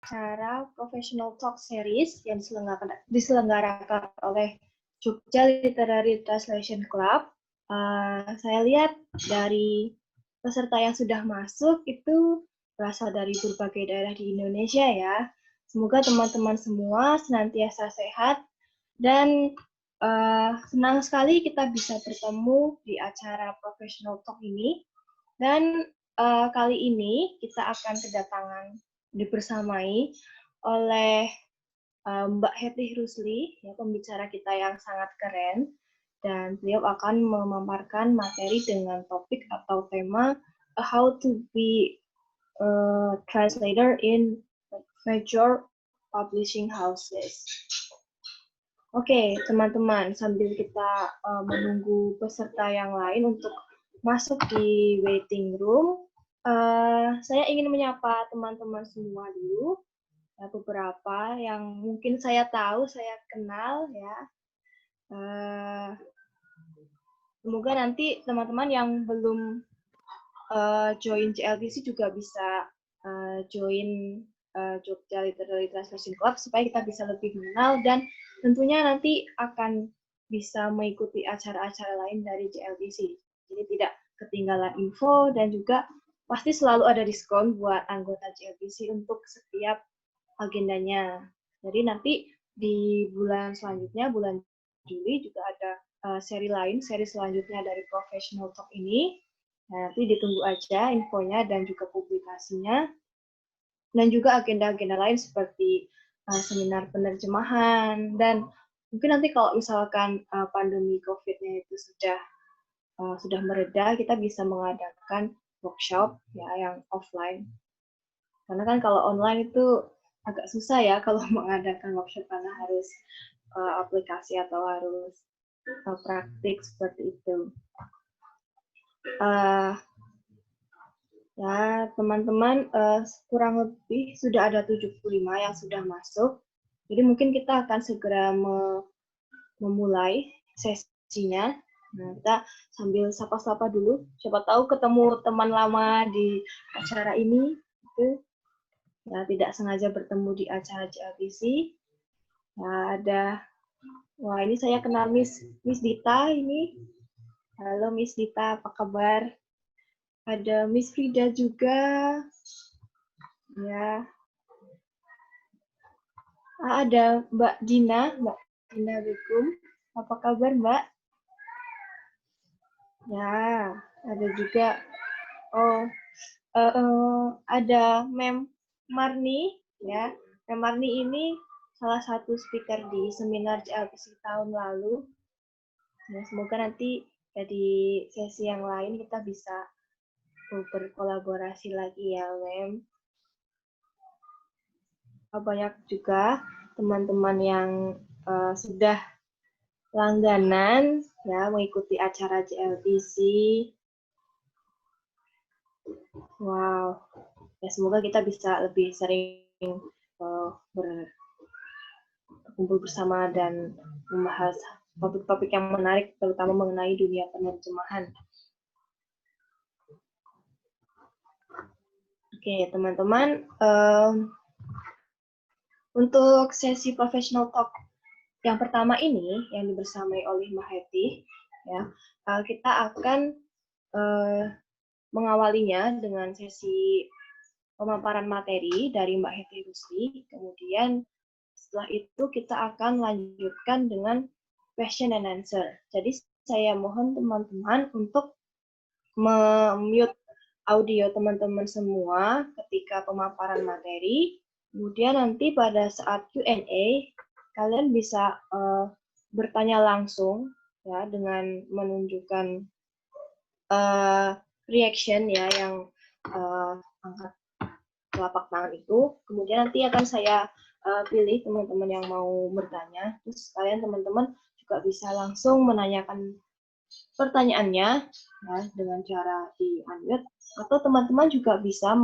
acara Professional Talk Series yang diselenggarakan oleh Jogja Literary Translation Club. Saya lihat dari peserta yang sudah masuk itu berasal dari berbagai daerah di Indonesia ya. Semoga teman-teman semua senantiasa sehat dan senang sekali kita bisa bertemu di acara Professional Talk ini. Dan kali ini kita akan kedatangan dibersamai oleh Mbak Hetty Rusli, ya, pembicara kita yang sangat keren, dan beliau akan memaparkan materi dengan topik atau tema how to be a translator in major publishing houses. Oke, teman-teman, sambil kita menunggu peserta yang lain untuk masuk di waiting room, saya ingin menyapa teman-teman semua dulu. Ya, beberapa yang mungkin saya tahu, saya kenal ya. Semoga nanti teman-teman yang belum join JLTC juga bisa join Jogja Literary Translation Club supaya kita bisa lebih mengenal dan tentunya nanti akan bisa mengikuti acara-acara lain dari JLTC. Jadi tidak ketinggalan info dan juga pasti selalu ada diskon buat anggota JLTC untuk setiap agendanya. Jadi nanti di bulan selanjutnya, bulan Juli juga ada seri lain, seri selanjutnya dari Professional Talk ini. Nah, nanti ditunggu aja infonya dan juga publikasinya. Dan juga agenda-agenda lain seperti seminar penerjemahan. Dan mungkin nanti kalau misalkan pandemi COVID-nya itu sudah mereda, kita bisa mengadakan workshop ya yang offline. Karena kan kalau online itu agak susah ya kalau mengadakan workshop karena harus aplikasi atau harus praktik seperti itu. Ya, teman-teman, kurang lebih sudah ada 75 yang sudah masuk. Jadi mungkin kita akan segera memulai sesinya. Nah, kita sambil sapa-sapa dulu. Siapa tahu ketemu teman lama di acara ini. Gitu. Ya, tidak sengaja bertemu di acara JLTC. Nah, wah ini saya kenal Miss Dita ini. Halo Miss Dita, apa kabar? Ada Miss Frida juga. Ya. Ada Mbak Dina Begum. Apa kabar Mbak? Ya, ada juga. Ada Mem Marni, ya. Mem Marni ini salah satu speaker di seminar JLTC tahun lalu. Nah, semoga nanti di sesi yang lain kita bisa berkolaborasi lagi ya, Mem. Banyak juga teman-teman yang sudah langganan ya mengikuti acara JLTC. Wow, ya semoga kita bisa lebih sering berkumpul bersama dan membahas topik-topik yang menarik, terutama mengenai dunia penerjemahan. Oke, teman-teman, untuk sesi professional talk yang pertama ini, yang dibersamai oleh Mbak Hetty, ya, kita akan mengawalinya dengan sesi pemaparan materi dari Mbak Hetty Rusli, kemudian setelah itu kita akan lanjutkan dengan question and answer. Jadi saya mohon teman-teman untuk mute audio teman-teman semua ketika pemaparan materi. Kemudian nanti pada saat Q&A kalian bisa bertanya langsung ya dengan menunjukkan reaction ya yang angkat telapak tangan itu. Kemudian nanti akan saya pilih teman-teman yang mau bertanya. Terus kalian teman-teman juga bisa langsung menanyakan pertanyaannya ya, dengan cara di-unmute, atau teman-teman juga bisa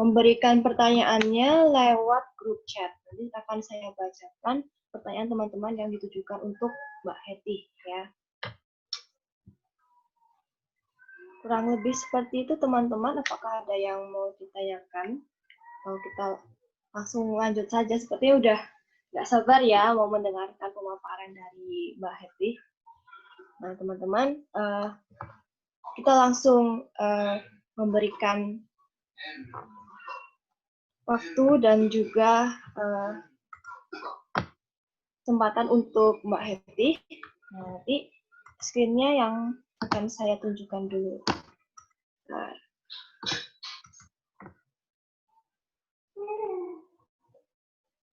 memberikan pertanyaannya lewat grup chat. Nanti akan saya bacakan pertanyaan teman-teman yang ditujukan untuk Mbak Hetty ya. Kurang lebih seperti itu teman-teman. Apakah ada yang mau ditanyakan? Kalau kita langsung lanjut saja, sepertinya udah nggak sabar ya mau mendengarkan pemaparan dari Mbak Hetty. Nah, teman-teman, kita langsung memberikan waktu dan juga kesempatan untuk Mbak Hetty. Nanti screen-nya yang akan saya tunjukkan dulu. Nah.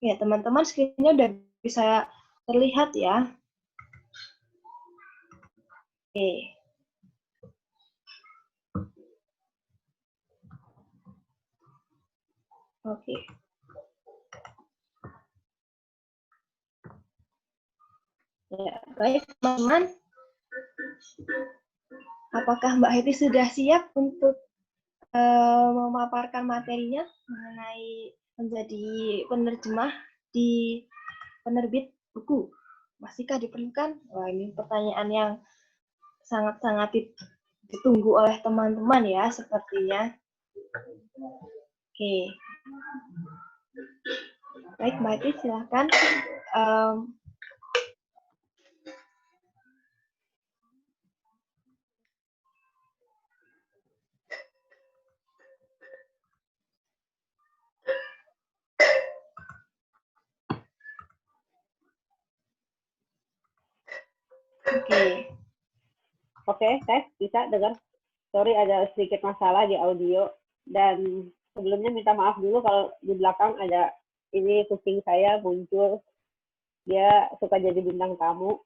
Ya, teman-teman, screen-nya udah bisa terlihat ya. Oke. Oke. Ya, baik teman-teman. Apakah Mbak Hetty sudah siap untuk memaparkan materinya mengenai menjadi penerjemah di penerbit buku? Masihkah diperlukan? Wah, ini pertanyaan yang sangat-sangat ditunggu oleh teman-teman ya, sepertinya. Oke. Baik, Mbak Hetty, silakan. Oke, tes bisa dengar. Sorry, ada sedikit masalah di audio. Dan sebelumnya minta maaf dulu kalau di belakang ada ini kucing saya muncul. Dia suka jadi bintang tamu.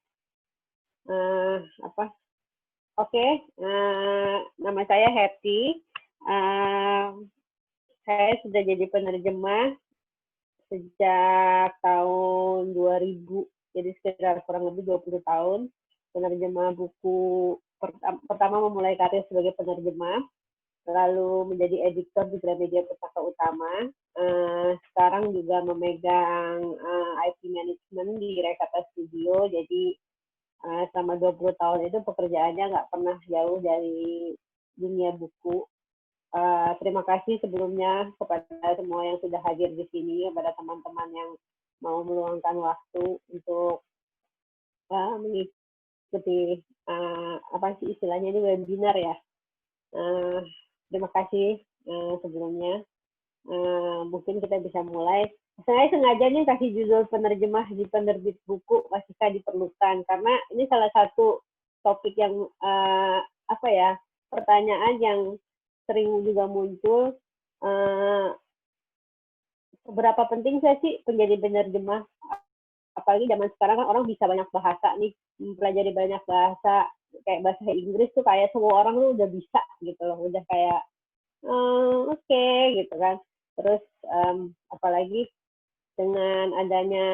Nama saya Hetty. Saya sudah jadi penerjemah sejak tahun 2000, jadi sekitar kurang lebih 20 tahun. Penerjemah buku, pertama memulai karir sebagai penerjemah, lalu menjadi editor di Gramedia Pustaka Utama. Sekarang juga memegang IP Management di Rekata Studio, jadi selama 20 tahun itu pekerjaannya nggak pernah jauh dari dunia buku. Terima kasih sebelumnya kepada semua yang sudah hadir di sini, kepada teman-teman yang mau meluangkan waktu untuk mengikuti apa sih istilahnya ini webinar ya. Terima kasih sebelumnya. Mungkin kita bisa mulai. Saya sengaja nih kasih judul penerjemah di penerbit buku masihkah diperlukan, karena ini salah satu topik yang pertanyaan yang sering juga muncul. Seberapa penting sih menjadi penerjemah? Apalagi zaman sekarang kan orang bisa banyak bahasa nih, mempelajari banyak bahasa, kayak bahasa Inggris tuh kayak semua orang tuh udah bisa gitu loh, udah kayak oke, gitu kan. Terus apalagi dengan adanya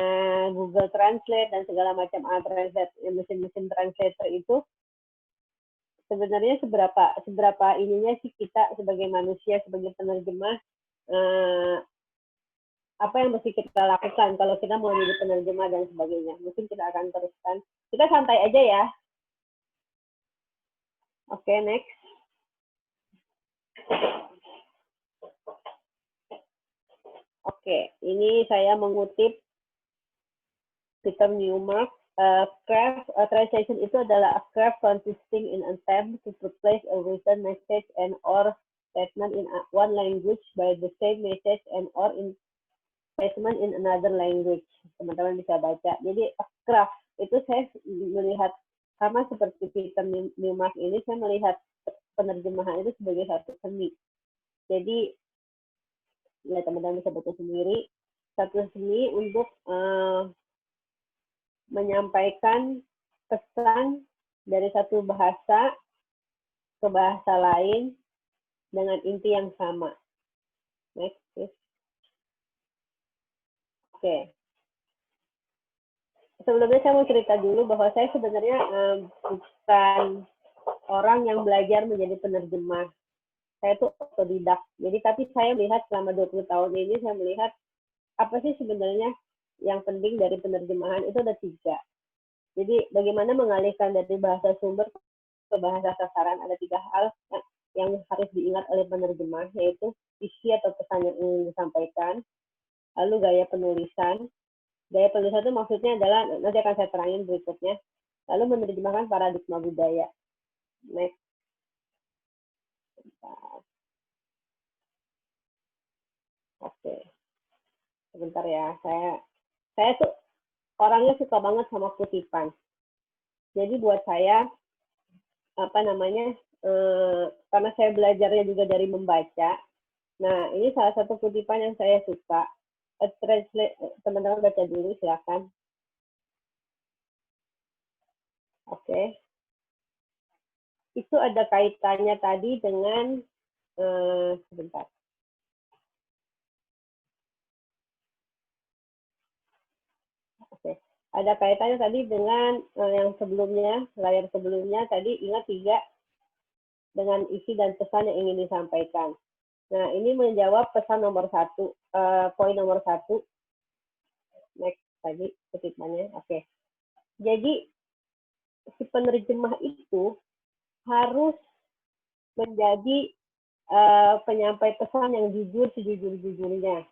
Google Translate dan segala macam mesin-mesin translator itu, sebenarnya seberapa ininya sih kita sebagai manusia, sebagai penerjemah, apa yang mesti kita lakukan kalau kita mau jadi penerjemah dan sebagainya. Mungkin kita akan teruskan. Kita santai aja ya. Oke, next. Oke, ini saya mengutip Peter Newmark. Translation itu adalah a craft consisting in attempt to replace a written message and or statement in one language by the same message and or in statement in another language. Teman-teman bisa baca. Jadi craft itu saya melihat sama seperti Peter Newmark ini, saya melihat penerjemahan itu sebagai satu seni. Jadi ya teman-teman bisa baca sendiri, satu seni untuk menyampaikan pesan dari satu bahasa ke bahasa lain dengan inti yang sama. Next, please. Oke. Sebelumnya saya mau cerita dulu bahwa saya sebenarnya bukan orang yang belajar menjadi penerjemah. Saya itu otodidak. Jadi tapi saya melihat selama 20 tahun ini, saya melihat apa sih sebenarnya yang penting dari penerjemahan itu ada 3. Jadi bagaimana mengalihkan dari bahasa sumber ke bahasa sasaran, ada 3 hal. yang harus diingat oleh penerjemah, yaitu isi atau pesan yang ingin disampaikan, lalu gaya penulisan. Gaya penulisan itu maksudnya adalah, nanti akan saya terangin berikutnya, lalu menerjemahkan paradigma budaya. Next. Oke, sebentar ya, saya tuh orangnya suka banget sama kutipan. Jadi buat saya, apa namanya, karena saya belajarnya juga dari membaca, nah ini salah satu kutipan yang saya suka. Teman-teman baca dulu, silakan. Oke. Itu ada kaitannya tadi dengan, sebentar. Oke. Ada kaitannya tadi dengan yang sebelumnya, layar sebelumnya tadi, ingat 3 dengan isi dan pesan yang ingin disampaikan. Nah, ini menjawab pesan nomor 1, poin nomor 1. Next tadi kutipannya. Oke. Jadi si penerjemah itu harus menjadi penyampai pesan yang jujur sejujur-jujurnya.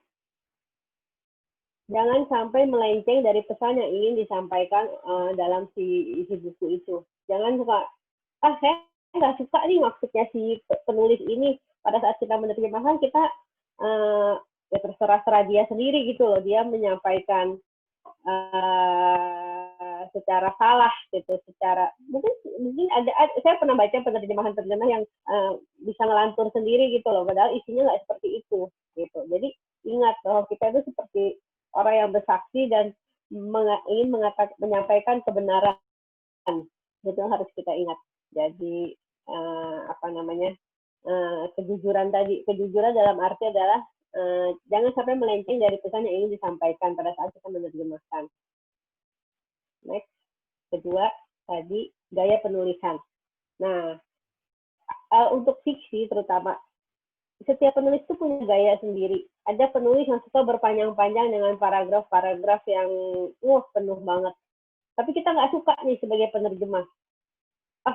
Jangan sampai melenceng dari pesan yang ingin disampaikan dalam isi buku itu. Jangan suka, saya nggak suka nih maksudnya si penulis ini. Pada saat kita menerjemahkan, kita ya terserah dia sendiri gitu loh. Dia menyampaikan secara salah gitu, secara mungkin ada saya pernah baca penerjemahan yang bisa ngelantur sendiri gitu loh, padahal isinya nggak seperti itu gitu. Jadi ingat bahwa kita itu seperti orang yang bersaksi dan ingin menyampaikan kebenaran, itu harus kita ingat. Jadi apa namanya, kejujuran tadi, kejujuran dalam arti adalah jangan sampai melenceng dari pesan yang ingin disampaikan pada saat kita menerjemahkan. Next. Kedua, tadi gaya penulisan. Nah, untuk fiksi terutama, setiap penulis itu punya gaya sendiri. Ada penulis yang suka berpanjang-panjang dengan paragraf-paragraf yang penuh banget. Tapi kita nggak suka nih sebagai penerjemah.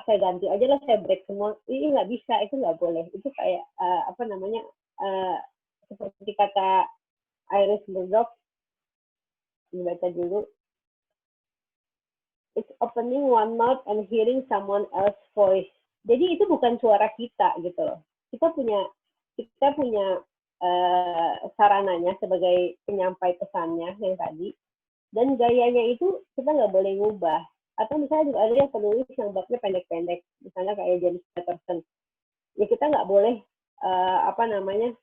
Saya ganti aja lah, saya break semua. Ini nggak bisa, itu nggak boleh. Itu kayak, apa namanya, seperti kata Iris Murdoch, dibaca dulu. It's opening one mouth and hearing someone else's voice. Jadi itu bukan suara kita gitu loh. Kita punya sarananya sebagai penyampai pesannya yang tadi, dan gayanya itu kita nggak boleh ngubah. Atau misalnya juga ada yang penulis yang babnya pendek-pendek, misalnya kayak James Patterson. Ya kita nggak boleh apa namanya,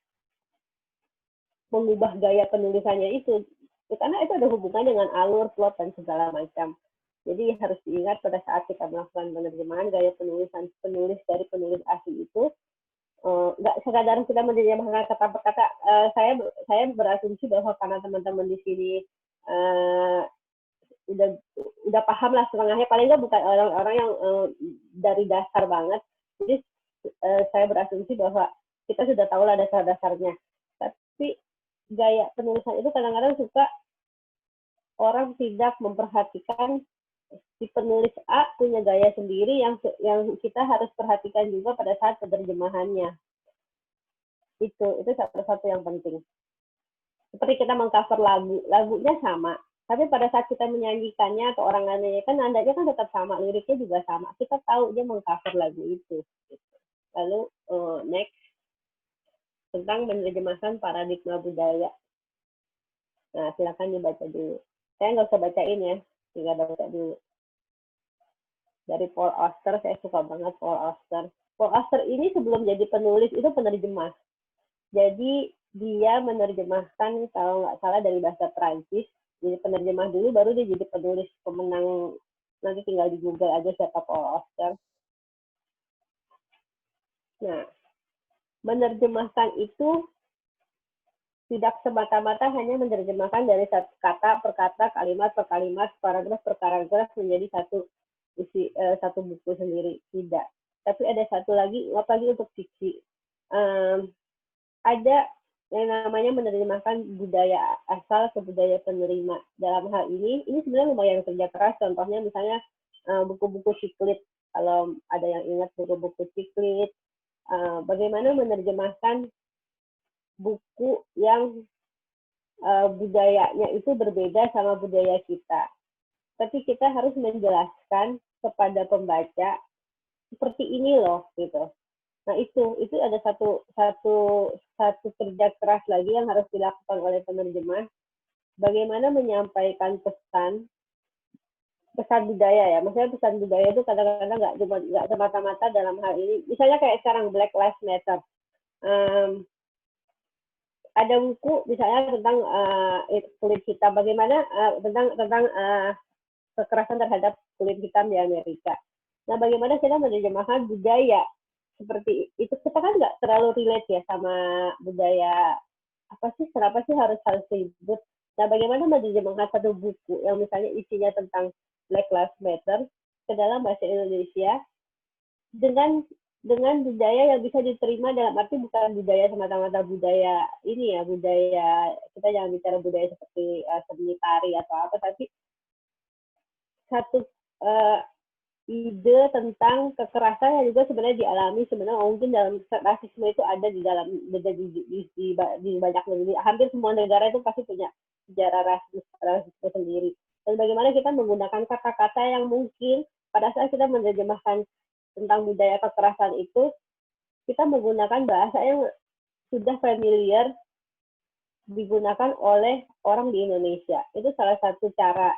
mengubah gaya penulisannya itu, karena itu ada hubungan dengan alur, plot, dan segala macam. Jadi harus diingat pada saat kita melakukan penerjemahan, gaya penulis dari penulis asli itu nggak sekadar kita menerjemahkan kata per kata. Saya berasumsi bahwa karena teman-teman di sini udah paham lah setengahnya, paling nggak bukan orang-orang yang dari dasar banget. Jadi saya berasumsi bahwa kita sudah tahu lah dasar-dasarnya. Tapi gaya penulisan itu kadang-kadang suka orang tidak memperhatikan si penulis A punya gaya sendiri yang kita harus perhatikan juga pada saat penerjemahannya. Itu salah satu yang penting. Seperti kita mengcover lagunya sama, tapi pada saat kita menyanyikannya atau orang lainnya kan nadanya kan tetap sama, liriknya juga sama. Kita tahu dia mengcover lagu itu. Lalu next, tentang menerjemahkan paradigma budaya. Nah, silakan dibaca dulu. Saya nggak usah bacain ya, tinggal baca dulu. Dari Paul Auster, saya suka banget Paul Auster. Paul Auster ini sebelum jadi penulis itu penerjemah. Jadi dia menerjemahkan kalau nggak salah dari bahasa Prancis. Jadi penerjemah dulu, baru dia jadi penulis pemenang. Nanti tinggal di Google aja siapa Paul Auster. Nah, menerjemahkan itu tidak semata-mata hanya menerjemahkan dari satu kata per kata, kalimat per kalimat, paragraf per paragraf menjadi satu buku sendiri. Tidak. Tapi ada satu lagi, apalagi untuk fiksi. Ada yang namanya menerjemahkan budaya asal ke budaya penerima. Dalam hal ini sebenarnya lumayan kerja keras. Contohnya misalnya buku-buku Ciklit. Kalau ada yang ingat buku-buku Ciklit, bagaimana menerjemahkan buku yang budayanya itu berbeda sama budaya kita. Tapi kita harus menjelaskan kepada pembaca seperti ini loh gitu. Nah itu ada satu kerja keras lagi yang harus dilakukan oleh penerjemah. Bagaimana menyampaikan pesan budaya ya. Maksudnya pesan budaya itu kadang-kadang nggak semata-mata dalam hal ini. Misalnya kayak sekarang Black Lives Matter. Ada buku misalnya tentang kulit hitam. Bagaimana tentang kekerasan terhadap kulit hitam di Amerika. Nah, bagaimana kita menerjemahkan budaya seperti itu? Kita kan nggak terlalu relate ya sama budaya apa sih? Kenapa sih harus ribut? Nah, bagaimana menerjemahkan satu buku yang misalnya isinya tentang Black Lives Matter ke dalam bahasa Indonesia dengan budaya yang bisa diterima, dalam arti bukan budaya semata-mata budaya ini ya, budaya kita jangan bicara budaya seperti seni tari atau apa, tapi satu ide tentang kekerasan yang juga sebenarnya dialami sebenarnya mungkin dalam rasisme itu ada di banyak negara. Hampir semua negara itu pasti punya sejarah rasisme sendiri. Dan bagaimana kita menggunakan kata-kata yang mungkin pada saat kita menerjemahkan tentang budaya kekerasan itu, kita menggunakan bahasa yang sudah familiar digunakan oleh orang di Indonesia. Itu salah satu cara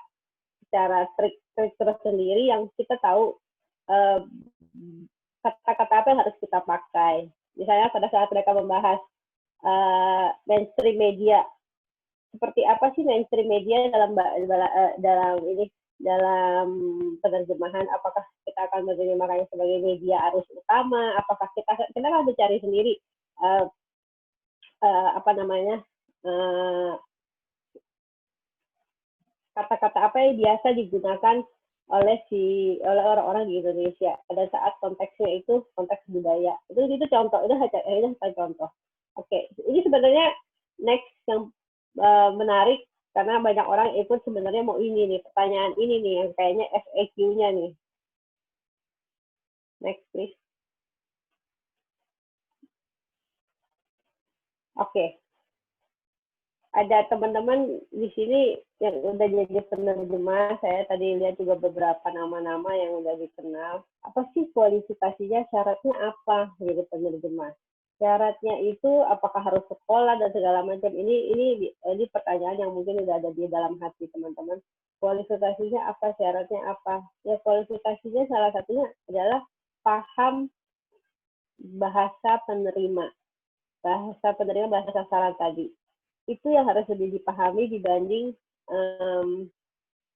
trik tersendiri yang kita tahu kata-kata apa yang harus kita pakai. Misalnya pada saat mereka membahas mainstream media, seperti apa sih mainstream media dalam penerjemahan? Apakah kita akan menerjemahkannya sebagai media arus utama? Apakah kita akan mencari sendiri kata-kata apa yang biasa digunakan oleh orang-orang di Indonesia pada saat konteksnya itu konteks budaya. Itu contoh, itu contoh. Oke, ini sebenarnya next yang menarik karena banyak orang ikut sebenarnya mau ini nih, pertanyaan ini nih yang kayaknya FAQ-nya nih. Next please. Oke. Ada teman-teman di sini yang udah jadi penerjemah. Saya tadi lihat juga beberapa nama-nama yang udah dikenal. Apa sih kualifikasinya? Syaratnya apa jadi penerjemah? Syaratnya itu apakah harus sekolah dan segala macam? Ini pertanyaan yang mungkin udah ada di dalam hati teman-teman. Kualifikasinya apa? Syaratnya apa? Ya kualifikasinya salah satunya adalah paham bahasa penerima. Bahasa sasaran tadi. Itu yang harus lebih dipahami dibanding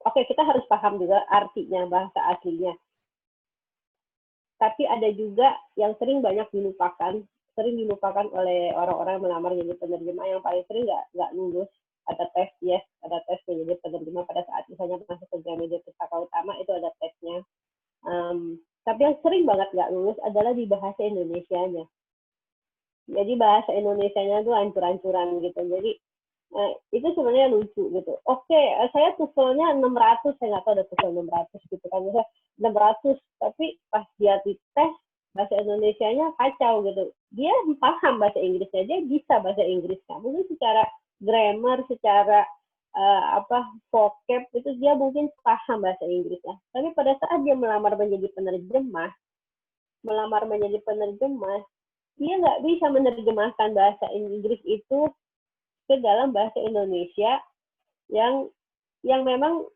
kita harus paham juga artinya, bahasa aslinya. Tapi ada juga yang banyak dilupakan oleh orang-orang melamar jadi penerjemah. Yang paling sering nggak lulus. Ada tes menjadi penerjemah pada saat misalnya masuk ke Gramedia Pustaka Utama, itu ada tesnya. Tapi yang sering banget nggak lulus adalah di bahasa Indonesianya. Jadi bahasa Indonesianya tuh hancur-hancuran gitu. Jadi itu sebenarnya lucu gitu. Oke, saya TOEFL-nya 600, saya nggak tahu ada TOEFL 600 gitu kan. Misalnya 600, tapi pas dia dites bahasa Indonesianya kacau gitu. Dia paham bahasa Inggrisnya, dia bisa bahasa Inggrisnya. Mungkin secara grammar, secara vocab itu dia mungkin paham bahasa Inggrisnya. Tapi pada saat dia melamar menjadi penerjemah, dia nggak bisa menerjemahkan bahasa Inggris itu ke dalam bahasa Indonesia yang memang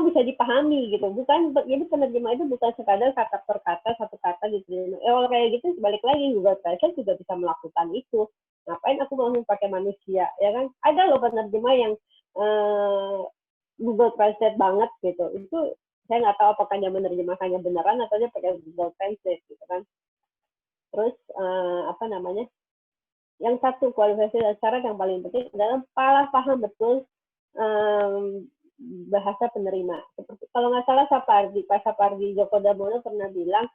bisa dipahami gitu. Jadi penerjemah itu bukan sekadar kata per kata, satu kata gitu. Kalau kayak gitu balik lagi Google Translate juga bisa melakukan itu. Ngapain aku mau pakai manusia, ya kan? Ada loh penerjemah yang Google Translate banget gitu. Itu saya nggak tahu apakah dia menerjemahkannya beneran atau dia pakai Google Translate gitu kan. Terus yang satu kualifikasi dan syarat yang paling penting adalah paham betul bahasa penerima. Seperti kalau nggak salah Pak Sapardi Djoko Damono pernah bilang,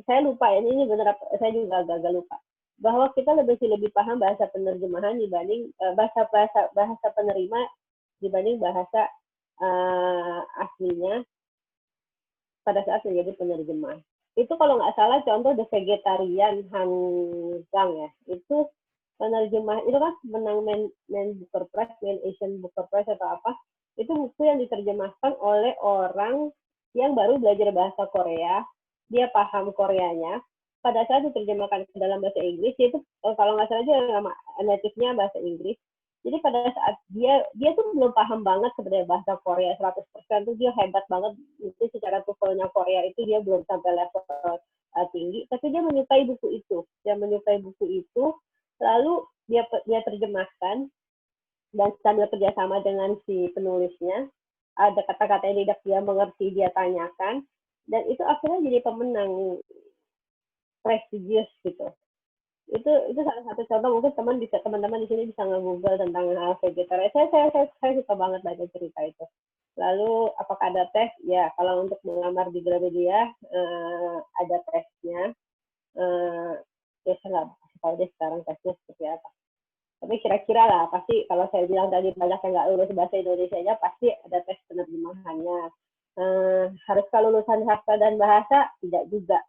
saya lupa ya, ini benar, saya juga agak lupa, bahwa kita lebih paham bahasa penerjemahan dibanding bahasa penerima dibanding bahasa aslinya pada saat menjadi penerjemah. itu kalau nggak salah contoh The Vegetarian Hanggang ya, itu penerjemah itu kan menang main Booker Prize, main Asian Booker Prize atau apa, itu buku yang diterjemahkan oleh orang yang baru belajar bahasa Korea, dia paham Koreanya, pada saat diterjemahkan ke dalam bahasa Inggris, itu kalau nggak salah dia nama native-nya bahasa Inggris, jadi pada saat dia tuh belum paham banget sebenarnya bahasa Korea 100%, tuh dia hebat banget, itu secara TOEFL-nya Korea itu dia belum sampai level tinggi, tapi dia menyukai buku itu, lalu dia terjemahkan dan sambil kerjasama dengan si penulisnya, ada kata-kata yang tidak dia mengerti, dia tanyakan, dan itu akhirnya jadi pemenang prestigious gitu. Itu salah satu contoh, mungkin teman-teman di sini bisa nge-google tentang hal vegetarian. Saya suka banget baca cerita itu. Lalu apakah ada tes? Ya, kalau untuk melamar di Gramedia ada tesnya. Ya saya nggak kasih tahu deh sekarang tesnya seperti apa. Tapi kira-kira lah, pasti kalau saya bilang tadi banyak yang nggak lulus bahasa Indonesia-nya, pasti ada tes penerjemahannya. Haruskah lulusan sastra dan bahasa? Tidak juga.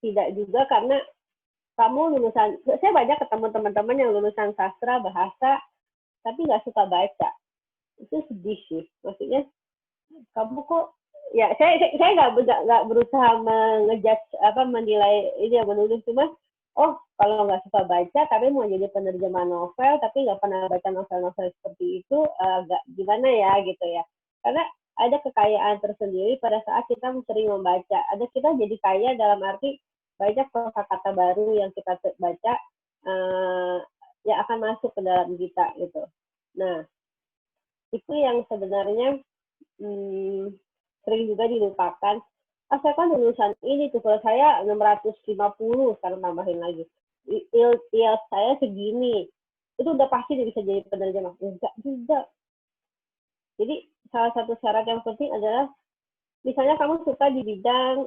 Tidak juga karena kamu lulusan, saya banyak ketemu teman-teman yang lulusan sastra bahasa tapi nggak suka baca, itu sedih sih. Maksudnya kamu kok, ya saya nggak berusaha mengejudge apa menilai ini yang menulis, cuma kalau nggak suka baca tapi mau jadi penerjemah novel tapi nggak pernah baca novel-novel seperti itu, agak gimana ya gitu ya, karena ada kekayaan tersendiri pada saat kita sering membaca. Ada kita jadi kaya dalam arti banyak kata-kata baru yang kita baca yang akan masuk ke dalam kita gitu. Nah, itu yang sebenarnya sering juga dilupakan. Saya kan lulusan ini tuh, kalau saya 650, sekarang tambahin lagi. IELTS saya segini. Itu udah pasti bisa jadi penerjemah. Enggak juga. Jadi salah satu syarat yang penting adalah, misalnya kamu suka di bidang,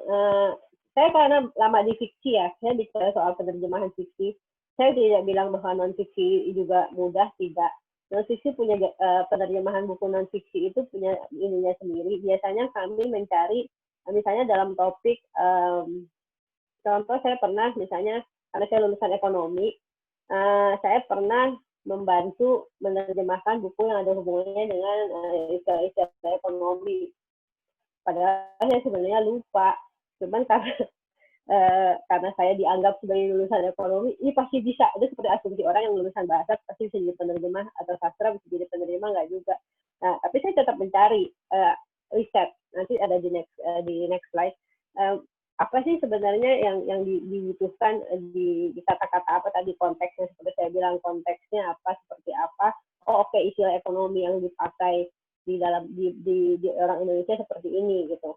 saya karena lama di fiksi ya, saya bicara soal penerjemahan fiksi. Saya tidak bilang bahwa non-fiksi juga mudah, tidak. Non-fiksi punya penerjemahan buku non-fiksi itu punya ininya sendiri. Biasanya kami mencari, misalnya dalam topik, contoh saya pernah misalnya, karena saya lulusan ekonomi, saya pernah membantu menerjemahkan buku yang ada hubungannya dengan istilah-istilah ekonomi. Padahal saya sebenarnya lupa, cuman karena saya dianggap sebagai lulusan ekonomi, ini pasti bisa. Itu seperti asumsi orang yang lulusan bahasa pasti bisa jadi penerjemah, atau sastra bisa jadi penerjemah, nggak juga. Nah, tapi saya tetap mencari riset. Nanti ada di next slide. Apa sih sebenarnya yang dibutuhkan di kata-kata apa tadi, konteksnya, seperti saya bilang konteksnya apa, seperti apa. Oke, istilah ekonomi yang dipakai di orang Indonesia seperti ini gitu.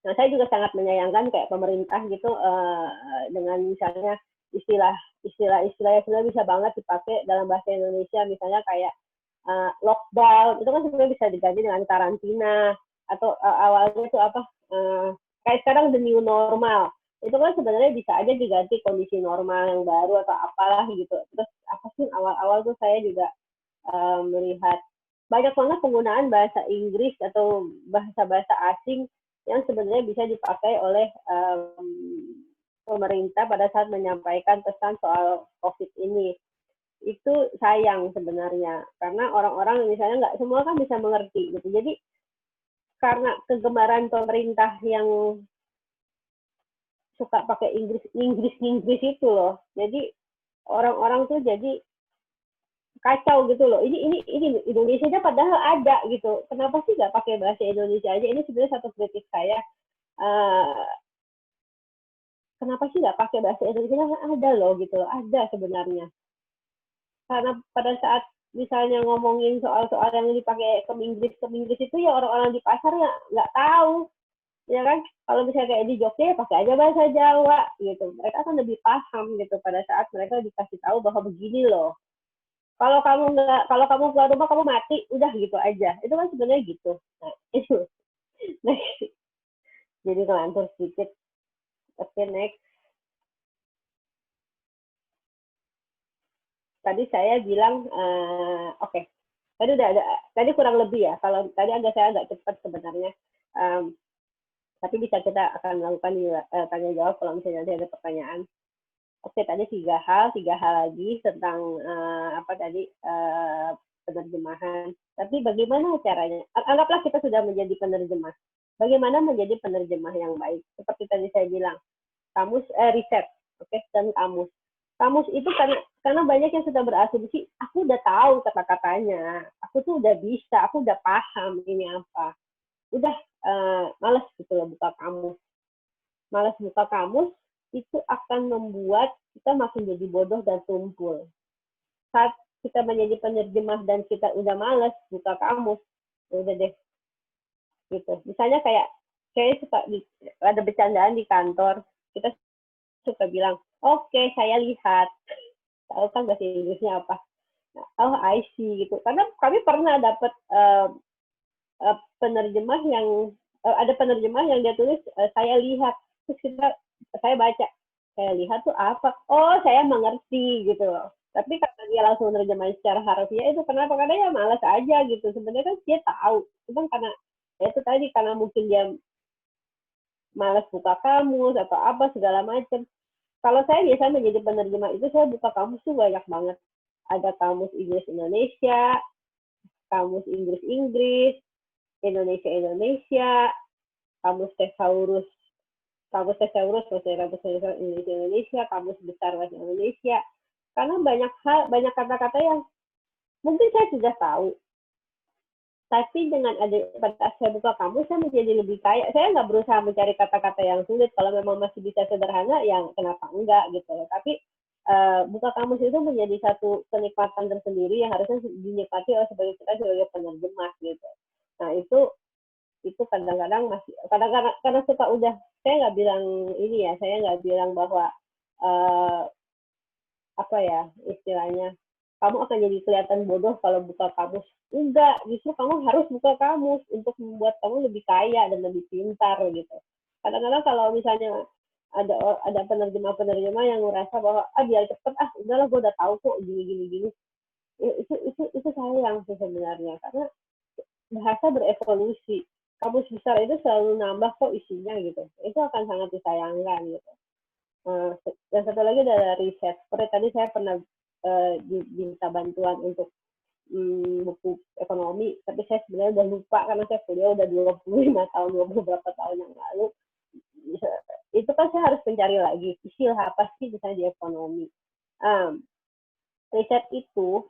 Nah, saya juga sangat menyayangkan kayak pemerintah gitu, dengan misalnya istilah-istilah yang sebenarnya bisa banget dipakai dalam bahasa Indonesia, misalnya kayak lockdown, itu kan sebenarnya bisa diganti dengan karantina, atau awalnya itu apa, kayak sekarang the new normal, itu kan sebenarnya bisa aja diganti kondisi normal yang baru atau apalah gitu. Terus apa sih, awal-awal tuh saya juga melihat banyak banget penggunaan bahasa Inggris atau bahasa-bahasa asing yang sebenarnya bisa dipakai oleh pemerintah pada saat menyampaikan pesan soal COVID ini. Itu sayang sebenarnya, karena orang-orang misalnya nggak semua kan bisa mengerti gitu. Jadi karena kegemaran pemerintah yang suka pakai Inggris itu loh, jadi orang-orang tuh jadi kacau gitu loh. Ini Indonesia padahal ada gitu. Kenapa sih nggak pakai bahasa Indonesia aja? Ini sebenarnya satu kritik saya. Kenapa sih nggak pakai bahasa Indonesia? Ada loh gitu loh. Ada sebenarnya. Karena pada saat misalnya ngomongin soal-soal yang dipakai ke Inggris itu ya orang-orang di pasar ya nggak tahu. Ya kan? Kalau misalnya kayak di Jogja ya pakai aja bahasa Jawa gitu. Mereka kan lebih paham gitu pada saat mereka dikasih tahu bahwa begini loh. Kalau kamu keluar rumah kamu mati, udah gitu aja. Itu kan sebenarnya gitu. Nah, itu. Next. Jadi ngelantur sedikit. Oke, next. Tadi saya bilang, oke. Tadi kurang lebih ya. Kalau tadi saya agak cepat sebenarnya. Tapi bisa kita akan melakukan tanya jawab kalau misalnya nanti ada pertanyaan. Oke, tadi tiga hal lagi tentang penerjemahan. Tapi bagaimana caranya? Anggaplah kita sudah menjadi penerjemah. Bagaimana menjadi penerjemah yang baik? Seperti tadi saya bilang, kamus riset, oke, dan kamus. Kamus itu karena banyak yang sudah berasumsi, aku udah tahu kata-katanya, aku tuh udah bisa, aku udah paham ini apa. Udah malas gitu loh buka kamus. Malas buka kamus itu akan membuat kita makin jadi bodoh dan tumpul. Saat kita menjadi penerjemah dan kita udah malas buka kamus, udah deh gitu. Misalnya kayak suka ada bercandaan di kantor, kita suka bilang, oke, saya lihat. Tahu kan bahasa Inggrisnya apa? Nah, oh, I see gitu. Karena kami pernah dapat penerjemah yang ada penerjemah yang dia tulis saya lihat, terus saya baca, saya lihat tuh apa? Oh, saya mengerti gitu loh. Tapi karena dia langsung menerjemahkan secara harfiah itu kenapa? Karena ya malas aja gitu. Sebenarnya kan dia tahu, cuman karena ya itu tadi karena mungkin dia malas buka kamus atau apa segala macam. Kalau saya biasa menjadi penerjemah itu saya buka kamus tuh banyak banget. Ada kamus Inggris Indonesia, kamus Inggris Inggris, Indonesia Indonesia, kamus thesaurus bahasa Indonesia, kamus besar bahasa Indonesia. Karena banyak kata-kata yang mungkin saya sudah tahu. Tapi dengan pada saya buka kamus, saya menjadi lebih kaya. Saya nggak berusaha mencari kata-kata yang sulit. Kalau memang masih bisa sederhana, yang kenapa enggak gitu. Tapi buka kamus itu menjadi satu kenikmatan tersendiri yang harusnya dinikmati oleh kita sebagai penerjemah gitu. Nah itu kadang-kadang masih karena suka udah, saya nggak bilang ini ya, saya nggak bilang bahwa apa ya istilahnya kamu akan jadi kelihatan bodoh kalau buka kamus. Enggak, justru kamu harus buka kamus untuk membuat kamu lebih kaya dan lebih pintar gitu. Kadang-kadang kalau misalnya ada penerjemah yang merasa bahwa biar cepet udahlah gue udah tahu kok gini itu sayang sih sebenarnya, karena bahasa berevolusi. Kamus besar itu selalu nambah kok isinya gitu. Itu akan sangat disayangkan gitu. Dan satu lagi adalah riset. Seperti tadi saya pernah diminta bantuan untuk buku ekonomi, tapi saya sebenarnya udah lupa karena saya kuliah udah 25 tahun, 20 berapa tahun yang lalu. Itu kan saya harus mencari lagi istilah apa sih misalnya di ekonomi. Riset itu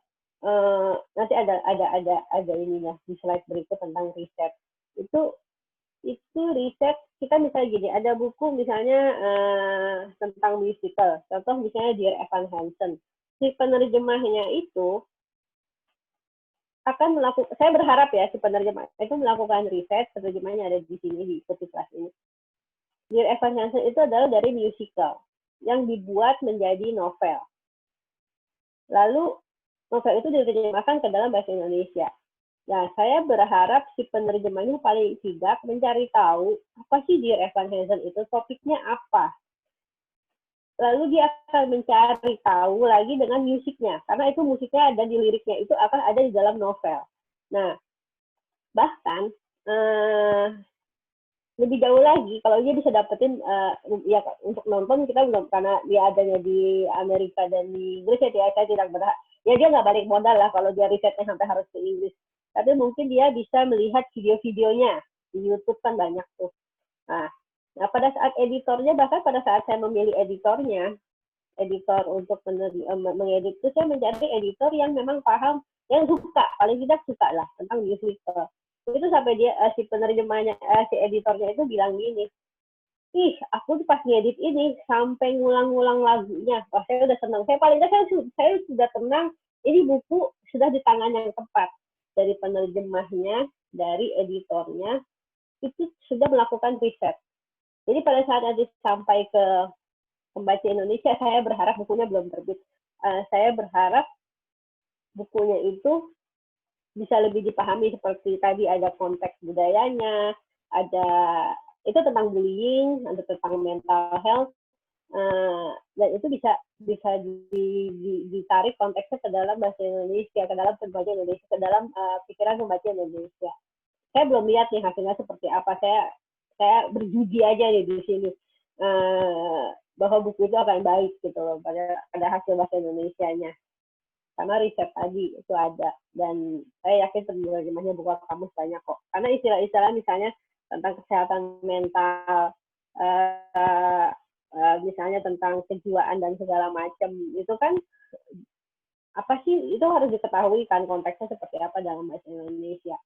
nanti ada ininya di slide berikut tentang riset. Itu riset kita misalnya gini, ada buku misalnya tentang musical, contoh misalnya Dear Evan Hansen. Si penerjemahnya itu akan melakukan, saya berharap ya si penerjemah itu melakukan riset, penerjemahnya ada di sini di kelas ini. Dear Evan Hansen itu adalah dari musical yang dibuat menjadi novel. Lalu novel itu diterjemahkan ke dalam bahasa Indonesia. Nah, saya berharap si penerjemahnya paling tidak mencari tahu apa sih Dear Evan Hansen itu, topiknya apa. Lalu dia akan mencari tahu lagi dengan musiknya, karena itu musiknya ada di liriknya, itu akan ada di dalam novel. Nah, bahkan lebih jauh lagi, kalau dia bisa dapetin, ya untuk nonton kita belum, karena dia adanya di Amerika dan di Inggris ya, saya tidak berhak. Ya dia nggak balik modal lah kalau dia risetnya sampai harus ke Inggris. Tapi mungkin dia bisa melihat video-videonya di YouTube kan banyak tuh. Nah pada saat editornya, bahkan pada saat saya memilih editor untuk mengedit itu, saya mencari editor yang memang paham, yang suka, paling tidak suka lah tentang musical. Itu sampai dia si penerjemahnya, si editornya itu bilang gini, aku pas ngedit ini sampai ngulang-ngulang lagunya. Wah, saya udah senang. Saya paling tidak saya sudah tenang. Ini buku sudah di tangan yang tepat. Dari penerjemahnya, dari editornya, itu sudah melakukan riset. Jadi pada saat nanti sampai ke pembaca Indonesia, saya berharap bukunya belum terbit. Saya berharap bukunya itu bisa lebih dipahami, seperti tadi ada konteks budayanya, ada itu tentang bullying, ada tentang mental health, dan itu bisa ditarik konteksnya ke dalam bahasa Indonesia, ke dalam pembaca Indonesia, ke dalam pikiran pembaca Indonesia. Saya belum lihat nih hasilnya seperti apa. Saya saya berjudi aja nih di sini bahwa buku itu akan baik gitu loh pada hasil bahasa Indonesianya. Karena riset tadi itu ada, dan saya yakin penerjemahnya buku kamus banyak kok. Karena istilah-istilah misalnya tentang kesehatan mental, misalnya tentang kejiwaan dan segala macam, itu kan apa sih, itu harus diketahui kan konteksnya seperti apa dalam bahasa Indonesia.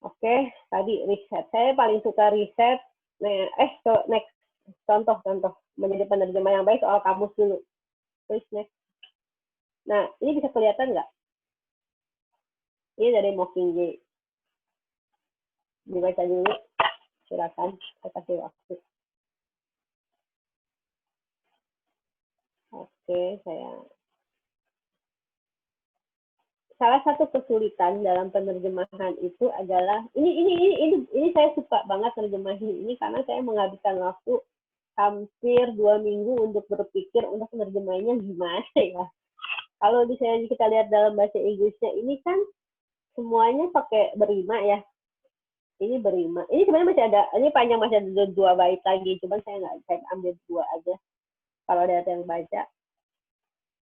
Oke, tadi riset. Saya paling suka riset. Next. Contoh menjadi penerjemah yang baik soal kamus dulu. Terus next. Nah, ini bisa kelihatan nggak? Ini dari Mockingjay. Dibaca dulu. Silakan, saya kasih waktu. Oke, salah satu kesulitan dalam penerjemahan itu adalah ini saya suka banget terjemahin ini karena saya menghabiskan waktu hampir 2 minggu untuk berpikir untuk menerjemahnya gimana ya. Kalau misalnya kita lihat dalam bahasa Inggrisnya ini kan semuanya pakai berima ya. Ini berima. Ini sebenarnya masih ada, ini panjang, masih ada 2 bait lagi, cuman saya ambil 2 aja. Kalau ada yang baca.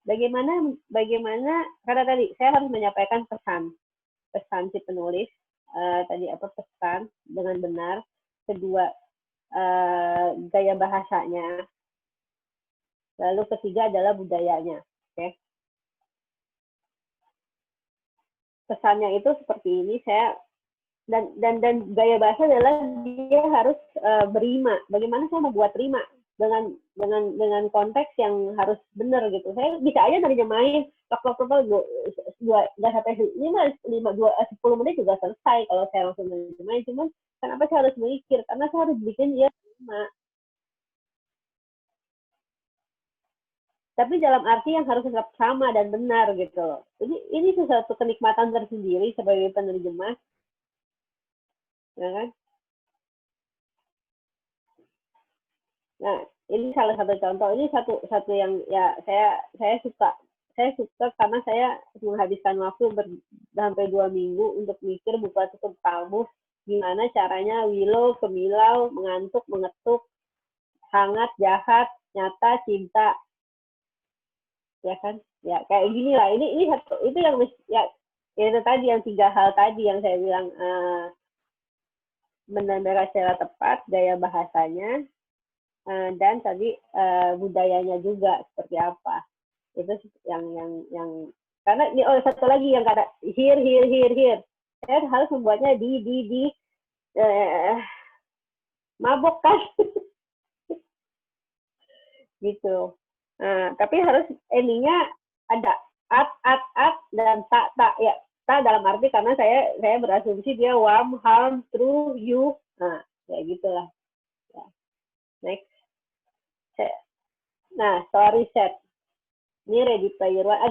Bagaimana karena tadi saya harus menyampaikan pesan si penulis, tadi apa pesan dengan benar. Kedua, gaya bahasanya. Lalu ketiga adalah budayanya. Oke. Pesannya itu seperti ini, dan gaya bahasa adalah dia harus berima. Bagaimana saya membuat rima dengan konteks yang harus benar gitu. Saya bisa aja terjemahin dua sampai 10 menit juga selesai kalau saya langsung terjemahin. Cuman kenapa saya harus mikir? Karena saya harus bikin dia rima. Tapi dalam arti yang harus tetap sama dan benar gitu. Ini sesuatu kenikmatan tersendiri sebagai penerjemah, ya kan? Nah, ini salah satu contoh. Ini satu yang ya saya suka karena saya menghabiskan waktu sampai 2 minggu untuk mikir buka tutup kamus, gimana caranya Willow, Kemilau, mengantuk, mengetuk, hangat, jahat, nyata, cinta. Ya kan, ya kayak gini lah. Ini itu yang ya itu tadi yang 3 hal tadi yang saya bilang, menambah secara tepat, gaya bahasanya, dan tadi budayanya juga seperti apa. Itu yang karena ini satu lagi yang kata here saya harus membuatnya di mabok kan. Gitu. Nah, tapi harus endingnya ada at dan tak ya. Tak dalam arti karena saya berasumsi dia warm, harm, true, you. Nah, ya gitulah. Ya. Next. Nah, story set. Ini Ready Player One.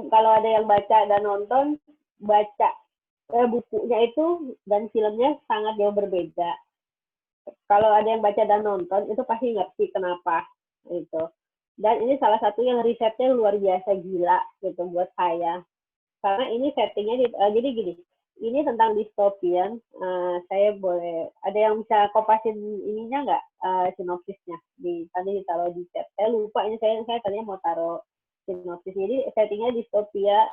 Kalau ada yang baca dan nonton, baca bukunya itu dan filmnya sangat jauh berbeda. Kalau ada yang baca dan nonton, itu pasti ngerti kenapa. Itu. Dan ini salah satu yang risetnya luar biasa gila gitu buat saya. Karena ini settingnya jadi gini, ini tentang dystopian. Saya boleh, ada yang bisa kopasin ininya nggak, sinopsisnya? Tadi ditaruh di chat. Saya lupa, ini saya tadinya mau taruh sinopsis. Jadi settingnya distopia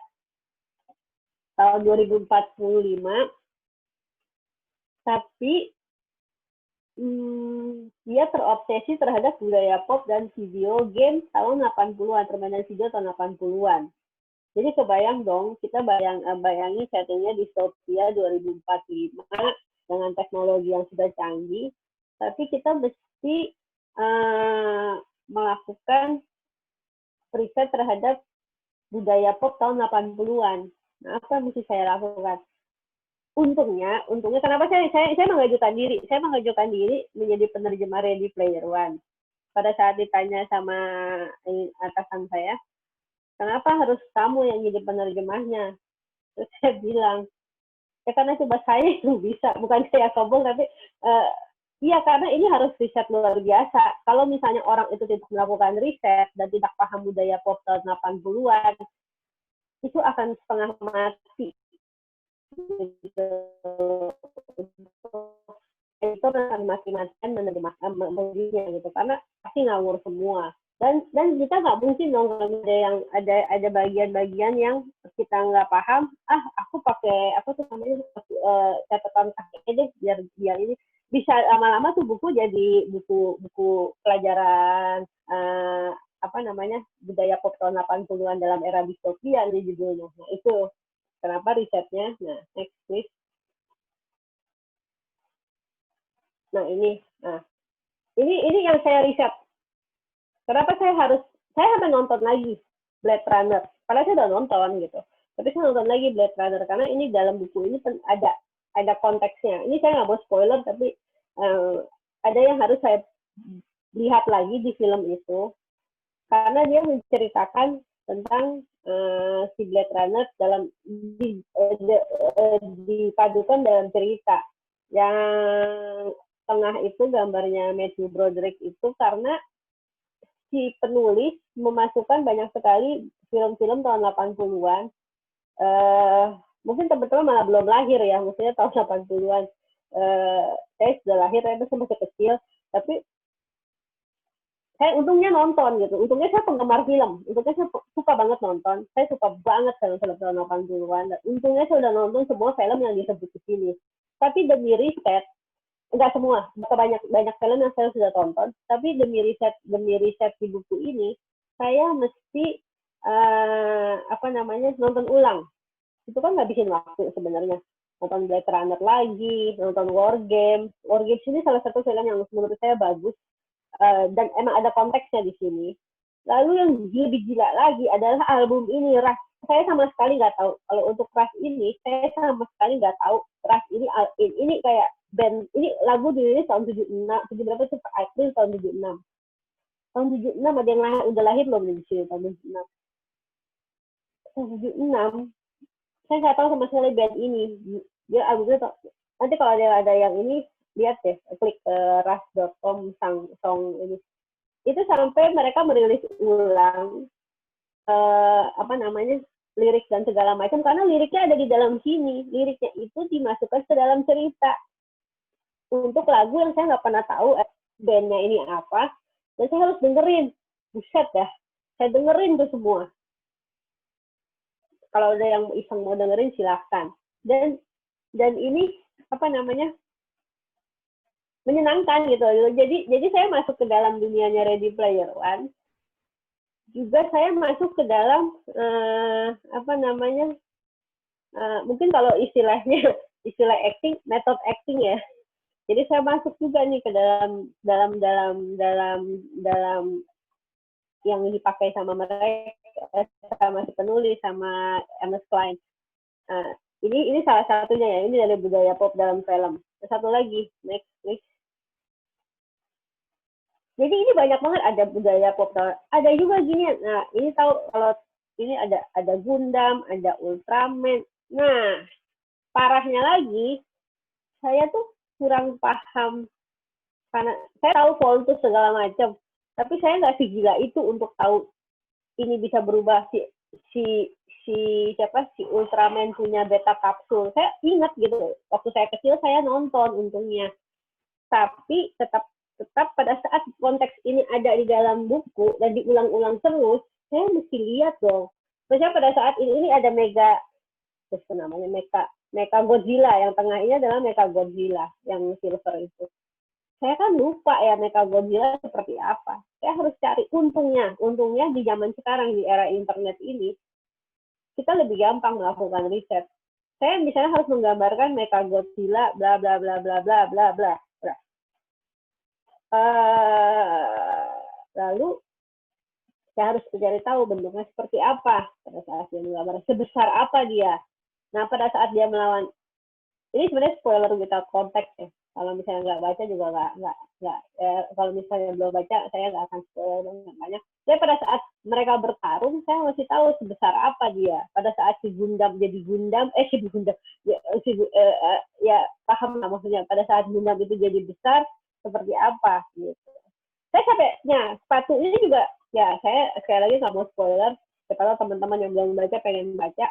tahun 2045, tapi dia terobsesi terhadap budaya pop dan video game tahun 80-an, permainan video tahun 80-an. Jadi kebayang dong, kita bayangin settingnya distopia 2045 dengan teknologi yang sudah canggih, tapi kita mesti melakukan riset terhadap budaya pop tahun 80-an. Nah, apa yang mesti saya lakukan? Untungnya kenapa saya mengajukan diri? Saya mengajukan diri menjadi penerjemah Ready Player One. Pada saat ditanya sama atasan saya, kenapa harus kamu yang jadi penerjemahnya? Terus saya bilang, ya karena coba saya itu bisa, bukan saya sombong, tapi iya karena ini harus riset luar biasa. Kalau misalnya orang itu tidak melakukan riset dan tidak paham budaya pop tahun 80-an, itu akan setengah mati. editor akan mati-matian menerjemahkannya gitu, karena pasti ngawur semua. Dan kita nggak mungkin dong kalau ada bagian-bagian yang kita nggak paham, aku pakai apa tuh namanya catatan kaki deh biar ini bisa lama-lama tuh buku jadi buku pelajaran apa namanya budaya pop tahun 80-an dalam era distopia nih judulnya. Nah itu kenapa risetnya. Nah next please. Nah ini yang saya riset. Kenapa saya sampai nonton lagi Blade Runner. Padahal saya udah nonton gitu. Tapi saya nonton lagi Blade Runner karena ini dalam buku ini ada konteksnya. Ini saya nggak mau spoiler, tapi ada yang harus saya lihat lagi di film itu karena dia menceritakan tentang si Blade Runner dalam dipadukan dalam cerita. Yang tengah itu gambarnya Matthew Broderick itu karena si penulis memasukkan banyak sekali film-film tahun 80-an. Mungkin teman-teman malah belum lahir ya, maksudnya tahun 80-an. Saya sudah lahir, saya masih kecil, tapi saya untungnya nonton gitu. Untungnya saya penggemar film. Untungnya saya suka banget nonton. Saya suka banget film-film tahun 80-an. Untungnya saya udah nonton semua film yang disebut di sini. Tapi demi riset, enggak semua, banyak film yang saya sudah tonton, tapi demi riset di buku ini, saya mesti nonton ulang. Itu kan ngabisin waktu sebenarnya. Nonton Blade Runner lagi, nonton War Games. War Games ini salah satu film yang menurut saya bagus, dan emang ada konteksnya di sini. Lalu yang lebih gila lagi adalah album ini, Rush. Saya sama sekali nggak tahu. Kalau untuk Rush ini, saya sama sekali nggak tahu. Rush ini kayak band, ini lagu dirilis tahun 76, berapa tuh, April tahun 76. Tahun 76 ada yang udah lahir belum di sini tahun 76. Tahun 76, saya nggak tahu sama sekali band ini. Dia albumnya nanti kalau ada yang ini, lihat deh, klik rush.com song ini. Itu sampai mereka merilis ulang lirik dan segala macam karena liriknya ada di dalam sini. Liriknya itu dimasukkan ke dalam cerita. Untuk lagu yang saya nggak pernah tahu bandnya ini apa, dan saya harus dengerin. Buset dah, saya dengerin tuh semua. Kalau ada yang iseng mau dengerin silahkan. Dan ini menyenangkan gitu. Jadi saya masuk ke dalam dunianya Ready Player One. Juga saya masuk ke dalam mungkin kalau istilah acting, method acting ya. Jadi saya masuk juga nih ke dalam yang dipakai sama mereka, sama si penulis, sama Ernest Cline. Ini salah satunya ya. Ini dari budaya pop dalam film. Satu lagi, next please. Jadi ini banyak banget ada budaya pop. Ada juga gini. Nah, ini tahu kalau ini ada Gundam, ada Ultraman. Nah, parahnya lagi, saya tuh kurang paham karena saya tahu Voltus segala macam, tapi saya nggak segila itu untuk tahu ini bisa berubah si Ultraman punya beta kapsul. Saya ingat gitu, waktu saya kecil saya nonton untungnya, tapi tetap pada saat konteks ini ada di dalam buku dan diulang-ulang terus, saya mesti lihat dong. Misalnya pada saat ini ada Mecha Godzilla, yang tengah ini adalah Mecha Godzilla yang silver itu. Saya kan lupa ya Mecha Godzilla seperti apa. Saya harus cari. Untungnya di zaman sekarang, di era internet ini, kita lebih gampang melakukan riset. Saya misalnya harus menggambarkan Mecha Godzilla, bla bla bla bla bla bla bla. Lalu saya harus mencari tahu bentuknya seperti apa pada saat dia menggambar, sebesar apa dia. Nah, pada saat dia melawan, ini sebenarnya spoiler without context ya. Kalau misalnya nggak baca juga nggak. Kalau misalnya belum baca, saya nggak akan spoiler banyak. Jadi pada saat mereka bertarung, saya masih tahu sebesar apa dia. Pada saat si Gundam jadi Gundam, paham lah maksudnya. Pada saat Gundam itu jadi besar, seperti apa gitu. Saya sepatu ini juga, ya saya sekali lagi nggak mau spoiler. Kalau teman-teman yang belum baca pengen baca,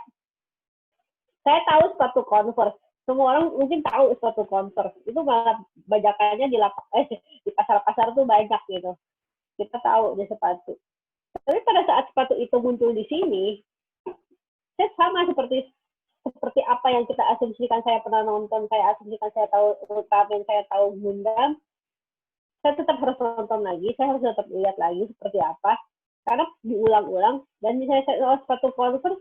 saya tahu sepatu Converse. Semua orang mungkin tahu sepatu Converse. Itu malah bajakannya di pasar-pasar tuh banyak gitu. Kita tahu di sepatu. Tapi pada saat sepatu itu muncul di sini, saya sama seperti seperti apa yang kita asumsikan, saya pernah nonton, saya asumsikan saya tahu Ultraman, saya tahu Gundam, saya tetap harus nonton lagi, saya harus tetap lihat lagi seperti apa, karena diulang-ulang. Dan misalnya saya sepatu Converse,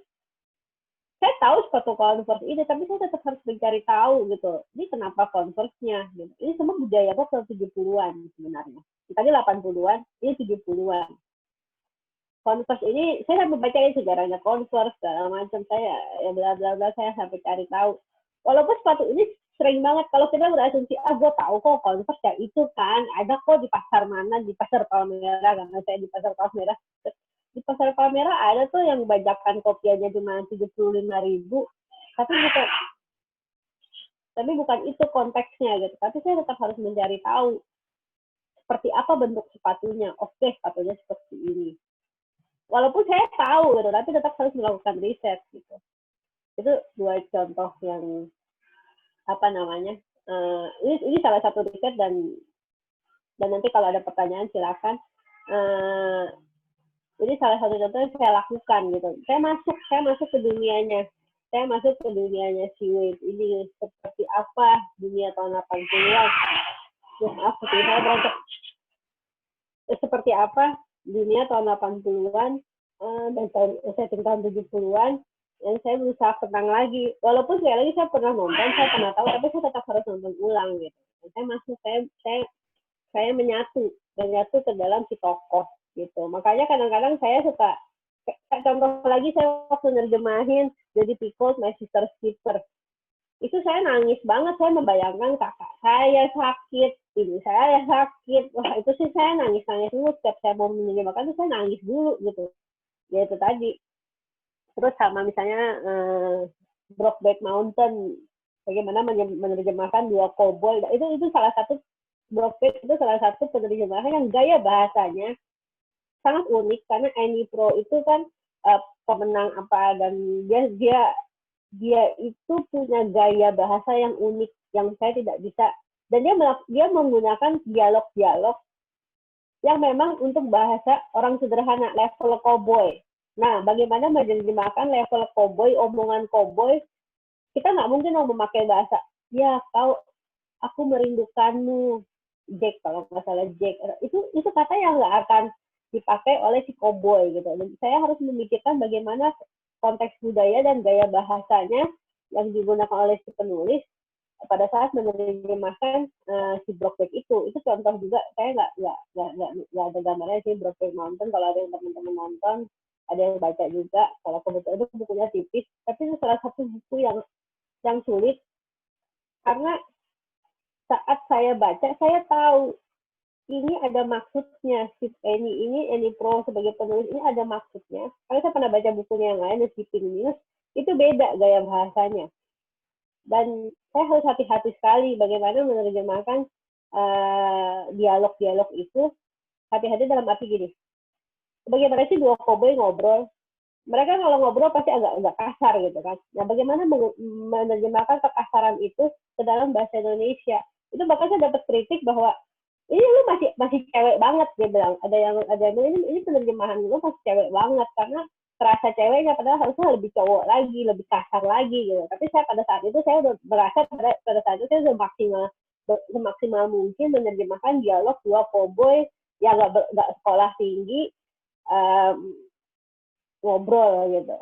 saya tahu sepatu Converse ini, tapi saya tetap harus mencari tahu gitu. Ini kenapa Converse-nya? Gitu. Ini semua budaya kok ke 70-an sebenarnya. Tadi 80-an, ini 70-an. Converse ini, saya sampai bacain sejarahnya Converse, segala macam. Saya, ya bla bla bla, saya sampai cari tahu. Walaupun sepatu ini sering banget, kalau kita berasumsi, gue tahu kok Converse ya itu kan, ada kok di pasar mana, di pasar Palmera, karena saya di pasar Palmera. Di pasar Palmera ada tuh yang bajakan kopiannya cuma 75.000, tapi bukan itu konteksnya gitu. Tapi saya tetap harus mencari tahu seperti apa bentuk sepatunya. Oke, sepatunya seperti ini. Walaupun saya tahu gitu, tapi tetap harus melakukan riset gitu. Itu dua contoh yang apa namanya. Ini salah satu riset, dan nanti kalau ada pertanyaan silakan. Ini salah satu contoh yang saya lakukan gitu. Saya masuk ke dunianya. Saya masuk ke dunianya si Wade ini, seperti apa dunia tahun 80-an. Maaf, saya berantak. Seperti apa dunia tahun 80-an dan tahun 70-an, yang saya berusaha kenang lagi. Walaupun sekali lagi saya pernah nonton, saya pernah tahu, tapi saya tetap harus nonton ulang gitu. Dan saya masuk, saya menyatu ke dalam si tokoh gitu. Makanya kadang-kadang saya suka, contoh lagi, saya waktu nerjemahin Jadi Pickles My Sister's Keeper, itu saya nangis banget. Saya membayangkan kakak saya sakit, ibu saya sakit. Wah, itu sih saya nangis dulu. Setiap saya mau menerjemahkan itu saya nangis dulu gitu. Ya itu tadi. Terus sama misalnya Brokeback Mountain, bagaimana menerjemahkan dua koboi. Itu salah satu, Brokeback itu salah satu penerjemahan yang gaya bahasanya sangat unik, karena Annie Pro itu kan pemenang apa, dan dia itu punya gaya bahasa yang unik yang saya tidak bisa, dan dia menggunakan dialog-dialog yang memang untuk bahasa orang sederhana, level cowboy. Nah, bagaimana menerjemahkan level cowboy, omongan cowboy? Kita nggak mungkin mau memakai bahasa, ya aku merindukanmu, Jack, kalau nggak salah Jack. Itu kata yang nggak akan dipakai oleh si cowboy gitu. Dan saya harus memikirkan bagaimana konteks budaya dan gaya bahasanya yang digunakan oleh si penulis pada saat menerjemahkan si Brokeback itu. Contoh juga, saya nggak ada gambarnya sih Brokeback Mountain. Kalau ada yang teman-teman nonton, ada yang baca juga. Kalau kebetulan itu bukunya tipis, tapi itu salah satu buku yang sulit, karena saat saya baca, saya tahu ini ada maksudnya. Si Annie Pro sebagai penulis ini ada maksudnya. Karena saya pernah baca bukunya yang lain, The Shipping News, itu beda gaya bahasanya. Dan saya harus hati-hati sekali bagaimana menerjemahkan dialog-dialog itu. Hati-hati dalam arti gini, bagaimana sih dua cowboy ngobrol? Mereka kalau ngobrol pasti agak kasar gitu kan. Nah, bagaimana menerjemahkan kekasaran itu ke dalam bahasa Indonesia? Itu bahkan saya dapat kritik bahwa ini lu masih cewek banget, dia bilang. Ada yang bilang ini penerjemahan lu masih cewek banget, karena terasa ceweknya, padahal harusnya lebih cowok lagi, lebih kasar lagi gitu. Tapi saya pada saat itu saya udah merasa pada saat itu saya udah semaksimal mungkin menerjemahkan dialog dua cowboy yang nggak sekolah tinggi ngobrol gitu.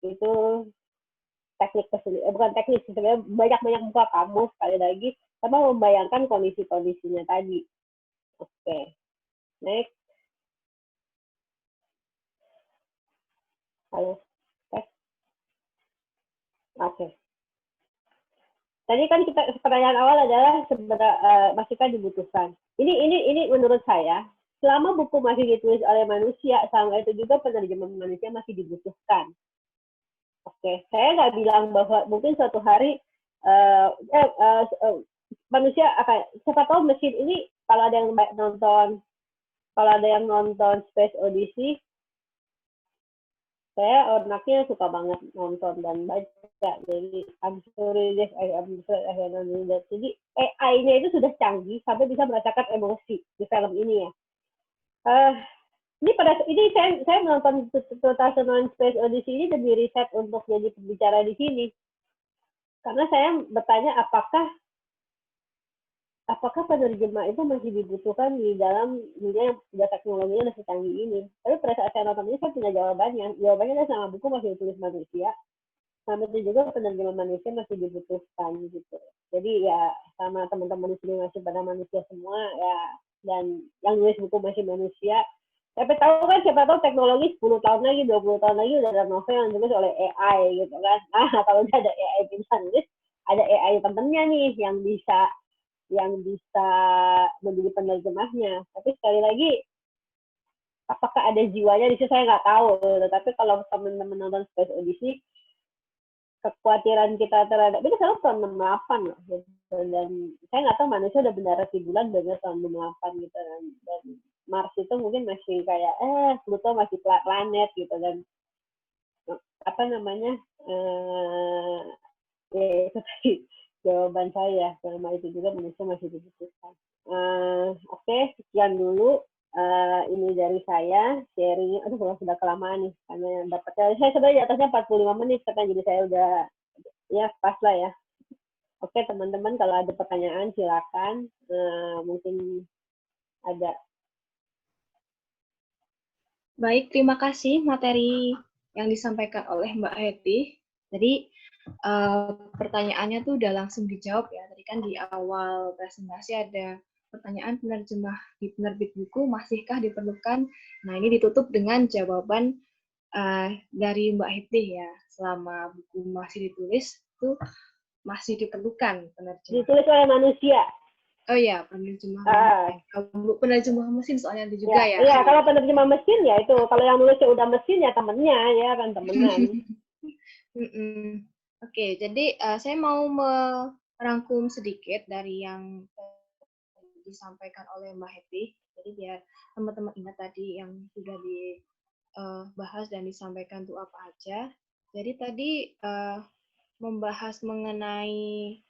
Itu teknik bukan teknik, sebenarnya banyak buka kamus sekali lagi, sama membayangkan kondisi-kondisinya tadi. Oke. Next. Halo. Oke. Tadi kan pertanyaan awal adalah masihkah dibutuhkan. Ini menurut saya, selama buku masih ditulis oleh manusia, sama itu juga penerjemahan manusia masih dibutuhkan. Oke, saya nggak bilang bahwa mungkin suatu hari manusia siapa tahu mesin ini, kalau ada yang nonton Space Odyssey, Saya anaknya suka banget nonton dan baca, jadi I'm sorry deh, I'm sorry, I cannot do that. Jadi AI-nya itu sudah canggih sampai bisa merasakan emosi di film ini ya. Eh, ini saya menonton 2001 Space Odyssey ini demi riset untuk jadi pembicara di sini. Karena saya bertanya apakah penerjemah itu masih dibutuhkan di dalam dunia yang sudah teknologinya masih canggih ini. Tapi pada saat saya nonton ini saya punya jawabannya. Jawabannya adalah sama buku masih ditulis manusia. Sama itu juga penerjemah manusia masih dibutuhkan gitu. Jadi ya sama teman-teman di sini masih pada manusia semua ya, dan yang nulis buku masih manusia. Tapi tahu kan, siapa tahu teknologi 10 tahun lagi, 20 tahun lagi udah ada novel yang ditulis oleh AI gitu kan. Nah, kalau udah ada AI bisa nulis, ada AI temennya nih yang bisa menjadi penerjemahnya. Tapi sekali lagi, apakah ada jiwanya di situ saya nggak tahu. Tapi kalau teman-teman nonton Space Odyssey, kekhawatiran kita terhadap ini selalu tahun 68 loh gitu. Dan saya nggak tahu manusia udah benar di bulan benar tahun 68 gitu, dan Mars itu mungkin masih kayak Pluto masih planet gitu, dan apa namanya ya itu tadi jawaban saya, selama itu juga manusia masih dibutuhkan. Oke, sekian dulu ini dari saya sharingnya. Aduh, kalau sudah kelamaan nih karena yang dapatnya saya sebenarnya di atasnya 45 menit katanya, jadi saya udah ya pas lah ya. Oke teman-teman, kalau ada pertanyaan silakan. Mungkin ada. Baik, terima kasih materi yang disampaikan oleh Mbak Hetty. Jadi pertanyaannya tuh udah langsung dijawab ya. Tadi kan di awal presentasi ada pertanyaan penerjemah di penerbit buku masihkah diperlukan. Nah ini ditutup dengan jawaban dari Mbak Hetty ya. Selama buku masih ditulis itu masih diperlukan penerjemah. Ditulis oleh manusia. Oh iya, penerjemah mesin soalnya itu juga ya. Iya, kalau penerjemah mesin ya itu. Kalau yang nulisnya udah mesin ya temennya ya kan, temenan. Oke, jadi saya mau merangkum sedikit dari yang disampaikan oleh Mbak Hetty. Jadi biar teman-teman ingat tadi yang sudah dibahas dan disampaikan itu apa aja. Jadi tadi membahas mengenai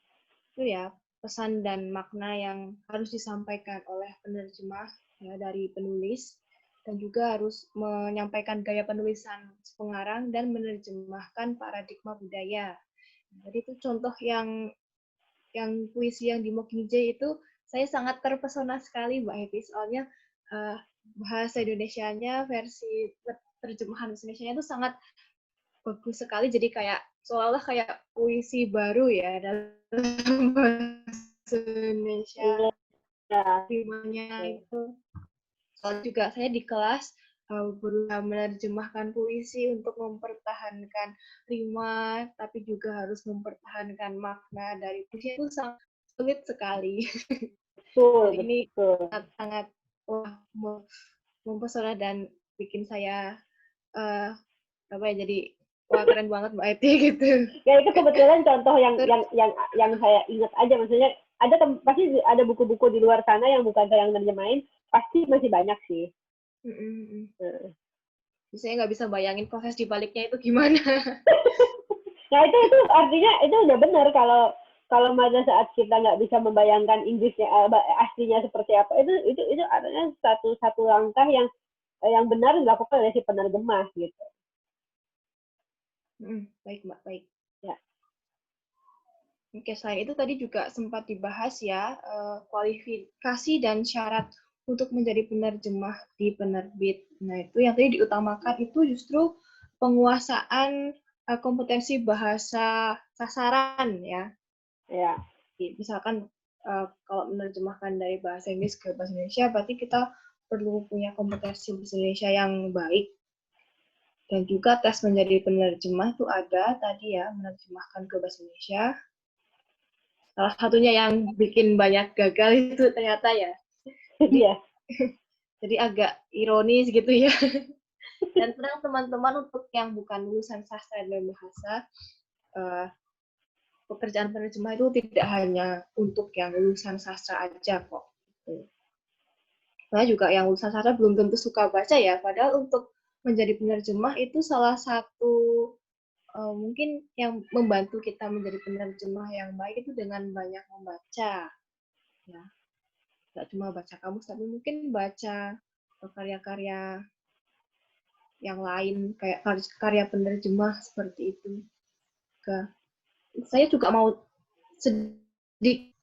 itu ya, pesan dan makna yang harus disampaikan oleh penerjemah ya, dari penulis, dan juga harus menyampaikan gaya penulisan pengarang dan menerjemahkan paradigma budaya. Jadi itu contoh yang puisi yang di Mockingjay itu saya sangat terpesona sekali Mbak Hetty, soalnya bahasa Indonesianya versi terjemahan Indonesianya itu sangat bagus sekali, jadi kayak seolah-olah kayak puisi baru ya dalam bahasa Indonesia. Rimanya itu soalnya juga saya di kelas berusaha menerjemahkan puisi untuk mempertahankan rima, tapi juga harus mempertahankan makna dari puisi, itu sangat sulit sekali. Betul, ini betul. sangat mempesona dan bikin saya jadi wah keren banget Mbak Eti gitu. Ya itu kebetulan contoh yang saya ingat aja, maksudnya pasti ada buku-buku di luar sana yang bukan saya yang nerjemahin, pasti masih banyak sih. Saya nggak bisa bayangin proses dibaliknya itu gimana. Nah itu artinya itu udah benar kalau pada saat kita nggak bisa membayangkan Inggrisnya aslinya seperti apa, itu artinya satu langkah yang benar dilakukan oleh si penerjemah gitu. Baik Mbak, baik. Ya. Oke, selain itu tadi juga sempat dibahas ya kualifikasi dan syarat untuk menjadi penerjemah di penerbit. Nah itu yang tadi diutamakan itu justru penguasaan kompetensi bahasa sasaran ya. Ya. Misalkan kalau menerjemahkan dari bahasa Inggris ke bahasa Indonesia, berarti kita perlu punya kompetensi bahasa Indonesia yang baik. Dan juga tes menjadi penerjemah itu ada tadi ya, menerjemahkan ke bahasa Indonesia. Salah satunya yang bikin banyak gagal itu ternyata ya. Iya. Jadi agak ironis gitu ya. Dan tenang teman-teman, untuk yang bukan lulusan sastra dan bahasa, pekerjaan penerjemah itu tidak hanya untuk yang lulusan sastra aja kok. Nah juga yang lulusan sastra belum tentu suka baca ya, padahal untuk menjadi penerjemah itu salah satu mungkin yang membantu kita menjadi penerjemah yang baik itu dengan banyak membaca, ya. Nggak cuma baca kamus, tapi mungkin baca karya-karya yang lain, kayak karya penerjemah seperti itu. Saya juga mau sedikit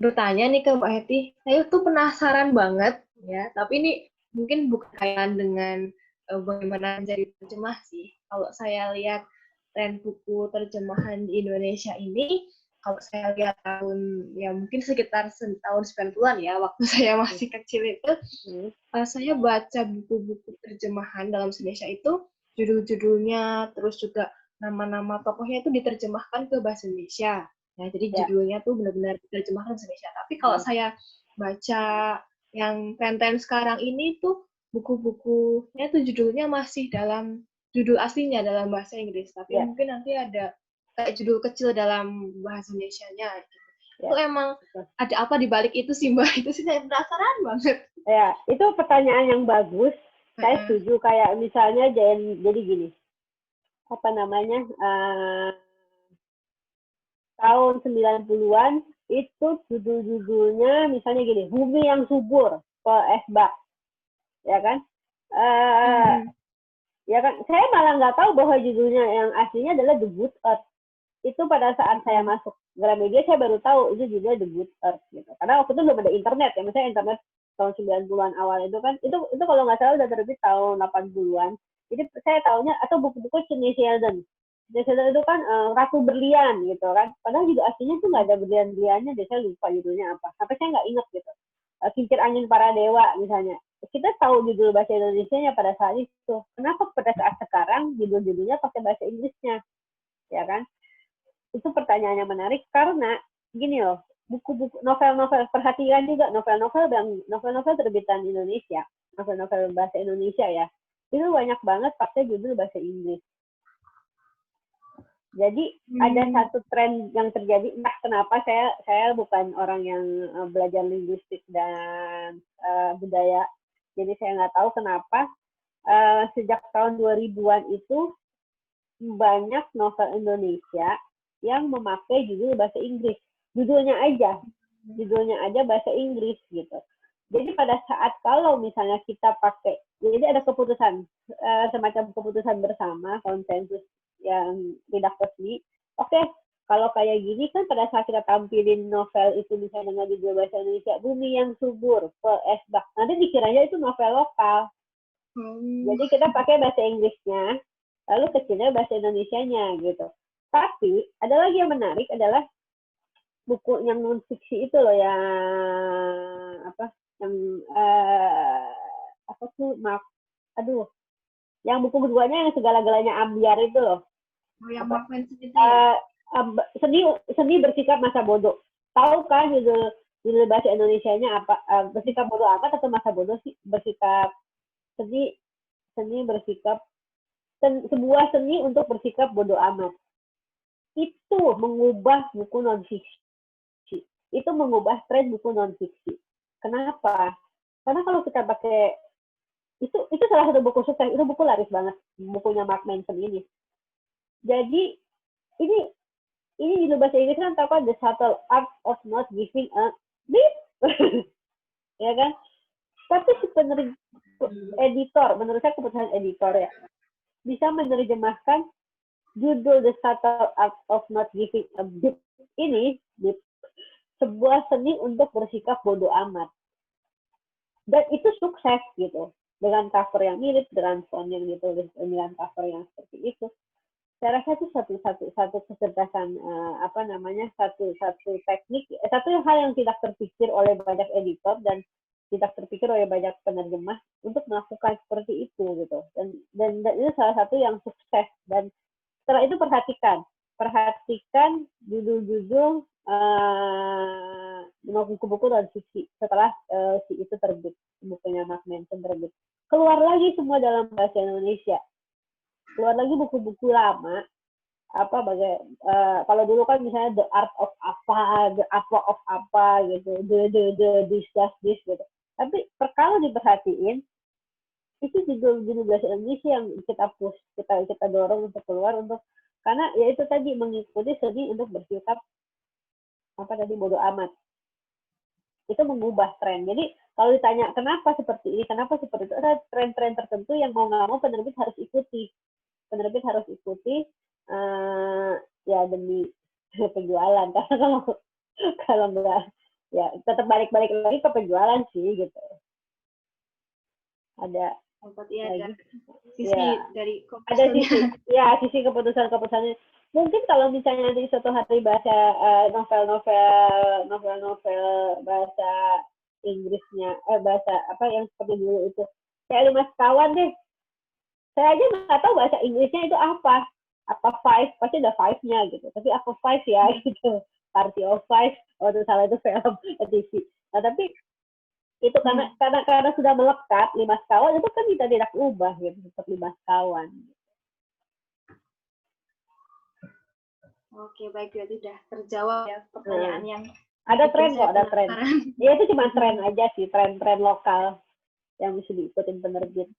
bertanya nih ke Mbak Heti. Saya tuh penasaran banget, ya. Tapi ini mungkin bukan kaitan dengan bagaimana menjadi terjemah sih. Kalau saya lihat tren buku terjemahan di Indonesia ini, kalau saya lihat tahun, ya mungkin sekitar tahun 90-an ya, waktu saya masih kecil itu, saya baca buku-buku terjemahan dalam Indonesia itu, judul-judulnya, terus juga nama-nama tokohnya itu diterjemahkan ke bahasa Indonesia. Ya, jadi judulnya tuh benar-benar diterjemahkan ke Indonesia. Tapi kalau saya baca yang tren-tren sekarang ini tuh, buku-bukunya tuh judulnya masih dalam judul aslinya dalam bahasa Inggris. Tapi mungkin nanti ada kayak judul kecil dalam bahasa Indonesianya. Gitu. Itu emang ada apa di balik itu sih, Mbak? Itu sih saya penasaran banget. Ya, itu pertanyaan yang bagus. Saya setuju. Kayak misalnya jadi gini, apa namanya, tahun 90-an itu judul-judulnya misalnya gini, Bumi yang Subur, Paul S. Bach, ya kan? Ya kan, saya malah nggak tahu bahwa judulnya yang aslinya adalah The Good Earth. Itu pada saat saya masuk Gramedia, saya baru tahu itu judulnya The Good Earth gitu. Karena waktu itu belum ada internet ya, misalnya internet tahun 90-an awal itu kan, itu kalau nggak salah udah terbit tahun 80-an. Jadi saya tahunya, atau buku-buku Sidney Sheldon. Sidney Sheldon itu kan Ratu Berlian gitu kan. Padahal juga aslinya tuh nggak ada berlian-berliannya, saya lupa judulnya apa. Sampai saya nggak ingat gitu. Kincir Angin Para Dewa misalnya. Kita tahu judul bahasa Indonesianya pada saat itu. Kenapa pada saat sekarang judul-judulnya pakai bahasa Inggrisnya? Ya kan? Itu pertanyaan yang menarik karena gini loh, buku-buku novel-novel, perhatikan juga novel-novel terbitan Indonesia, novel-novel bahasa Indonesia ya, itu banyak banget pakai judul bahasa Inggris. Jadi ada satu tren yang terjadi. Nah, kenapa saya bukan orang yang belajar linguistik dan budaya, jadi saya nggak tahu kenapa sejak tahun 2000-an itu banyak novel Indonesia yang memakai judul bahasa Inggris. Judulnya aja bahasa Inggris gitu. Jadi pada saat kalau misalnya kita pakai, jadi ada keputusan, semacam keputusan bersama, konsensus yang tidak resmi. Oke, kalau kayak gini kan pada saat kita tampilin novel itu misalnya dengan judul bahasa Indonesia, Bumi yang Subur, Paul S. Bach, nanti dikiranya itu novel lokal. Jadi kita pakai bahasa Inggrisnya, lalu kecilnya bahasa Indonesianya gitu. Tapi ada lagi yang menarik adalah buku yang non fiksi itu loh, yang apa, yang apa tuh, yang buku keduanya yang segala-galanya ambiar itu loh. Yang Mark Manson itu seni bersikap masa bodoh. Tahu kan judul bahasa Indonesianya apa? Bersikap bodoh amat atau masa bodoh sih? Bersikap seni bersikap, sebuah seni untuk bersikap bodoh amat. Itu mengubah buku non-fiksi. Itu mengubah tren buku non-fiksi. Kenapa? Karena kalau kita pakai, itu salah satu buku sukses, itu buku laris banget, bukunya Mark Manson ini. Jadi, ini di bahasa Inggris kan apa? The Subtle Art of Not Giving a Beep. Ya kan? Tapi si editor, menurut saya keputusan editor ya, bisa menerjemahkan judul The Subtle Art of Not Giving a Beep ini sebuah seni untuk bersikap bodoh amat. Dan itu sukses gitu. Dengan cover yang mirip, dengan font yang ditulis dengan cover yang seperti itu. Saya rasa itu satu kecerdasan, satu teknik, satu hal yang tidak terpikir oleh banyak editor dan tidak terpikir oleh banyak penerjemah untuk melakukan seperti itu gitu. Dan itu salah satu yang sukses. Dan setelah itu perhatikan judul-judul buku-buku dan fiksi setelah si itu terbit, bukunya Mark Manson terbit. Keluar lagi semua dalam bahasa Indonesia. Keluar lagi buku-buku lama, kalau dulu kan misalnya The Art of apa, The Apa of apa gitu, the this gitu. Tapi kalau diperhatiin, itu judul bahasa Inggris yang kita push, kita dorong untuk keluar, untuk karena ya itu tadi mengikuti seni untuk bersikap apa tadi bodoh amat, itu mengubah tren. Jadi kalau ditanya kenapa seperti ini, kenapa seperti itu, ada tren-tren tertentu yang mau nggak mau penerbit harus ikuti. Penerbit harus ikuti ya demi penjualan. Karena kalau nggak ya tetap balik-balik lagi ke penjualan sih gitu. Ada Berarti ada sisi ya, dari ada komposernya. sisi keputusannya. Mungkin kalau misalnya nanti suatu hari bahasa novel-novel bahasa Inggrisnya, bahasa apa yang seperti dulu itu, kayak 5 sekawan deh. Saya aja nggak tahu bahasa Inggrisnya itu apa five, pasti ada five-nya gitu. Tapi apa five ya gitu. Party of Five, oh itu salah, itu film TV. Nah tapi itu karena sudah melekat 5 sekawan, itu kan kita tidak ubah gitu, seperti 5 sekawan. Oke, baik, berarti udah terjawab ya pertanyaan yang ada tren kok, ada tren. Ya itu cuma tren aja sih, tren-tren lokal yang bisa diikutin penerbit.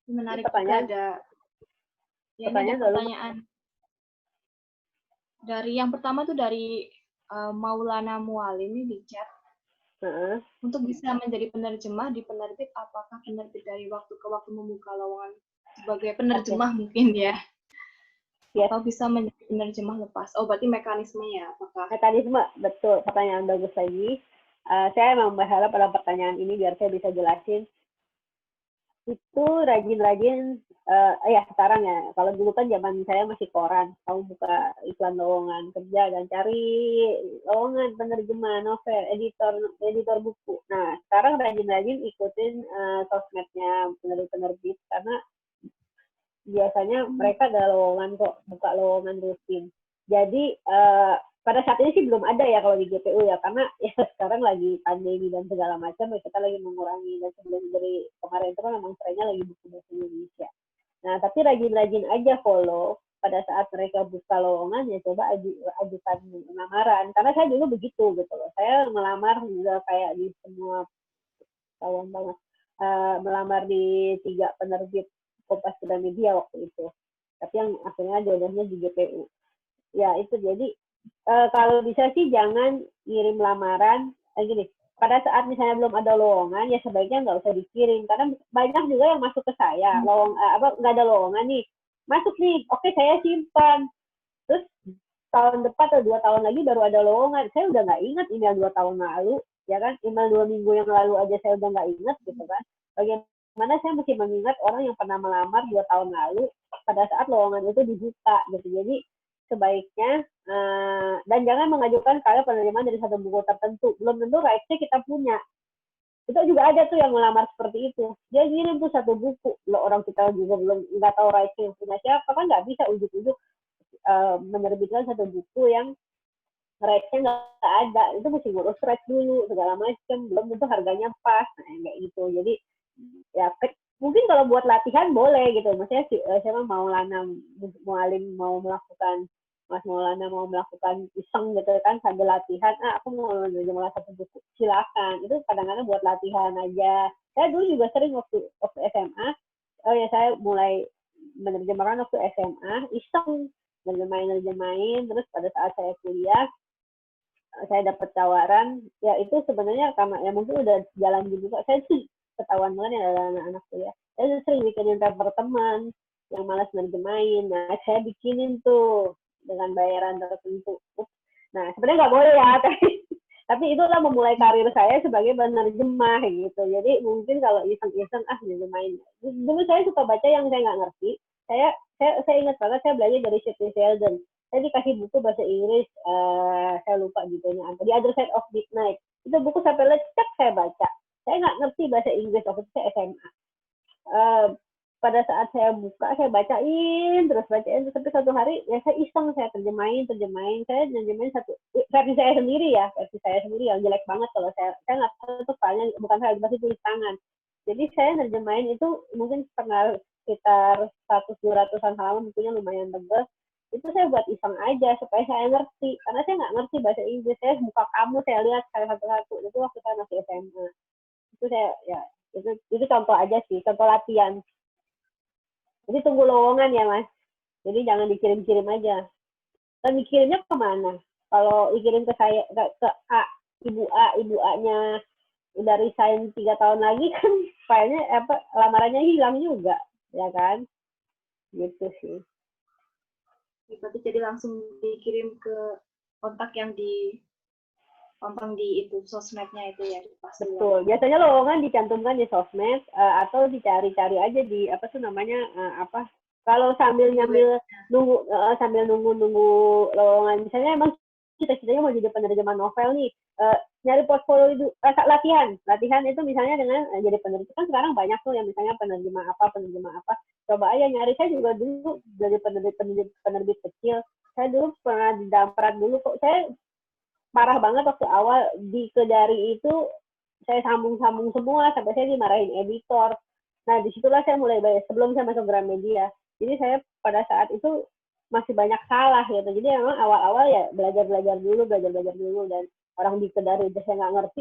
Menarik juga ada pertanyaan dari yang pertama tuh dari Maulana Mualim ini di chat. Untuk bisa menjadi penerjemah di penerbit, apakah penerbit dari waktu ke waktu membuka lowongan sebagai penerjemah mungkin ya? Atau bisa menjadi penerjemah lepas? Oh, berarti mekanismenya apakah? Mekanisme, betul. Pertanyaan bagus lagi. Saya memang berharap pada pertanyaan ini biar saya bisa jelasin. Itu rajin-rajin, ya sekarang ya, kalau dulu kan zaman saya masih koran, kamu buka iklan lowongan kerja dan cari lowongan penerjemah novel, editor buku. Nah, sekarang rajin-rajin ikutin sosmednya penerbit, karena biasanya mereka ada lowongan kok, buka lowongan rutin. Jadi pada saat ini sih belum ada ya kalau di GPU ya, karena ya sekarang lagi pandemi dan segala macam ya, kita lagi mengurangi, dan sebelum dari kemarin itu kan memang trennya lagi buku bahasa Indonesia. Nah tapi rajin-rajin aja follow pada saat mereka buka lowongan, ya coba ajukan lamaran, karena saya dulu begitu gitu loh, saya melamar juga kayak di semua kawan banget, melamar di 3 penerbit Kompas Gramedia waktu itu, tapi yang akhirnya jodohnya di GPU. Ya itu, jadi kalau bisa sih jangan ngirim lamaran gini, pada saat misalnya belum ada lowongan ya sebaiknya nggak usah dikirim, karena banyak juga yang masuk ke saya nggak ada lowongan nih, masuk nih, oke saya simpan, terus tahun depan atau 2 tahun lagi baru ada lowongan, saya udah nggak ingat email 2 tahun lalu, ya kan, email 2 minggu yang lalu aja saya udah nggak ingat gitu kan, bagaimana saya mesti mengingat orang yang pernah melamar 2 tahun lalu pada saat lowongan itu dibuka gitu. Jadi sebaiknya dan jangan mengajukan kalau penerimaan dari satu buku tertentu, belum tentu rights-nya kita punya. Itu juga ada tuh yang melamar seperti itu, dia ngirim tuh satu buku, lo orang kita juga belum nggak tahu rights-nya yang punya siapa, kan nggak bisa ujuk-ujuk menerbitkan satu buku yang rights-nya nggak ada, itu mesti ngurus rights dulu segala macam, belum tentu harganya pas, kayak gitu. Jadi ya mungkin kalau buat latihan boleh gitu, maksudnya siapa Maulana Mualim mau melakukan, Mas Maulana mau melakukan iseng gitu kan sambil latihan, aku mau menerjemah satu buku, silakan, itu kadang-kadang buat latihan aja. Saya dulu juga sering waktu SMA, saya mulai menerjemahkan waktu SMA, iseng nerjemahin, terus pada saat saya kuliah saya dapat tawaran, ya itu sebenarnya karena ya mungkin udah jalan juga, saya sih ketahuan banget ya ada anak-anak kuliah, saya sering bikinin paper teman yang malas nerjemahin, nah saya bikinin tuh dengan bayaran tertentu. Nah sebenarnya nggak boleh ya, tapi itulah memulai karir saya sebagai penerjemah gitu. Jadi mungkin kalau iseng-iseng nerjemahin. Dulu saya suka baca yang saya nggak ngerti, saya ingat banget saya belajar dari Shirley Sheldon. Saya dikasih buku bahasa Inggris, saya lupa judulnya apa, The Other Side of Midnight. Itu buku sampai lecek saya baca. Saya nggak ngerti bahasa Inggris waktu itu saya SMA. Pada saat saya buka, saya bacain, terus tapi satu hari ya saya iseng, saya terjemahin, saya terjemahin satu versi saya sendiri yang jelek banget, kalau saya nggak tahu itu filenya, bukan saya pasti tulis tangan. Jadi saya terjemahin itu mungkin sekitar 100-200-an halaman, bukunya lumayan tebal. Itu saya buat iseng aja supaya saya ngerti, karena saya nggak ngerti bahasa Inggris. Saya buka kamus, saya lihat satu-satu, itu waktu saya masih SMA. Itu saya ya Itu contoh aja sih, contoh latihan. Jadi tunggu lowongan ya Mas. Jadi jangan dikirim-kirim aja. Dan dikirimnya kemana? Kalau dikirim ke saya, ke A, ibu A-nya udah resign 3 tahun lagi kan filenya lamarannya hilang juga, ya kan? Gitu sih. Berarti jadi langsung dikirim ke kontak yang ditonton di itu sosmednya itu ya. Betul. Biasanya lowongan dicantumkan di sosmed atau dicari-cari aja di apa tuh namanya kalau sambil nunggu lowongan, misalnya emang cita-citanya mau jadi penerjemah novel nih, nyari portfolio itu latihan itu misalnya dengan jadi penerjemah. Kan sekarang banyak tuh yang misalnya penerjemah apa, coba aja nyari. Saya juga dulu jadi penerbit kecil, saya dulu pernah didamprat dulu kok. Saya parah banget waktu awal di Kedari itu, saya sambung semua sampai saya dimarahin editor. Nah disitulah saya mulai belajar sebelum saya masuk Gramedia. Jadi saya pada saat itu masih banyak salah gitu. Jadi memang awal-awal ya belajar dulu dan orang di Kedari udah saya nggak ngerti.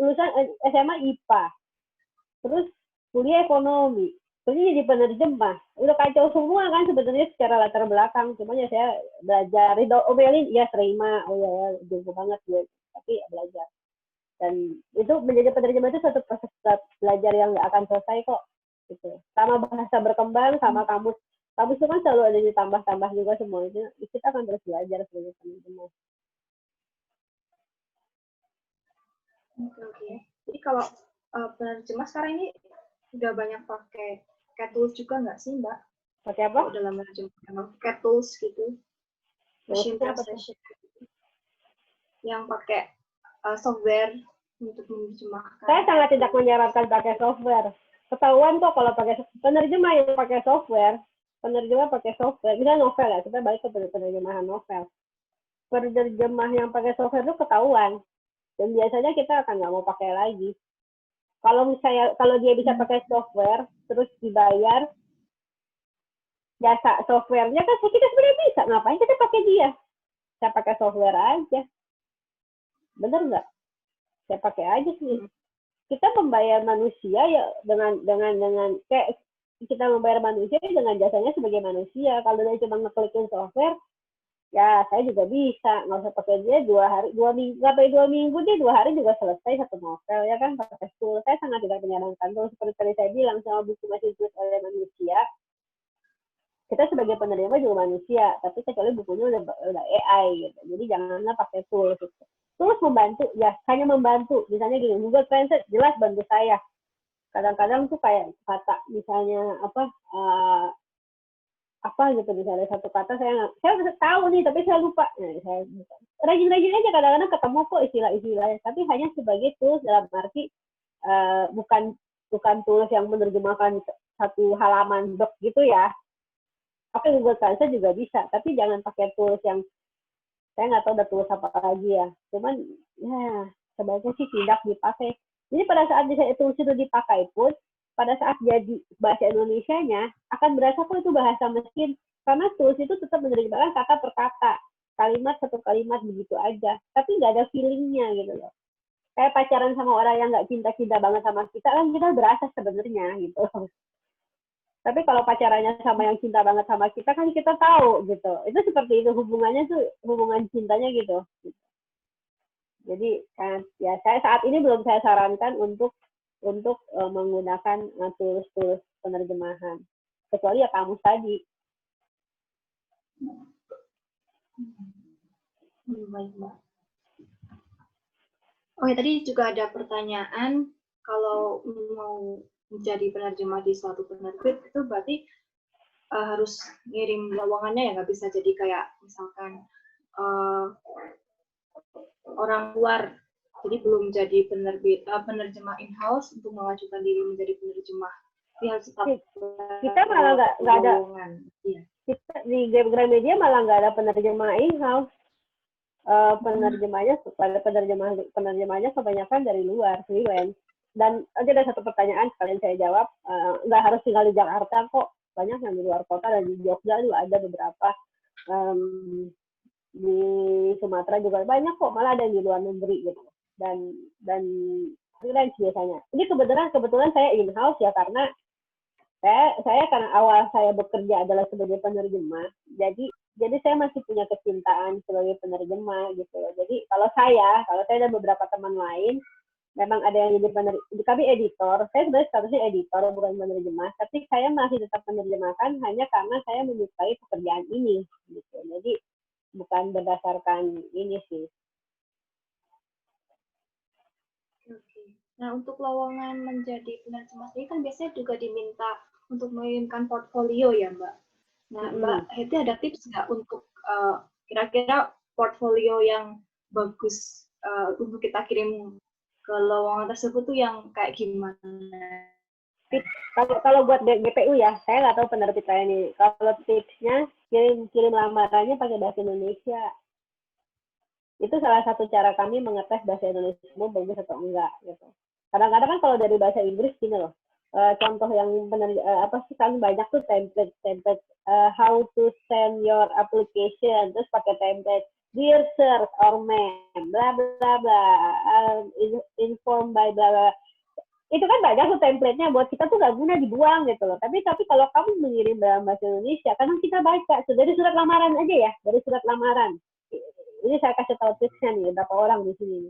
Lulusan SMA IPA, terus kuliah ekonomi, terus jadi penerjemah. Udah kacau semua kan sebenarnya secara latar belakang. Cuma ya saya belajar. Omelin ya terima, oh ya jago banget gue, tapi belajar. Dan itu menjadi penerjemah itu suatu proses belajar yang nggak akan selesai kok gitu. Sama bahasa berkembang, sama kamus itu kan selalu ada ditambah juga semua itu. Kita akan terus belajar sebagai penerjemah. Oke. Jadi kalau penerjemah sekarang ini udah banyak pakai tools juga nggak sih Mbak? Pakai apa? Dalam menerjemahkan pakai tools gitu. Machine translation yang pakai software untuk menerjemahkan. Saya sangat tidak menyarankan pakai software. Ketahuan kok kalau pakai penerjemah yang pakai software. Misalnya novel ya, kita balik ke penerjemahan novel. Penerjemah yang pakai software itu ketahuan. Dan biasanya kita akan nggak mau pakai lagi. Kalau dia bisa pakai software, terus dibayar jasa softwarenya kan kita sebenarnya bisa. Ngapain kita pakai dia? Saya pakai software aja. Bener nggak? Saya pakai aja sih. Kita membayar manusia ya dengan kayak kita membayar manusia dengan jasanya sebagai manusia. Kalau dia cuma ngeklikin software, ya saya juga bisa. Nggak usah pakai dia 2 minggu dia 2 hari juga selesai satu novel ya kan pakai tool. Saya sangat tidak menyarankan tool seperti tadi saya bilang, sama buku masih ditulis oleh manusia. Kita sebagai penerima juga manusia, tapi kecuali bukunya udah AI gitu. Jadi janganlah pakai tool gitu. Terus membantu, ya hanya membantu. Misalnya gini, Google Translate jelas bantu saya. Kadang-kadang tuh kayak kata misalnya apa gitu, misalnya satu kata saya udah tahu nih tapi saya lupa. Nah, saya rajin-rajin aja kadang-kadang ketemu kok istilah-istilahnya, tapi hanya sebagai tools dalam arti bukan tools yang menerjemahkan satu halaman doc gitu ya. Pakai Google Translate juga bisa, tapi jangan pakai tools yang saya nggak tahu udah tools apa lagi ya. Cuman ya sebaiknya sih tidak dipakai. Jadi pada saat tools itu dipakai pun, pada saat jadi bahasa Indonesianya akan berasa kok itu bahasa mesin, karena tools itu tetap menerjemahkan kata per kata, kalimat satu kalimat begitu aja, tapi nggak ada feelingnya gitu loh. Kayak pacaran sama orang yang nggak cinta-cinta banget sama kita kan kita berasa sebenarnya gitu. Tapi kalau pacarannya sama yang cinta banget sama kita kan kita tahu gitu. Itu seperti itu hubungannya tuh, hubungan cintanya gitu. Jadi ya saya saat ini belum saya sarankan untuk menggunakan tools penerjemahan. Kecuali ya kamus tadi. Baik, Mbak. Oh ya, tadi juga ada pertanyaan, kalau mau menjadi penerjemah di suatu penerbit itu berarti harus ngirim lowongannya ya, nggak bisa jadi kayak misalkan orang luar, jadi belum jadi penerjemah in-house untuk mengajukan diri menjadi penerjemah. Jadi harus tetap kita malah nggak ada. Iya. Kita di Gramedia malah nggak ada penerjemah in-house. Penerjemahnya kebanyakan dari luar, freelance. Dan nanti ada satu pertanyaan sekalian saya jawab, nggak harus tinggal di Jakarta kok, banyak yang di luar kota, dan di Jogja juga ada beberapa, di Sumatera juga banyak kok, malah ada yang di luar negeri gitu. Dan freelance biasanya. Ini kebetulan saya in-house ya, karena saya karena awal saya bekerja adalah sebagai penerjemah, jadi saya masih punya kecintaan sebagai penerjemah gitu loh. Jadi kalau saya dan beberapa teman lain memang ada yang jadi penerjemah, kami editor. Saya sebenarnya statusnya editor, bukan penerjemah, tapi saya masih tetap menerjemahkan hanya karena saya menyukai pekerjaan ini gitu. Jadi bukan berdasarkan ini sih. Oke. Nah, untuk lowongan menjadi penerjemah ini kan biasanya juga diminta untuk mengirimkan portfolio ya, Mbak. Nah, Mbak Heti ada tips nggak untuk kira-kira portfolio yang bagus untuk kita kirim ke lowongan tersebut tuh yang kayak gimana? Kalau buat GPU ya, saya nggak tahu penerbit lain ini. Kalau tipsnya, kirim lamarannya pakai bahasa Indonesia. Itu salah satu cara kami mengetes bahasa Indonesia bagus atau enggak gitu. Kadang-kadang kan kalau dari bahasa Inggris gini loh, contoh yang benar apa sih, kan banyak tuh template how to send your application, terus pakai template dear sir or ma'am bla bla bla, informed by bla bla. Itu kan banyak tuh template-nya, buat kita tuh gak guna, dibuang gitu loh. Tapi kalau kamu mengirim dalam bahasa Indonesia, kadang kita baca dari surat lamaran aja ya, dari surat lamaran. Ini saya kasih tahu tipsnya nih, berapa orang di sini.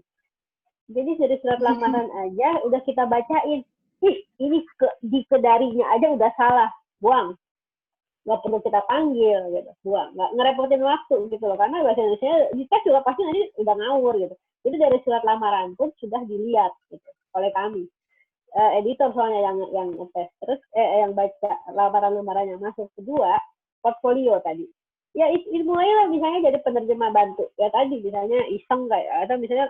Jadi dari surat lamaran aja udah kita bacain, ini di kedarinya aja udah salah, buang. Nggak perlu kita panggil gitu, buang. Nggak ngerepotin waktu gitu loh, karena bahasa Indonesia kita juga pasti nanti udah ngawur gitu. Jadi dari surat lamaran pun sudah dilihat gitu oleh kami. Editor soalnya yang ngetes, terus yang baca lamaran-lamaran yang masuk. Kedua, portfolio tadi. Ya mulailah misalnya jadi penerjemah bantu. Ya tadi misalnya iseng kayak, atau misalnya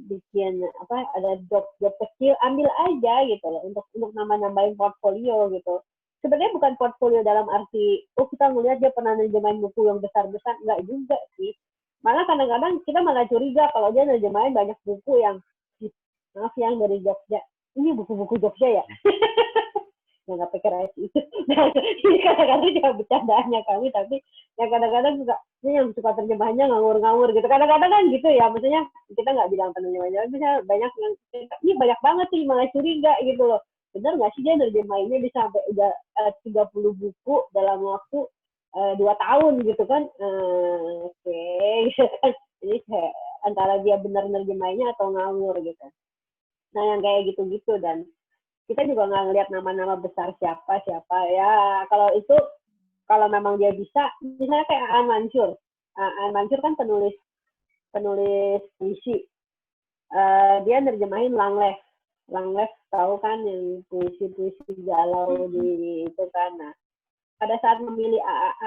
bikin apa, ada job kecil, ambil aja gitu loh, untuk nambahin portfolio gitu. Sebenarnya bukan portfolio dalam arti kita ngelihat dia pernah nerjemahin buku yang besar-besar, enggak juga sih. Malah kadang-kadang kita malah curiga kalau dia nerjemahin banyak buku yang, maaf yang dari Jogja, ini buku-buku Jogja ya. Nggak pikir itu. Ini kadang-kadang juga bercandaannya kami, tapi yang kadang-kadang juga ini yang suka terjemahannya ngawur-ngawur gitu. Kadang-kadang kan gitu ya, maksudnya kita nggak bilang penerjemahnya, misalnya banyak yang ini banyak banget sih, malah curiga gitu loh. Bener nggak sih dia nerjemahinnya bisa sampai udah 30 buku dalam waktu 2 tahun gitu kan? Oke, gitu kan. Jadi antara dia benar nerjemahinnya atau ngawur gitu. Nah yang kayak gitu-gitu, dan kita juga nggak ngeliat nama-nama besar siapa ya. Kalau memang dia bisa, misalnya kayak Aan Mansur. Aan Mansur kan penulis puisi. Dia nerjemahin Langlev tahu kan, yang puisi galau di itu kan. Nah, pada saat memilih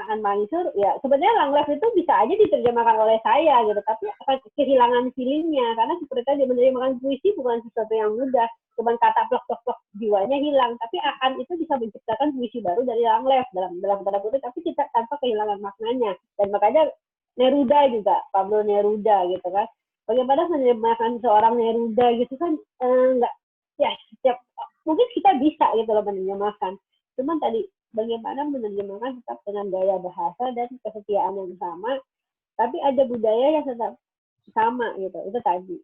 Aan Mansur, ya sebenarnya Langlev itu bisa aja diterjemahkan oleh saya gitu, tapi akan kehilangan feelingnya, karena seperti tadi menerjemahkan puisi bukan sesuatu yang mudah, cuman kata plok-plok jiwanya hilang, tapi Aan itu bisa menciptakan puisi baru dari Langlev dalam tanda kutip, tapi kita tanpa kehilangan maknanya. Dan makanya Neruda juga, Pablo Neruda gitu kan, bagaimana menerjemahkan seorang Neruda gitu kan, enggak ya, mungkin kita bisa gitu loh menerjemahkan, cuman tadi bagaimana menerjemahkan tetap dengan gaya bahasa dan kesetiaan yang sama, tapi ada budaya yang tetap sama gitu. Itu tadi.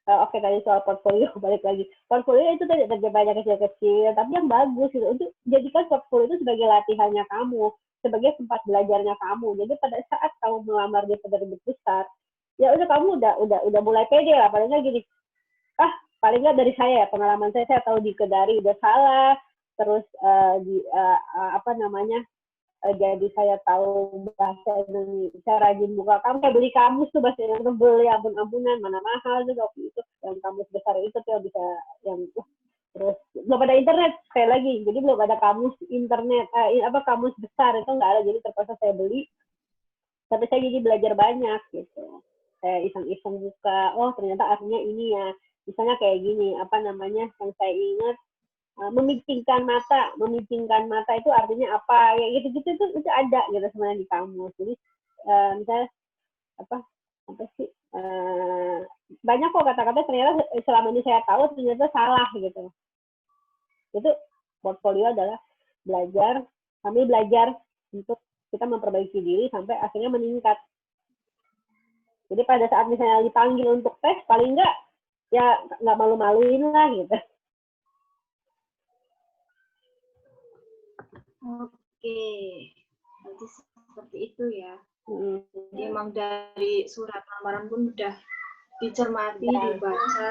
Oke, tadi soal portfolio, balik lagi. Portfolio itu tadi terjemahnya kecil-kecil, tapi yang bagus gitu. Untuk jadikan portfolio itu sebagai latihannya kamu, sebagai tempat belajarnya kamu. Jadi pada saat kamu melamar di penerbit besar, ya udah kamu udah mulai pede lah. Paling nggak gini, paling nggak dari saya ya, pengalaman saya tahu di Kedari udah salah, terus jadi saya tahu bahasa Indonesia, rajin buka kamus, saya beli kamus tuh bahasa Indonesia, beli ampun-ampunan, mana mahal tuh waktu itu, yang kamus besar itu tuh bisa yang terus belum ada internet sekali lagi, jadi belum ada kamus internet, kamus besar itu nggak ada, jadi terpaksa saya beli, tapi saya jadi belajar banyak gitu. Saya iseng-iseng buka, oh ternyata artinya ini ya, misalnya kayak gini, yang saya ingat, memicingkan mata itu artinya apa, ya gitu-gitu itu ada gitu sebenarnya di kamus. Jadi misalnya apa sih, banyak kok kata-kata ternyata selama ini saya tahu ternyata salah gitu. Itu portfolio adalah kami belajar untuk kita memperbaiki diri sampai akhirnya meningkat. Jadi pada saat misalnya dipanggil untuk tes, paling enggak ya nggak malu-maluin lah gitu. Oke, berarti seperti itu ya. Hmm. Jadi emang dari surat lamaran pun udah dicermati, Ya. dibaca.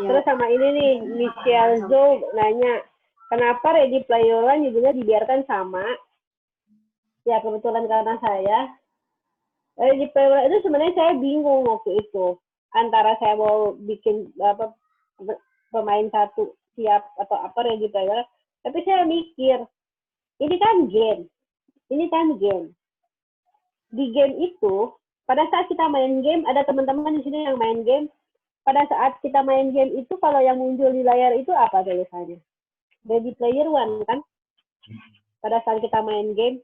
Terus sama ini nih, Michelle Zhou nanya, kenapa Ready Player One juga dibiarkan sama? Ya kebetulan karena saya Ready Player One itu sebenarnya saya bingung waktu itu antara saya mau bikin apa pemain satu siap atau apa Ready Player, tapi saya mikir ini kan game, di game itu pada saat kita main game ada teman-teman di sini yang main game. Pada saat kita main game itu kalau yang muncul di layar itu apa tulisannya? Ready Player One kan? Pada saat kita main game,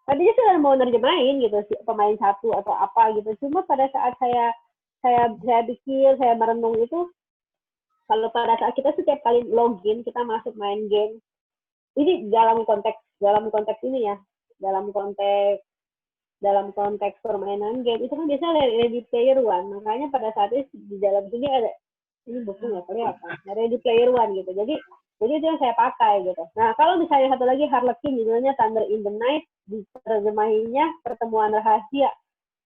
tadinya sudah mau nerjemahin gitu pemain satu atau apa gitu. Cuma pada saat saya pikir, saya merenung itu, kalau pada saat kita setiap kali login kita masuk main game, ini dalam konteks ini ya, dalam konteks permainan game itu kan biasanya Ready Player One. Makanya pada saat itu di dalam sini ada ini buku nggak kelihatan, Ready Player One gitu. Jadi itu yang saya pakai gitu. Nah kalau misalnya satu lagi Harlequin judulnya Thunder in the Night, diterjemahinnya Pertemuan Rahasia.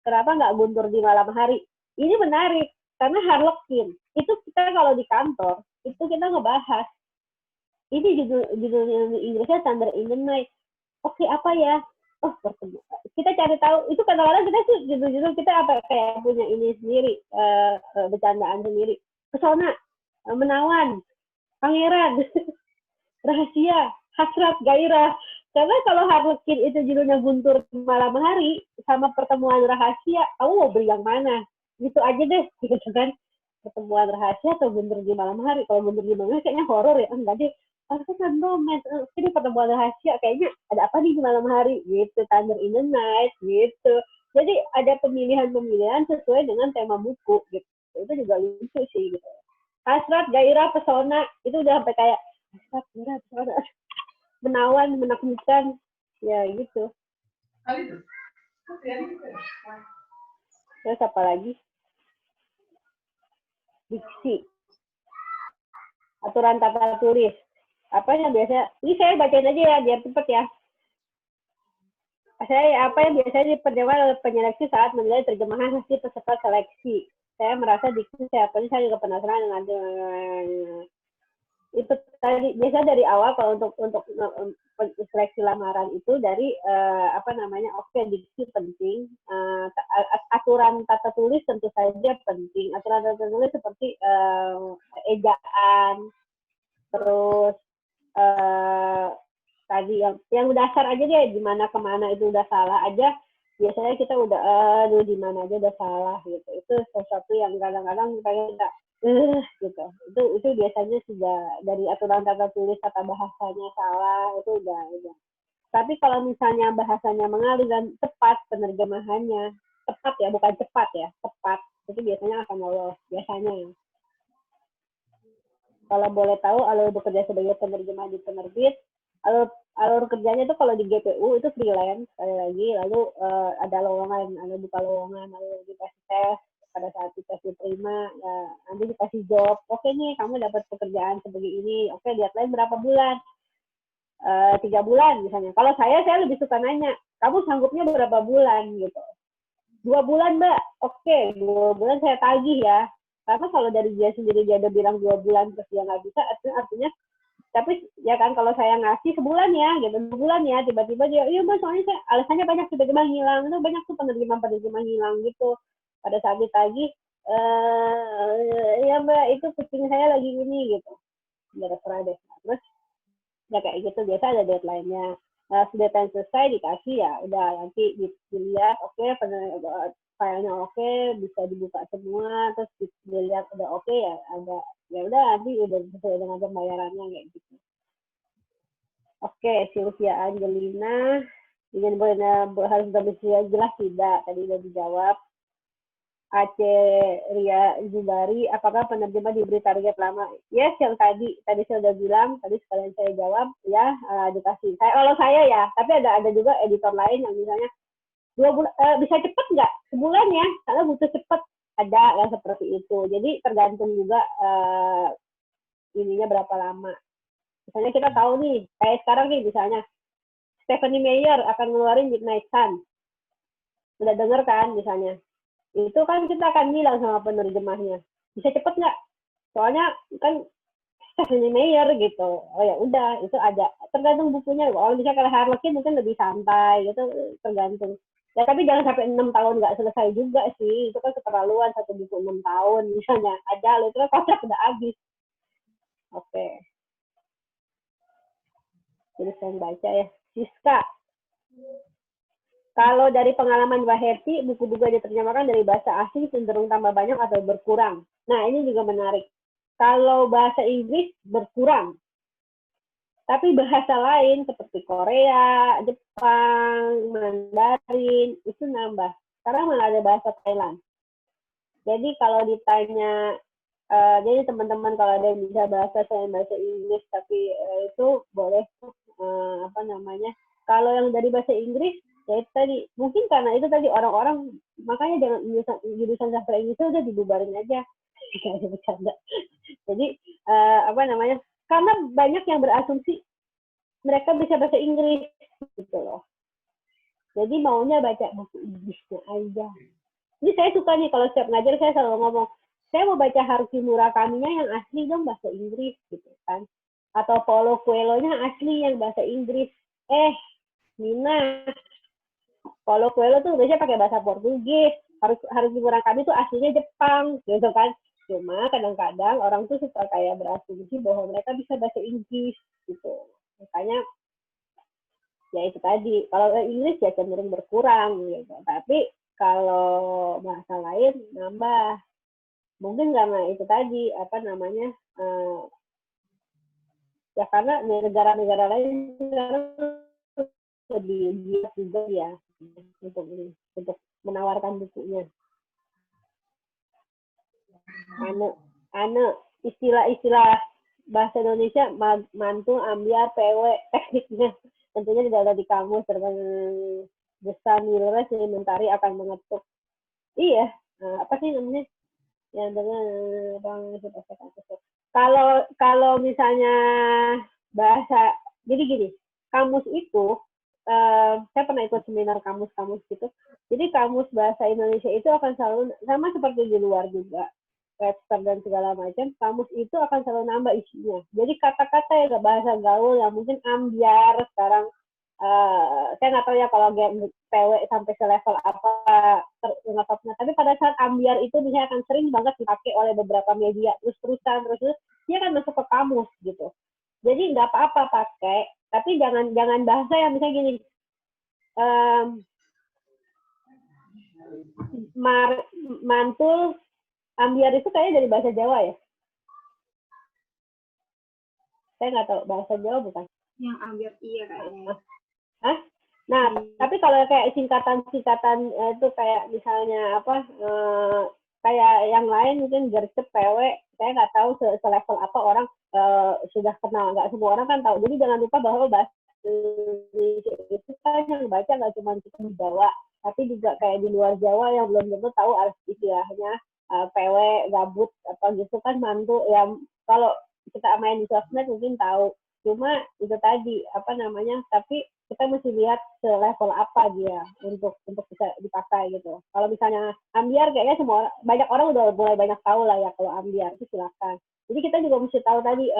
Kenapa nggak Guntur di Malam Hari? Ini menarik karena Harlequin itu kita kalau di kantor itu kita ngebahas ini judul Inggrisnya Thunder in the Night. Oke, apa ya? Oh, kita cari tahu. Itu kadang-kadang kita tuh judul-judul kita apa kayak punya ini sendiri, bercandaan sendiri. Pesona, menawan, pangeran, rahasia, hasrat, gairah. Karena kalau Harlequin itu judulnya Guntur Malam Hari sama Pertemuan Rahasia, kamu mau beli yang mana? Gitu aja deh, gitu kan. Pertemuan Rahasia atau Guntur di Malam Hari. Kalau Guntur di Malam Hari kayaknya horor ya. Enggak deh. Aku kan romance. Ini Pertemuan Rahasia. Kayaknya ada apa nih di malam hari? Gitu. Thunder in the Night. Gitu. Jadi ada pemilihan-pemilihan sesuai dengan tema buku. Gitu. Itu juga lucu sih. Gitu. Hasrat, gairah, pesona. Itu udah sampai kayak hasrat, gairah, pesona. Menawan, menakjubkan. Ya gitu. Terus apa lagi? Diksi. Aturan tata tulis. Apa yang biasa? Ini saya bacain aja ya, biar cepet ya. Apa yang biasanya diperjelas oleh penyeleksi saat menilai terjemahan hasil peserta seleksi. Saya merasa diksi saya juga penasaran dengan itu tadi biasa dari awal kalau untuk seleksi lamaran itu dari diksi penting, aturan tata tulis tentu saja penting. Aturan tata tulis seperti ejaan, terus tadi yang dasar aja deh, di mana kemana itu udah salah aja biasanya kita udah di mana aja udah salah gitu. Itu sesuatu yang kadang-kadang pengen kita gitu. Itu biasanya sudah dari aturan tata tulis, kata bahasanya salah, itu udah. Tapi kalau misalnya bahasanya mengalir dan tepat, penerjemahannya tepat ya, bukan cepat ya, tepat, itu biasanya akan lolos biasanya ya. Kalau boleh tahu, alur bekerja sebagai penerjemah di penerbit, alur kerjanya itu kalau di GPU itu freelance sekali lagi, lalu ada lowongan, ada buka lowongan, lalu dikasih tes, pada saat dites diterima, ya, nanti dikasih job, oke nih kamu dapat pekerjaan sebagai ini, oke deadline berapa bulan, 3 bulan misalnya. Kalau saya lebih suka nanya, kamu sanggupnya berapa bulan gitu. 2 bulan mbak, oke 2 bulan saya tagih ya. Karena kalau dari dia sendiri dia udah bilang 2 bulan terus dia nggak bisa, artinya tapi ya kan kalau saya ngasih sebulan ya gitu, 2 bulan ya, tiba-tiba dia iya mbak soalnya saya alasannya banyak, tiba-tiba hilang. Itu banyak tuh penerima hilang gitu pada saat ditagih, ya mbak itu kucing saya lagi ini gitu, nggak terserah deh. Terus ya kayak gitu, biasa ada deadline-nya. Nah, deadline selesai dikasih ya udah nanti dilihat oke, filenya oke, bisa dibuka semua, terus dilihat udah oke ya ada, ya udah nanti udah sesuai dengan pembayarannya kayak gitu. Oke, Sylvia Angelina ingin harus domisili jelas tidak, tadi udah dijawab. Aceh Ria Zubari, apakah penerjemah diberi target lama? Yes, yang tadi saya udah bilang, tadi sekalian saya jawab, ya dikasih. Kalau saya ya, tapi ada juga editor lain yang misalnya 2 bulan, bisa cepet nggak? Sebulan ya, karena butuh cepet. ada yang seperti itu. Jadi tergantung juga ininya berapa lama. Misalnya kita tahu nih, kayak sekarang nih misalnya Stephenie Meyer akan ngeluarin Midnight Sun. Udah denger kan misalnya. Itu kan kita akan bilang sama penerjemahnya, bisa cepet nggak? Soalnya kan Stephenie Meyer gitu. Oh ya udah, itu ada. Tergantung bukunya. Kalau misalnya kalau Harlequin mungkin lebih santai gitu, tergantung. Ya tapi jangan sampai 6 tahun nggak selesai juga sih. Itu kan keterlaluan, satu buku 6 tahun misalnya. Ada, itu kan kontrak udah habis. Oke. Jadi saya baca ya. Siska. Kalau dari pengalaman Mbak Hetty, buku-buku yang diterjemahkan dari bahasa asing cenderung tambah banyak atau berkurang. Nah, ini juga menarik. Kalau bahasa Inggris berkurang, tapi bahasa lain seperti Korea, Jepang, Mandarin, itu nambah. Sekarang malah ada bahasa Thailand. Jadi kalau ditanya, jadi teman-teman kalau ada yang bisa bahasa selain bahasa Inggris, tapi itu boleh, kalau yang dari bahasa Inggris, ya itu tadi mungkin karena itu tadi orang-orang makanya jangan jurusan sastra Inggris itu udah dibubarin aja. Bercanda. Jadi karena banyak yang berasumsi mereka bisa bahasa Inggris gitu loh. Jadi maunya baca buku Inggrisnya aja. Ini saya suka nih kalau setiap ngajar saya selalu ngomong, saya mau baca Haruki Murakaminya yang asli dong bahasa Inggris gitu kan. Atau Paulo Coelho-nya asli yang bahasa Inggris. Nina, Paulo Coelho tuh biasanya pakai bahasa Portugis, Haruki Murakami tuh aslinya Jepang, gitu kan. Cuma kadang-kadang orang tuh suka kayak berasumsi bahwa mereka bisa bahasa Inggris, gitu. Makanya, ya itu tadi, kalau Inggris ya cenderung berkurang, gitu. Tapi kalau bahasa lain nambah. Mungkin karena itu tadi, ya karena negara-negara lain sekarang lebih giat juga ya untuk menawarkan bukunya. Istilah-istilah bahasa Indonesia mantu, ambiar, PW, tekniknya tentunya tidak ada di kamus. Terbang Desan, Wilres, Mentari akan mengetuk. Iya, apa sih namanya? Yang dengan kalau misalnya bahasa, jadi gini, kamus itu saya pernah ikut seminar kamus-kamus gitu. Jadi kamus bahasa Indonesia itu akan selalu sama seperti di luar juga, Webster dan segala macam. Kamus itu akan selalu nambah isinya. Jadi kata-kata yang bahasa gaul yang mungkin ambiar sekarang, saya nggak tahu ya kalau PW sampai ke level apa ngetopnya. Tapi pada saat ambiar itu misalnya akan sering banget dipakai oleh beberapa media terus-terusan, dia akan masuk ke kamus gitu. Jadi nggak apa-apa pakai, tapi jangan bahasa yang misalnya gini, mantul, ambiar itu kayaknya dari bahasa Jawa ya. Saya nggak tahu, bahasa Jawa bukan? Yang ambiar iya kayaknya. Nah, tapi kalau kayak singkatan itu kayak misalnya kayak yang lain mungkin gercep, PW, saya nggak tahu selevel apa orang sudah kenal. Nggak semua orang kan tahu. Jadi jangan lupa bahwa bahasa itu kan yang baca nggak cuma kita di Jawa, tapi juga kayak di luar Jawa yang belum tentu tahu arti istilahnya PW, gabut, apa gitu kan, mantu. Ya kalau kita main di sosmed mungkin tahu. Cuma itu tadi tapi kita mesti lihat ke level apa dia untuk bisa dipakai gitu. Kalau misalnya ambiar kayaknya banyak orang udah mulai banyak tahu lah ya kalau ambiar itu silakan. Jadi kita juga mesti tahu tadi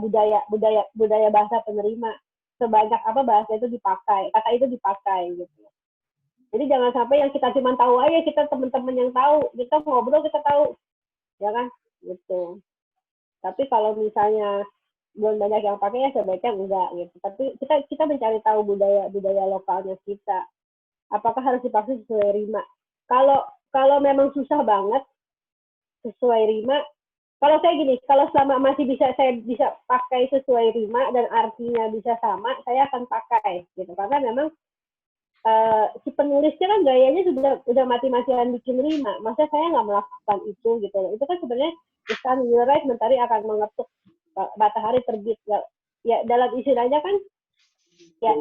budaya bahasa penerima, sebanyak apa bahasa itu dipakai, kata itu dipakai gitu. Jadi jangan sampai yang kita cuma tahu aja, kita teman-teman yang tahu, kita ngobrol kita tahu, ya kan gitu. Tapi kalau misalnya belum banyak yang pakai ya sebaiknya enggak gitu. Tapi kita mencari tahu budaya lokalnya kita. Apakah harus dipakai sesuai rima? Kalau memang susah banget sesuai rima, kalau saya gini, kalau selama masih saya bisa pakai sesuai rima dan artinya bisa sama, saya akan pakai gitu. Karena memang si penulisnya kan gayanya sudah mati-matian bikin rima. Masa saya nggak melakukan itu gitu. Itu kan sebenarnya Desan, Wilres, Mentari akan mengetuk matahari terbit. Ya dalam istilahnya kan ya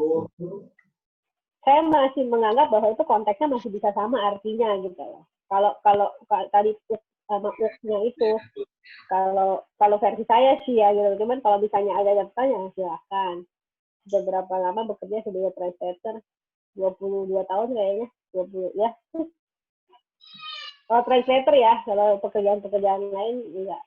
saya masih menganggap bahwa itu konteksnya masih bisa sama artinya gitu loh. Tadi sama nya itu, kalau versi saya sih ya gitu. Cuman kalau misalnya ada yang tanya, silahkan. Sudah berapa lama bekerja sebagai translator? 22 tahun kayaknya, 20 ya. Kalau translator ya, kalau pekerjaan-pekerjaan lain enggak.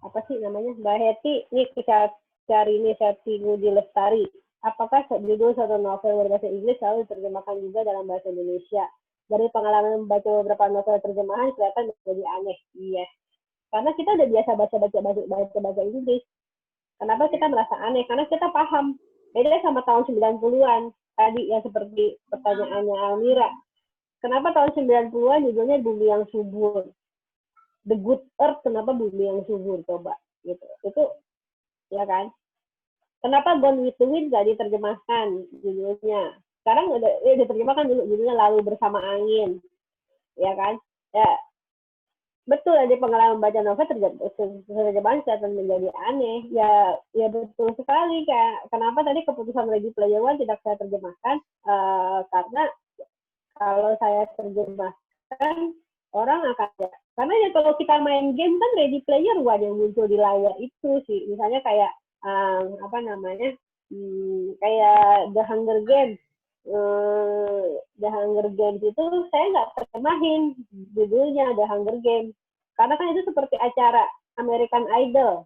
Apa sih namanya? Mbak Heti, ini kita cari nih Heti Ngudi Lestari. Apakah judul satu novel berbahasa Inggris selalu diterjemahkan juga dalam bahasa Indonesia? Dari pengalaman membaca beberapa novel terjemahan kelihatan menjadi aneh. Iya. Karena kita udah biasa baca Inggris. Kenapa kita merasa aneh? Karena kita paham. Beda sama tahun 90-an. Tadi yang seperti pertanyaannya Almira. Kenapa tahun 90-an judulnya Bumi yang Subur? The Good Earth, kenapa Bumi yang Subur? Coba. Gitu. Itu, ya kan? Kenapa Gone with the Wind gak diterjemahkan judulnya? Sekarang udah diterjemahkan dulu judulnya Lalu Bersama Angin. Ya kan? Ya, betul, ada pengalaman baca novel terjemahan kelihatan menjadi aneh. Ya betul sekali. Kayak kenapa tadi keputusan Ready Player One tidak saya terjemahkan? Karena kalau saya terjemahkan orang akan ya. Karena ya kalau kita main game kan Ready Player One yang muncul di layar itu sih. Misalnya kayak apa namanya? Kayak The Hunger Games. The Hunger Games itu saya nggak terjemahin judulnya The Hunger Games karena kan itu seperti acara American Idol.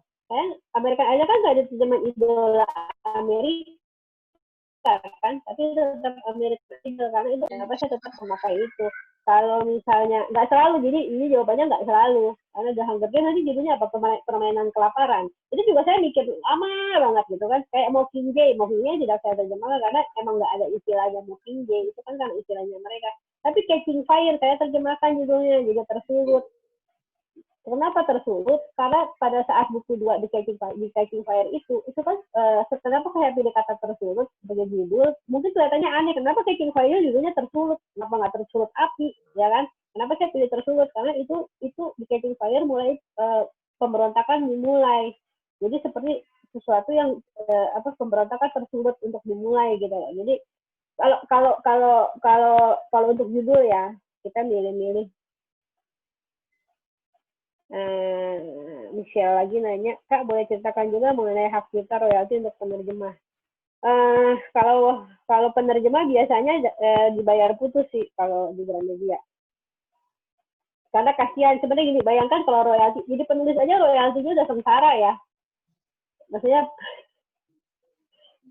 American Idol kan nggak ada terjemahan idola Amerika kan, tapi itu tetap American Idol karena itu kenapa saya tetap memakai itu. Kalau misalnya nggak selalu, jadi ini jawabannya nggak selalu. Karena The Hunger Games nanti judulnya apa? Permainan kelaparan. Itu juga saya mikir lama banget gitu kan. Kayak Mockingjay tidak saya terjemahkan karena emang nggak ada istilahnya Mockingjay. Itu kan istilahnya mereka. Tapi Catching Fire saya terjemahkan judulnya juga tersulut. Kenapa tersulut? Karena pada saat buku 2 di Catching Fire itu kan kenapa saya pilih kata tersulut sebagai judul? Mungkin kelihatannya aneh. Kenapa Catching Fire judulnya tersulut? Kenapa nggak tersulut api? Ya kan? Kenapa saya pilih tersulut? Karena itu di Catching Fire mulai pemberontakan dimulai. Jadi seperti sesuatu yang pemberontakan tersulut untuk dimulai gitu. Jadi kalau untuk judul ya kita milih-milih. Michelle lagi nanya, Kak boleh ceritakan juga mengenai hak cipta royalti untuk penerjemah? Kalau penerjemah biasanya dibayar putus sih kalau di Gramedia. Karena kasihan, sebenarnya gini, bayangkan kalau royalti, jadi penulis aja royaltinya udah sengsara ya. Maksudnya,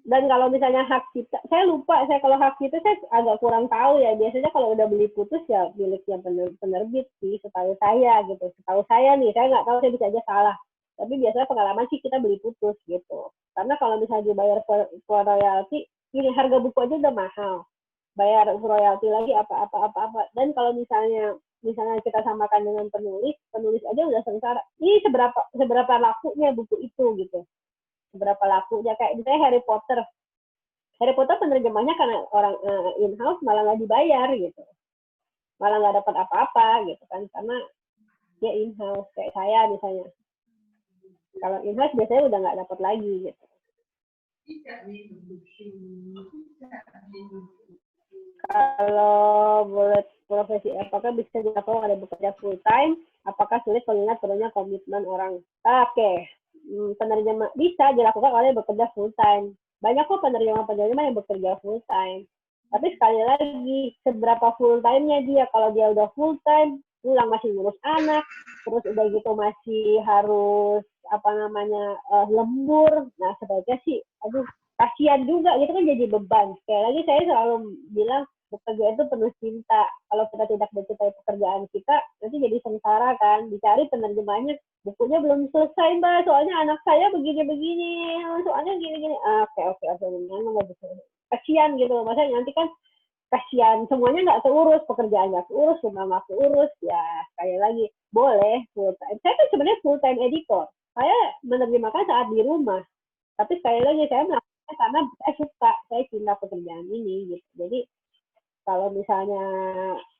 dan kalau misalnya hak cipta, saya lupa, kalau hak cipta saya agak kurang tahu ya. Biasanya kalau udah beli putus ya miliknya penerbit sih, setahu saya gitu. Setahu saya nih, saya nggak tahu, saya bisa aja salah. Tapi biasanya pengalaman sih kita beli putus gitu. Karena kalau misalnya dibayar royalti, ini harga buku aja udah mahal. Bayar royalti lagi apa. Dan kalau misalnya kita samakan dengan penulis aja udah sengsara. Ini seberapa lakunya buku itu gitu. Seberapa lakunya, kayak misalnya Harry Potter penerjemahnya karena orang in-house malah nggak dibayar gitu, malah nggak dapat apa-apa gitu kan, karena dia in-house. Kayak saya misalnya, kalau in-house biasanya udah nggak dapat lagi gitu. Kalau boleh profesi apakah bisa dilakukan ada bekerja full time? Apakah sulit mengingat perlunya komitmen orang? Oke. Penerjemah bisa dilakukan oleh bekerja full time. Banyak kok penerjemah yang bekerja full time. Tapi sekali lagi, seberapa full time-nya dia? Kalau dia udah full time, pulang masih ngurus anak, terus udah gitu masih harus lembur. Nah, sebaiknya sih, kasihan juga, itu kan jadi beban. Sekali lagi saya selalu bilang, bekerja itu penuh cinta. Kalau kita tidak mencintai pekerjaan kita, nanti jadi sengsara kan. Dicari penerjemahnya, bukunya belum selesai Mbak, soalnya anak saya begini-begini, soalnya gini-gini. Oke, memang nggak bisa. Kasihan gitu, maksudnya nanti kan kasihan, semuanya nggak keurus, pekerjaan nggak keurus, rumah nggak keurus, ya sekali lagi, boleh full time. Saya kan sebenarnya full time editor. Saya menerjemahkan saat di rumah. Tapi sekali lagi, saya melakukannya karena saya suka, saya cinta pekerjaan ini gitu. Jadi kalau misalnya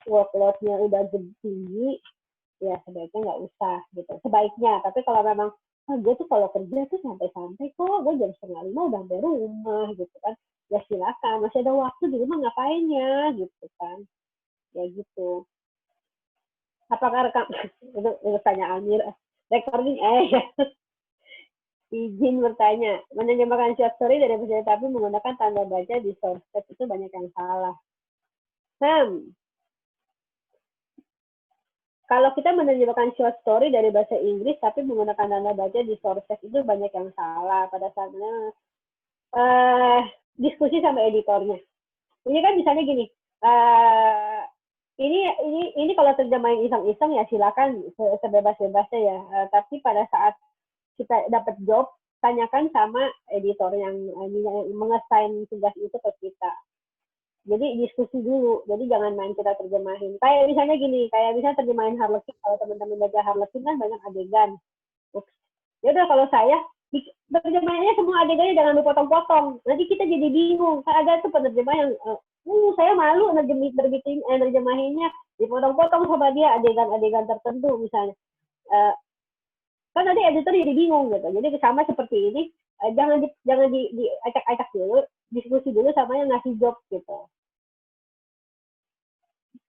workload-nya udah tinggi, ya sebaiknya nggak usah gitu. Sebaiknya, tapi kalau memang gue tuh kalau kerja tuh santai-santai kok, gue jam 4:30 udah sampai rumah gitu kan. ya silakan, masih ada waktu di rumah ngapain ya gitu kan, ya gitu. Apakah rekam itu tanya Amir recording ya. Izin bertanya, menerjemahkan short story dari bahasa tapi menggunakan tanda baca di source text itu banyak yang salah. Kalau kita menerjemahkan short story dari bahasa Inggris tapi menggunakan tanda baca di source text itu banyak yang salah pada saatnya diskusi sama editornya. Ini kan misalnya gini, ini kalau terjemahin iseng-iseng ya silakan sebebas-bebasnya ya. Tapi pada saat kita dapat job, tanyakan sama editor yang mengassign tugas itu ke kita. Jadi diskusi dulu, jadi jangan main kita terjemahin. Kayak misalnya gini, kayak misalnya terjemahin Harlequin, kalau teman-teman baca Harlequin kan banyak adegan. Ya udah kalau saya terjemahannya semua adegannya jangan dipotong-potong. Nanti kita jadi bingung. Kan ada tuh penerjemah yang saya malu nerjemahinnya dipotong-potong sama dia adegan-adegan tertentu misalnya. Kan nanti editor jadi bingung gitu. Jadi sama seperti ini, jangan diacak-acak dulu, diskusi dulu sama yang ngasih job gitu.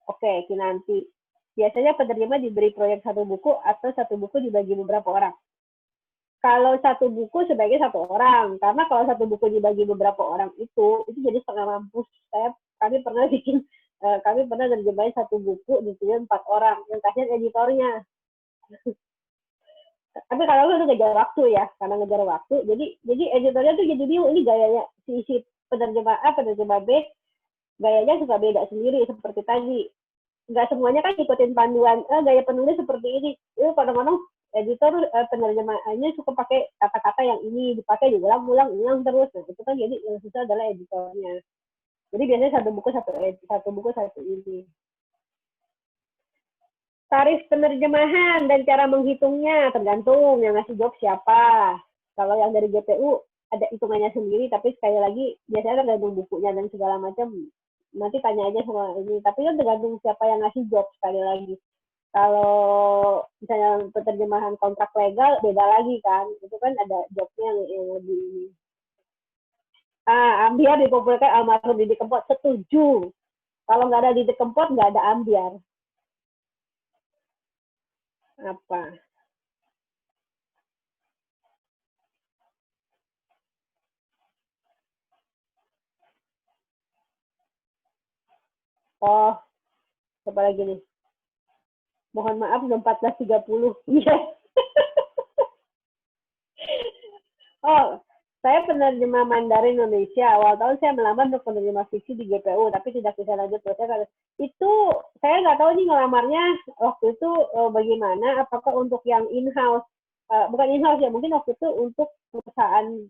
Oke, nanti. Biasanya penerjemah diberi proyek satu buku atau satu buku dibagi beberapa orang. Kalau satu buku sebaiknya satu orang, karena kalau satu buku dibagi beberapa orang itu jadi setengah mampus. Kami pernah nerjemahin satu buku ditulis 4 orang, yang kasihan editornya. Tapi kalau itu ngejar waktu ya, karena ngejar waktu, jadi editornya tuh jadi bingung, ini gayanya si penerjemah A, penerjemah B, gayanya suka beda sendiri seperti tadi. Nggak semuanya kan ikutin panduan, gaya penulis seperti ini. Itu kadang-kadang editor penerjemahannya suka pakai kata-kata yang ini dipakai diulang terus. Nah, itu kan jadi yang susah adalah editornya. Jadi biasanya satu buku satu ini. Tarif penerjemahan dan cara menghitungnya tergantung yang ngasih job siapa. Kalau yang dari GPU ada hitungannya sendiri, tapi sekali lagi biasanya tergantung bukunya dan segala macam. Nanti tanya aja sama ini. Tapi kan tergantung siapa yang ngasih job sekali lagi. Kalau misalnya penerjemahan kontrak legal beda lagi kan. Itu kan ada jobnya yang lebih ini. Ambiar dipopulerkan almarhum Didi Kempot. Setuju. Kalau nggak ada Didi Kempot, nggak ada ambiar. Apa? Oh, apa lagi nih? Mohon maaf, 14.30. Iya. Oh, saya penerjemah Mandarin Indonesia. Awal tahun saya melamar untuk penerjemah fiksi di GPU, tapi tidak bisa lanjut proses. Itu saya nggak tahu nih ngelamarnya waktu itu bagaimana. Apakah untuk yang in-house? Bukan in-house ya, mungkin waktu itu untuk perusahaan.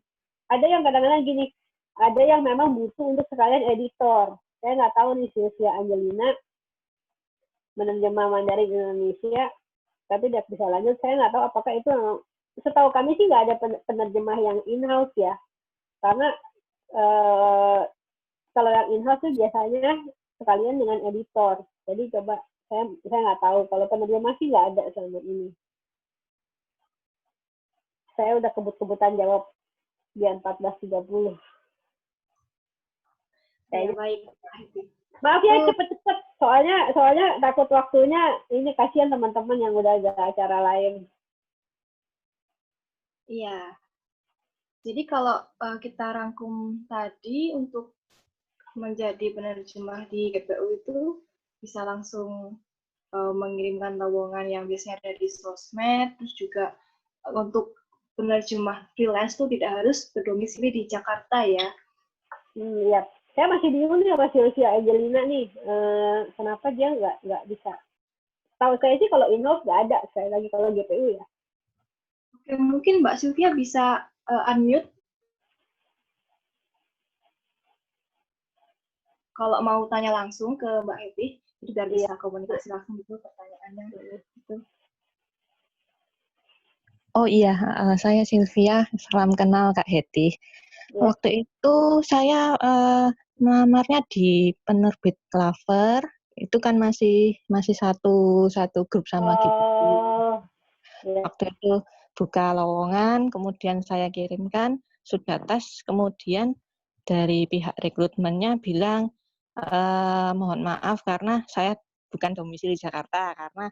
Ada yang kadang-kadang gini, ada yang memang butuh untuk sekalian editor. Saya nggak tahu nih Sylvia Angelina menerjemah Mandarin Indonesia, tapi tidak bisa lanjut. Saya nggak tahu apakah itu, setahu kami sih nggak ada penerjemah yang in-house ya, karena kalau yang in-house tuh biasanya sekalian dengan editor. Jadi coba saya nggak tahu, kalau penerjemah sih nggak ada selama ini. Saya udah kebut-kebutan jawab di 14.30. Ya, baik. Maaf ya cepet-cepet, soalnya takut waktunya, ini kasihan teman-teman yang udah ada acara lain. Iya. Jadi kalau kita rangkum tadi untuk menjadi penerjemah di GPU itu bisa langsung mengirimkan lowongan yang biasanya ada di sosmed, terus juga untuk penerjemah freelance itu tidak harus berdomisili di Jakarta ya. Iya. Saya masih bingung nih sama Sylvia Angelina nih, kenapa dia nggak bisa. Tahu saya sih kalau in-house nggak ada, sekali lagi kalau GPU ya. Oke, mungkin Mbak Sylvia bisa unmute. Kalau mau tanya langsung ke Mbak Hetty, jadi biar bisa komunikasi langsung gitu pertanyaannya. Gitu. Oh iya, saya Sylvia, salam kenal Kak Hetty. Ya. Waktu itu saya melamarnya di penerbit Claver, itu kan masih satu grup sama GPU. Ya. Waktu itu buka lowongan, kemudian saya kirimkan, sudah tes, kemudian dari pihak rekrutmennya bilang, mohon maaf karena saya bukan domisili Jakarta, karena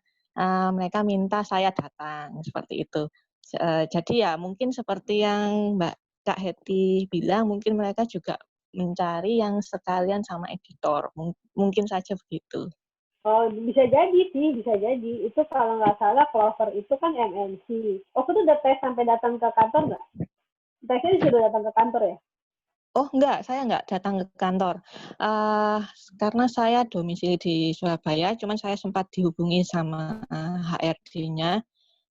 mereka minta saya datang, seperti itu. Jadi ya mungkin seperti yang Mbak Kak Hetty bilang, mungkin mereka juga mencari yang sekalian sama editor, mungkin saja begitu. Oh, bisa jadi sih, bisa jadi. Itu kalau nggak salah Clover itu kan MNC. Oh, itu udah tes sampai datang ke kantor nggak? Tesnya sudah datang ke kantor ya? Oh enggak, saya enggak datang ke kantor. Karena saya domisili di Surabaya, cuman saya sempat dihubungi sama HRD-nya.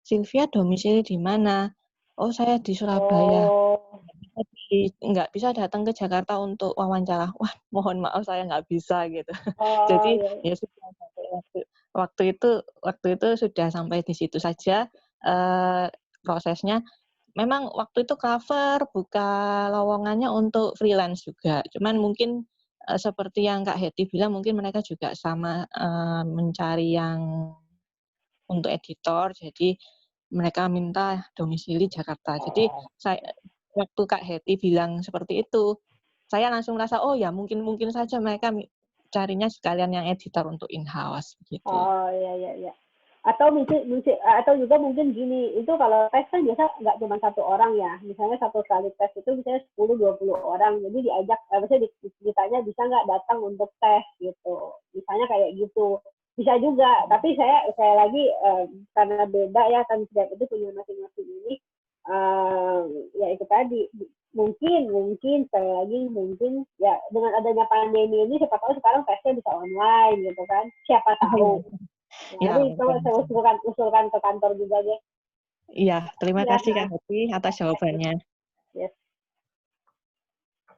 Sylvia domisili di mana? Oh saya di Surabaya. Oh, Nggak bisa datang ke Jakarta untuk wawancara. Wah, mohon maaf saya nggak bisa gitu. oh Jadi iya. ya sudah sampai waktu itu sudah sampai di situ saja prosesnya. Memang waktu itu cover buka lowongannya untuk freelance juga. Cuman mungkin seperti yang Kak Hetty bilang, mungkin mereka juga sama mencari yang untuk editor. Jadi mereka minta domisili Jakarta. Jadi saya waktu Kak Hetty bilang seperti itu, saya langsung merasa oh ya mungkin saja mereka carinya sekalian yang editor untuk in-house gitu. Oh iya iya iya. Atau atau juga mungkin gini, itu kalau tes kan biasa nggak cuma satu orang ya. Misalnya satu kali tes itu misalnya 10-20 orang. Jadi diajak, misalnya ditanya bisa nggak datang untuk tes gitu. Misalnya kayak gitu. Bisa juga, tapi saya lagi karena beda ya kan setiap itu punya masing-masing ini. Ya itu tadi mungkin sekali lagi mungkin ya dengan adanya pandemi ini siapa tahu sekarang tesnya bisa online gitu kan, siapa tahu. Nah, Ya, nanti coba saya usulkan ke kantor juga deh. iya, terima Ya, kasih Kak Hetty atas jawabannya. yes.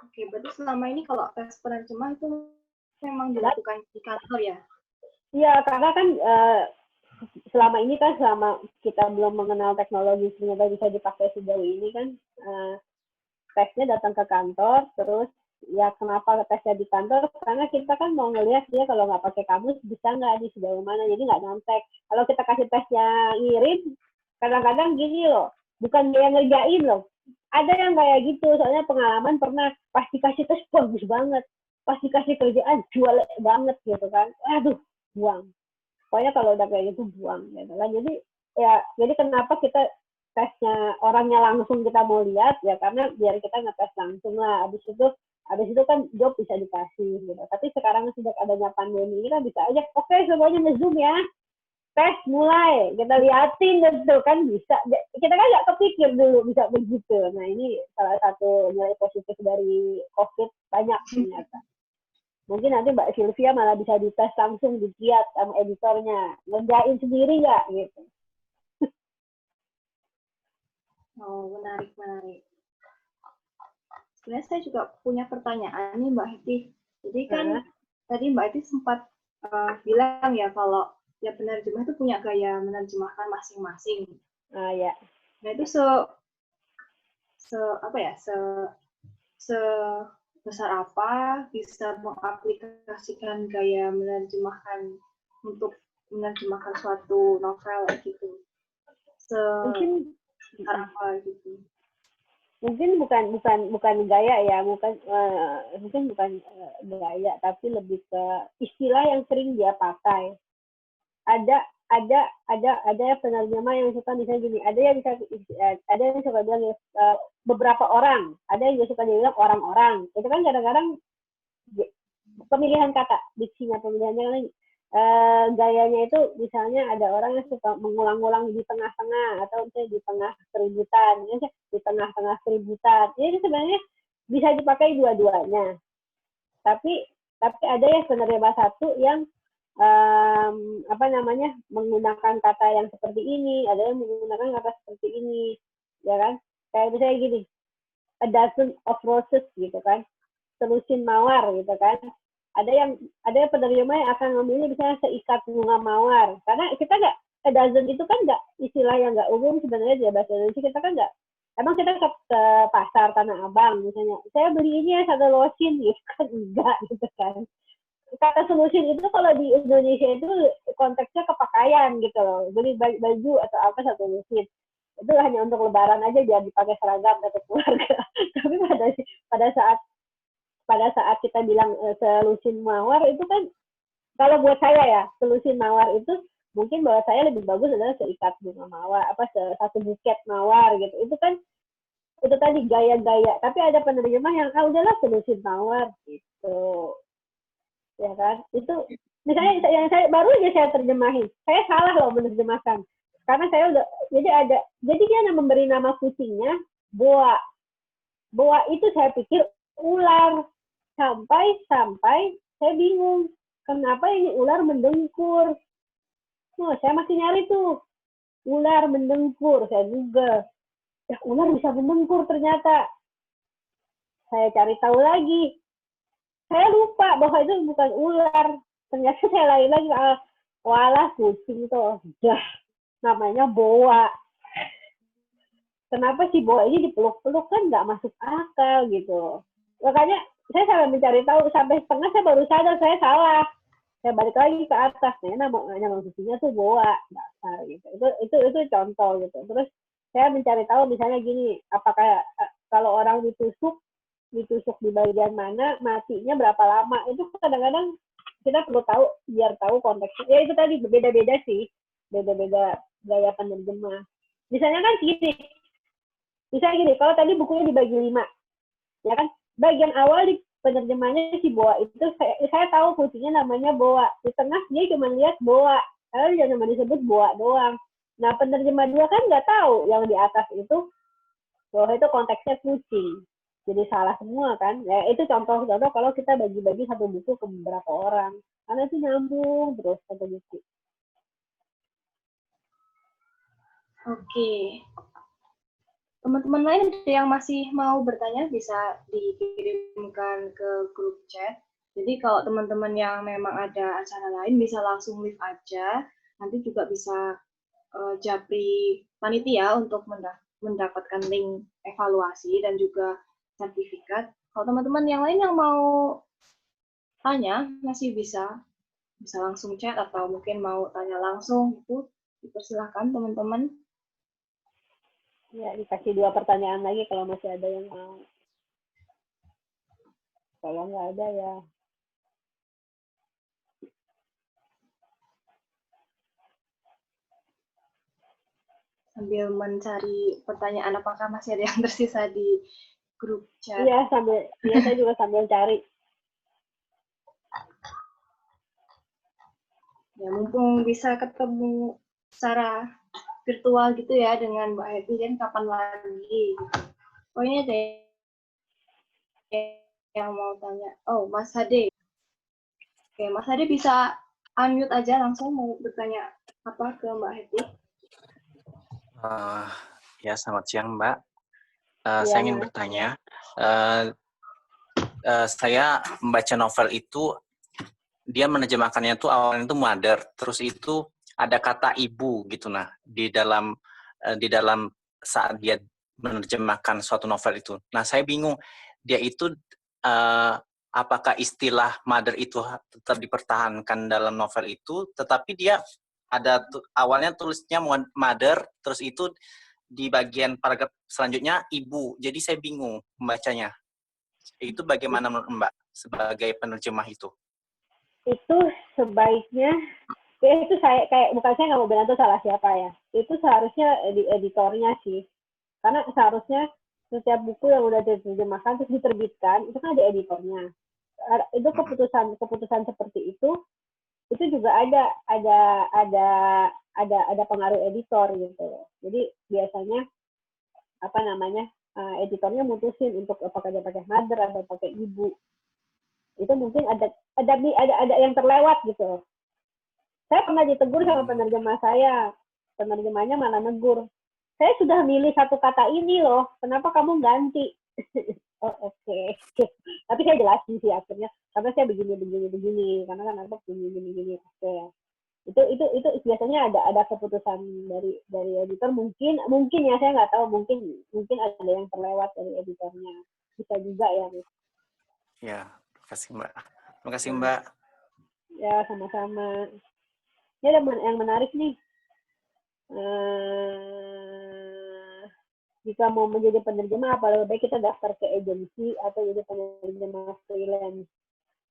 Oke, berarti selama ini kalau tes penerjemah itu memang dilakukan di kantor ya? Iya, karena kan selama ini kan selama kita belum mengenal teknologi ternyata bisa dipakai sejauh ini kan tesnya datang ke kantor, terus ya kenapa tesnya di kantor? Karena kita kan mau ngelihat dia kalau nggak pakai kamus bisa nggak di sejauh mana, jadi nggak nyontek. Kalau kita kasih tesnya ngirim, kadang-kadang gini loh, bukan dia yang ngerjain loh. Ada yang kayak gitu, soalnya pengalaman pernah pas dikasih tes bagus banget, pas dikasih kerjaan jual banget gitu kan, aduh buang. Pokoknya kalau udah kayak gitu buang gitu kan. Jadi kenapa kita tesnya orangnya langsung kita mau lihat ya karena biar kita ngetes langsung lah. Habis itu kan job bisa dikasih gitu. Tapi sekarang sejak adanya pandemi ini kan bisa aja oke semuanya nge-zoom ya. Tes mulai, kita liatin gitu kan bisa. Kita kan nggak kepikir dulu bisa begitu. Nah ini salah satu nilai positif dari COVID banyak ternyata. Mungkin nanti Mbak Sylvia malah bisa dites langsung dikiat sama editornya. Ngerjain sendiri nggak gitu. Oh, menarik. Sebenarnya saya juga punya pertanyaan nih Mbak Hetty. Jadi kan tadi Mbak Hetty sempat bilang ya kalau ya penerjemah itu punya gaya menerjemahkan masing-masing. Ya. Nah itu sebesar apa bisa mengaplikasikan gaya menerjemahkan untuk menerjemahkan suatu novel gitu. Mungkin apa gitu. Mungkin bukan gaya ya, mungkin bukan gaya, tapi lebih ke istilah yang sering dia pakai. Ada penerjemah yang suka misalnya gini, ada yang suka bilang beberapa orang, ada yang suka bilang orang-orang. Itu kan kadang-kadang pemilihan kata, diksinya pemilihannya kan gayanya itu misalnya ada orang yang suka mengulang-ulang di tengah-tengah atau misalnya di tengah keributan, di tengah-tengah keributan. Jadi sebenarnya bisa dipakai dua-duanya. Tapi ada yang penerjemah satu yang menggunakan kata yang seperti ini, ada yang menggunakan kata seperti ini, ya kan? Kayak misalnya gini, a dozen of roses gitu kan, selusin mawar gitu kan. Ada penerjemah yang akan memilih misalnya seikat bunga mawar, karena kita nggak a dozen itu kan nggak istilah yang nggak umum sebenarnya di bahasa Indonesia. Kita kan nggak, emang kita ke pasar Tanah Abang misalnya, saya beli ini ya satu losin gitu kan, enggak gitu kan. Kata solusin itu kalau di Indonesia itu konteksnya ke pakaian gitu loh, beli baju atau apa satu lusin itu hanya untuk lebaran aja biar dipakai seragam atau keluarga. Tapi pada saat pada saat kita bilang selusin mawar itu kan, kalau buat saya ya, selusin mawar itu mungkin buat saya lebih bagus adalah seikat bunga mawar, satu buket mawar gitu. Itu kan itu tadi gaya-gaya. Tapi ada penerjemah yang udahlah selusin mawar gitu, ya kan? Itu misalnya yang saya baru aja saya terjemahin, saya salah loh menerjemahkan karena saya udah jadi dia memberi nama kucingnya boa. Boa itu saya pikir ular, sampai saya bingung kenapa ini ular mendengkur. Saya masih nyari tuh ular mendengkur, saya Google. Ya, ular bisa mendengkur ternyata. Saya cari tahu lagi. Saya lupa bahwa itu bukan ular. Ternyata saya lagi walah kucing tuh. Dah, namanya boa. Kenapa si boa ini dipeluk-peluk kan nggak masuk akal gitu. Makanya saya sampai mencari tahu sampai setengah saya baru sadar saya salah. Saya balik lagi ke atas, nama kucingnya tuh boa, dasar gitu. Itu contoh gitu. Terus saya mencari tahu misalnya gini, apakah kalau orang ditusuk di bagian mana, matinya berapa lama, itu kadang-kadang kita perlu tahu biar tahu konteksnya. Ya itu tadi beda-beda sih, beda-beda gaya penerjemah. Misalnya kan gini, kalau tadi bukunya dibagi 5, ya kan, bagian awal di penerjemahnya si boa itu saya tahu kucingnya namanya boa, di tengah dia cuma lihat boa, lalu dia cuma disebut boa doang. Nah penerjemah 2 kan nggak tahu yang di atas itu bahwa itu konteksnya kucing, jadi salah semua kan. Ya itu contoh kalau kita bagi-bagi satu buku ke beberapa orang, karena itu nyambung terus satu buku. Oke. Teman-teman lain yang masih mau bertanya bisa dikirimkan ke grup chat. Jadi kalau teman-teman yang memang ada acara lain bisa langsung live aja. Nanti juga bisa japri panitia untuk mendapatkan link evaluasi dan juga sertifikat. Kalau teman-teman yang lain yang mau tanya masih bisa langsung chat atau mungkin mau tanya langsung, itu dipersilahkan teman-teman. Ya, dikasih 2 pertanyaan lagi kalau masih ada yang mau. Kalau nggak ada ya. Sambil mencari pertanyaan apakah masih ada yang tersisa di grup chat. Iya, saya juga sambil cari. Ya, mumpung bisa ketemu secara virtual gitu ya dengan Mbak Happy, dan kapan lagi gitu. Oh ini ada yang mau tanya. Oh, Mas Hade. Oke, Mas Hade bisa unmute aja langsung mau bertanya apa ke Mbak Happy. Ya, selamat siang Mbak. Ya, saya ingin bertanya. Saya membaca novel itu, dia menerjemahkannya itu awalnya itu mother, terus itu ada kata ibu gitu. Nah, di dalam saat dia menerjemahkan suatu novel itu. Nah, saya bingung dia itu apakah istilah mother itu tetap dipertahankan dalam novel itu, tetapi dia ada awalnya tulisnya mother, terus itu di bagian paragraf selanjutnya ibu. Jadi saya bingung membacanya. Itu bagaimana menurut Mbak sebagai penerjemah itu? Itu sebaiknya itu bukan saya nggak mau bilang itu salah siapa ya. Itu seharusnya di editornya sih. Karena seharusnya setiap buku yang udah diterjemahkan terus diterbitkan itu kan ada editornya. Itu keputusan seperti itu juga ada pengaruh editor gitu. Jadi biasanya editornya mutusin untuk apakah dia pakai mother atau pakai ibu. Itu mungkin ada yang terlewat gitu. Saya pernah ditegur sama penerjemah saya. Penerjemahnya malah negur. Saya sudah milih satu kata ini loh, kenapa kamu ganti? Oh, oke. Tapi saya jelasin sih akhirnya, karena saya begini, karena kan aku begini. Oke. Itu biasanya ada keputusan dari editor, mungkin ya, saya nggak tahu, mungkin ada yang terlewat dari editornya, bisa juga ya. Ya, terima kasih Mbak. Ya, sama-sama. Ini ada yang menarik nih. jika mau menjadi penerjemah, apa lebih baik kita daftar ke agensi atau jadi penerjemah freelance.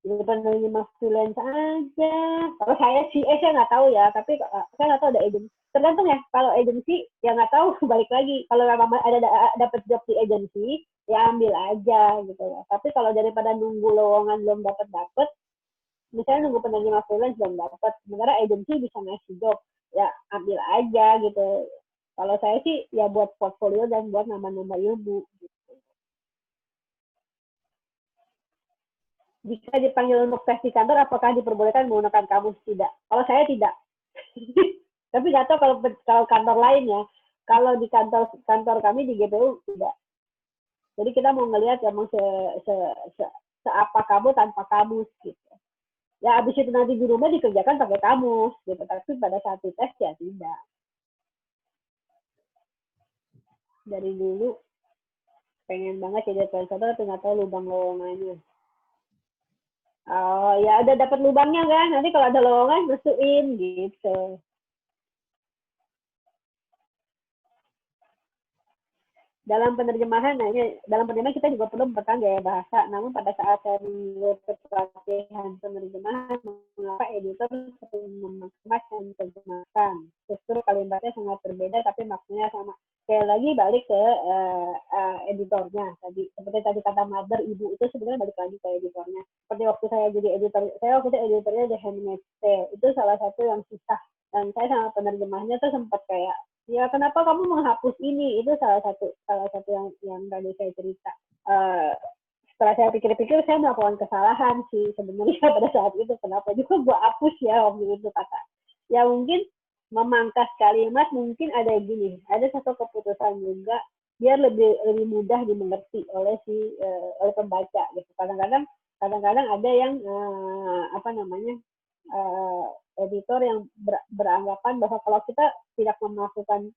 Jadi penerjemah freelance aja. Kalau saya sih, saya nggak tahu ya, tapi saya nggak tahu ada agensi. Tergantung ya, kalau agensi ya nggak tahu, balik lagi. Kalau memang ada dapat job di agensi, ya ambil aja gitu ya. Tapi kalau daripada nunggu lowongan belum dapat, misalnya nunggu penerjemah freelance belum dapat, sementara agensi bisa ngasih job, ya ambil aja gitu. Kalau saya sih ya buat portfolio dan buat nambah-nambah ilmu. Gitu. Jika dipanggil untuk tes di kantor, apakah diperbolehkan menggunakan kamus? Tidak. Kalau saya tidak. Tapi nggak tahu kalau kantor lain ya. Kalau di kantor kami di GPU tidak. Jadi kita mau ngelihat emang seapa kamu tanpa kamus gitu. Ya abis itu nanti di rumah dikerjakan pakai kamus gitu. Tapi pada saat dites ya tidak. Dari dulu pengen banget jadi translator tapi nggak tahu lubang lowongannya. Oh ya udah dapat lubangnya kan, nanti kalau ada lowongan masukin gitu. Dalam penerjemahan kita juga perlu mempertahankan gaya bahasa. Namun pada saat saya mengikuti pelatihan penerjemahan, mengapa editor sering mengemas dan menerjemahkan. Struktur kalimatnya sangat berbeda, tapi maksudnya sama. Sekali lagi balik ke editornya. Seperti tadi kata mother, ibu itu sebenarnya balik lagi ke editornya. Seperti waktu saya jadi editor, waktu itu editornya The Handmaid's Tale. Itu salah satu yang susah. Dan saya sama penerjemahnya tuh sempat kayak, ya kenapa kamu menghapus ini? Itu salah satu yang tadi saya cerita. Setelah saya pikir-pikir, saya melakukan kesalahan sih sebenarnya pada saat itu. Kenapa juga gue hapus ya waktu itu kata. Ya mungkin memangkas kalimat mungkin ada gini, ada satu keputusan juga biar lebih mudah dimengerti oleh oleh pembaca gitu. Kadang-kadang ada yang editor yang beranggapan bahwa kalau kita tidak melakukan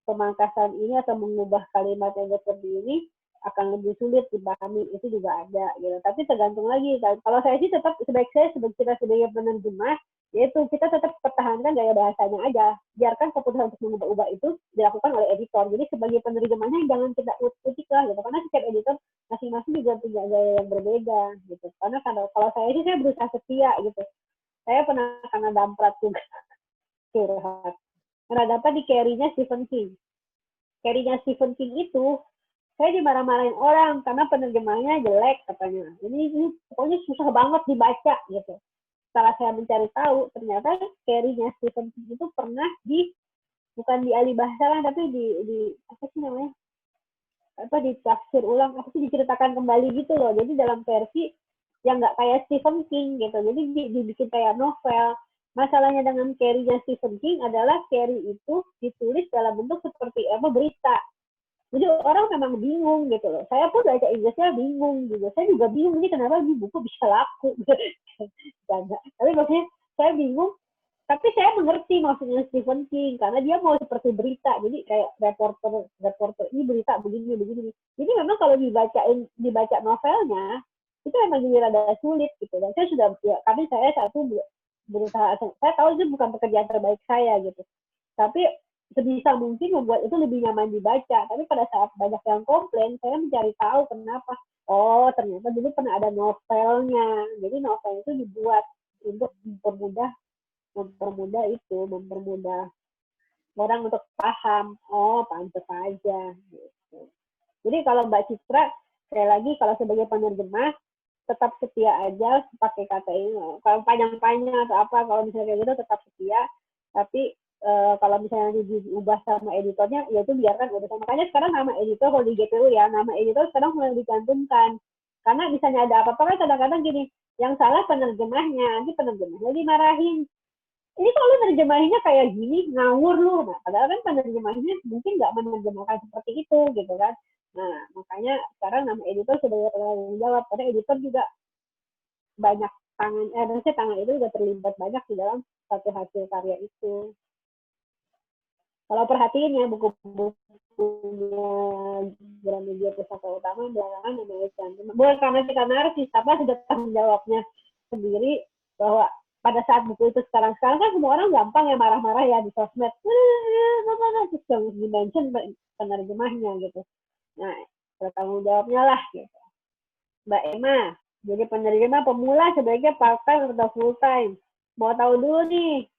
pemangkasan ini atau mengubah kalimat yang seperti ini akan lebih sulit dipahami, itu juga ada gitu. Tapi tergantung lagi. Kalau saya sih tetap sebagai penerjemah, yaitu kita tetap pertahankan gaya bahasanya aja. Biarkan keputusan untuk mengubah-ubah itu dilakukan oleh editor. Jadi sebagai penerjemahnya jangan kita utik lah gitu. Karena setiap editor masing-masing juga punya gaya yang berbeda gitu. Karena kalau saya sih saya berusaha setia gitu. Saya pernah kena damprat juga. Curhat. Pernah dapat di carry-nya Stephen King. Carry-nya Stephen King itu saya dimarah-marahin orang karena penerjemahnya jelek katanya. Ini pokoknya susah banget dibaca gitu. Setelah saya mencari tahu, ternyata carry-nya Stephen King itu pernah bukan di alih bahasa lah, tapi di apa sih namanya? Ditafsir ulang, diceritakan kembali gitu loh. Jadi dalam versi yang nggak kayak Stephen King gitu. Jadi dibikin kayak novel. Masalahnya dengan carry-nya Stephen King adalah carry itu ditulis dalam bentuk seperti berita. Jadi orang memang bingung gitu loh. Saya pun baca Inggrisnya bingung juga. Saya juga bingung ini kenapa di buku bisa laku. Tapi maksudnya saya bingung. Tapi saya mengerti maksudnya Stephen King karena dia mau seperti berita. Jadi kayak reporter ini berita begini. Jadi memang kalau dibaca novelnya itu memang jadi rada sulit gitu. Dan saya sudah kami saya satu berusaha. Saya tahu itu bukan pekerjaan terbaik saya gitu. Tapi sebisa mungkin membuat itu lebih nyaman dibaca. Tapi pada saat banyak yang komplain, saya mencari tahu kenapa. Oh, ternyata dulu pernah ada novelnya. Jadi novel itu dibuat untuk mempermudah orang untuk paham. Oh, pantas aja. Gitu. Jadi kalau Mbak Citra, sekali lagi kalau sebagai penerjemah, tetap setia aja pakai kata ini. Kalau panjang-panjang atau apa, kalau misalnya kayak gitu tetap setia. Tapi kalau misalnya diubah sama editornya, ya itu biarkan udah. Makanya sekarang nama editor kalau di GPU ya, nama editor sekarang mulai dicantumkan. Karena misalnya ada apa-apa kan kadang-kadang gini, yang salah penerjemahnya, nanti penerjemahnya dimarahin. Ini kalau nerjemahinnya kayak gini, ngawur lu. Nah, padahal kan penerjemahnya mungkin nggak menerjemahkan seperti itu gitu kan. Nah, makanya sekarang nama editor sudah bertanggung jawab. Karena editor juga banyak tangan itu juga terlibat banyak di dalam satu hasil karya itu. Kalau perhatiin ya buku-bukunya Gramedia Pusaka Utama belakangan namanya cantum. Bukan karena kita narsis, tapi sudah tanggung jawabnya sendiri bahwa pada saat buku itu sekarang kan semua orang gampang ya marah-marah ya di sosmed, terus yang dimention penerjemahnya gitu. Nah, bertanggung jawabnya lah gitu. Mbak Emma, jadi penerjemah pemula sebaiknya part time atau full time? Mau tahu dulu nih,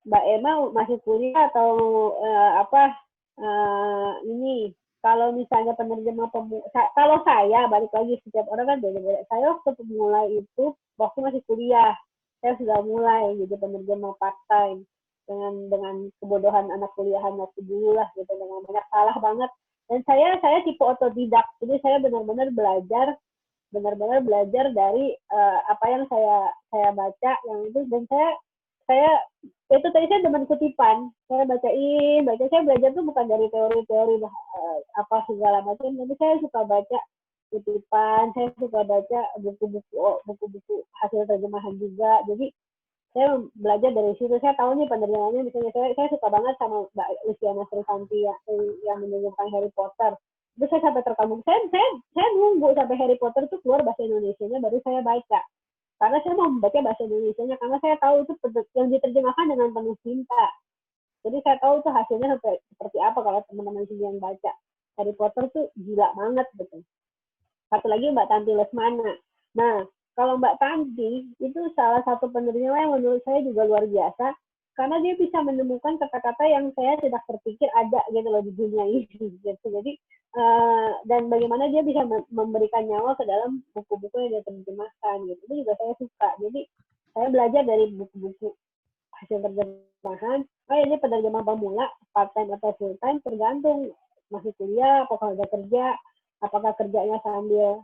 Mbak Emma masih kuliah atau ini? Kalau misalnya penerjemah pemula, kalau saya balik lagi setiap orang kan beda-beda. Saya waktu pemula itu waktu masih kuliah, saya sudah mulai jadi penerjemah part time dengan kebodohan anak kuliahan waktu dulu lah gitu, dengan banyak salah banget. Dan saya tipe otodidak, jadi saya benar-benar belajar dari apa yang saya baca yang itu, dan saya itu tadi saya demen kutipan, saya saya belajar tuh bukan dari teori-teori apa segala macam, tapi saya suka baca kutipan, saya suka baca buku-buku hasil terjemahan juga. Jadi saya belajar dari situ. Saya tahu nih penerjemahannya, misalnya saya suka banget sama Mbak Luciana Srisanti yang menerjemahkan Harry Potter. Terus saya sampai terkagum. Saya nunggu sampai Harry Potter itu keluar bahasa Indonesianya baru saya baca. Karena saya mau membaca bahasa Indonesianya, karena saya tahu itu yang diterjemahkan dengan penuh cinta. Jadi saya tahu itu hasilnya seperti apa kalau teman-teman sendiri yang baca. Harry Potter tuh gila banget gitu. Satu lagi Mbak Tanti Lesmana. Nah, kalau Mbak Tanti itu salah satu penerjemah yang menurut saya juga luar biasa, karena dia bisa menemukan kata-kata yang saya tidak terpikir ada gitu loh di dunia ini. Gitu. Jadi dan bagaimana dia bisa memberikan nyawa ke dalam buku-buku yang dia terjemahkan gitu. Itu juga saya suka. Jadi saya belajar dari buku-buku hasil terjemahan. Ini penerjemah pemula, part time atau full time tergantung masih kuliah, apakah udah kerja, apakah kerjanya sambil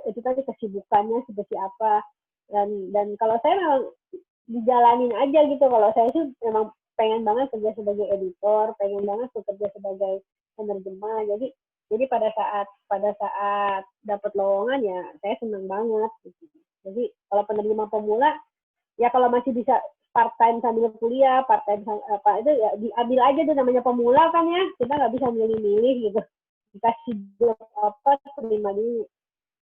itu tadi kesibukannya seperti apa. Dan kalau saya memang dijalanin aja gitu. Kalau saya sih memang pengen banget kerja sebagai editor, pengen banget bekerja sebagai penerjemah. Jadi pada saat dapat lowongan ya saya senang banget gitu. Jadi kalau penerjemah pemula ya kalau masih bisa part time sambil kuliah, part time apa itu ya diambil aja tuh, namanya pemula kan ya, kita nggak bisa milih-milih gitu, dikasih job apa terima dulu.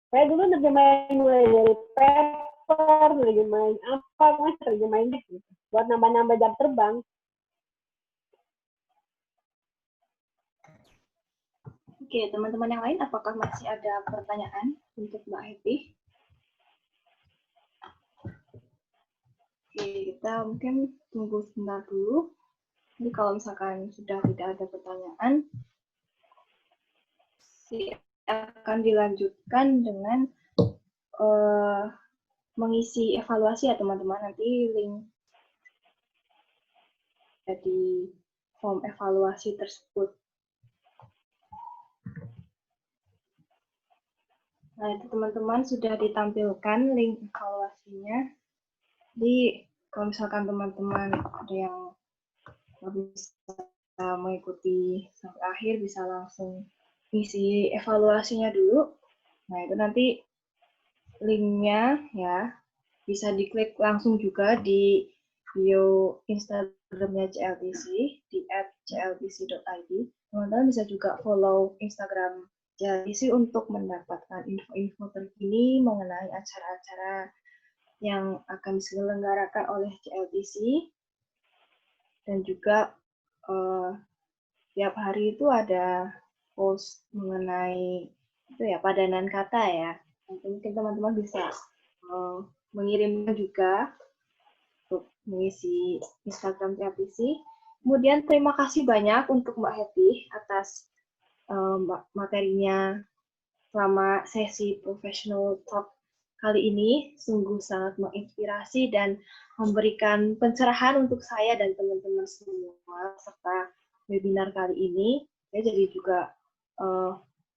Saya dulu terjemahin mulai dari paper, terjemahin apa, terjemahin deh gitu, buat nambah-nambah jam terbang. Oke, teman-teman yang lain, apakah masih ada pertanyaan untuk Mbak Happy? Oke, kita mungkin tunggu sebentar dulu. Jadi kalau misalkan sudah tidak ada pertanyaan, akan dilanjutkan dengan mengisi evaluasi ya teman-teman. Nanti link di form evaluasi tersebut. Nah, itu teman-teman sudah ditampilkan link evaluasinya. Jadi kalau misalkan teman-teman ada yang bisa mengikuti sampai akhir, bisa langsung isi evaluasinya dulu. Nah, itu nanti linknya ya bisa diklik langsung juga di bio Instagramnya CLTC di @cltc.id. Teman-teman bisa juga follow Instagram CLTC untuk mendapatkan info-info terkini mengenai acara-acara yang akan diselenggarakan oleh CLTC. Dan juga tiap hari itu ada post mengenai itu ya, padanan kata ya. Nanti mungkin teman-teman bisa mengirimnya juga untuk mengisi Instagram CLTC. Kemudian terima kasih banyak untuk Mbak Happy atas materinya selama sesi professional talk kali ini. Sungguh sangat menginspirasi dan memberikan pencerahan untuk saya dan teman-teman semua serta webinar kali ini. Saya jadi juga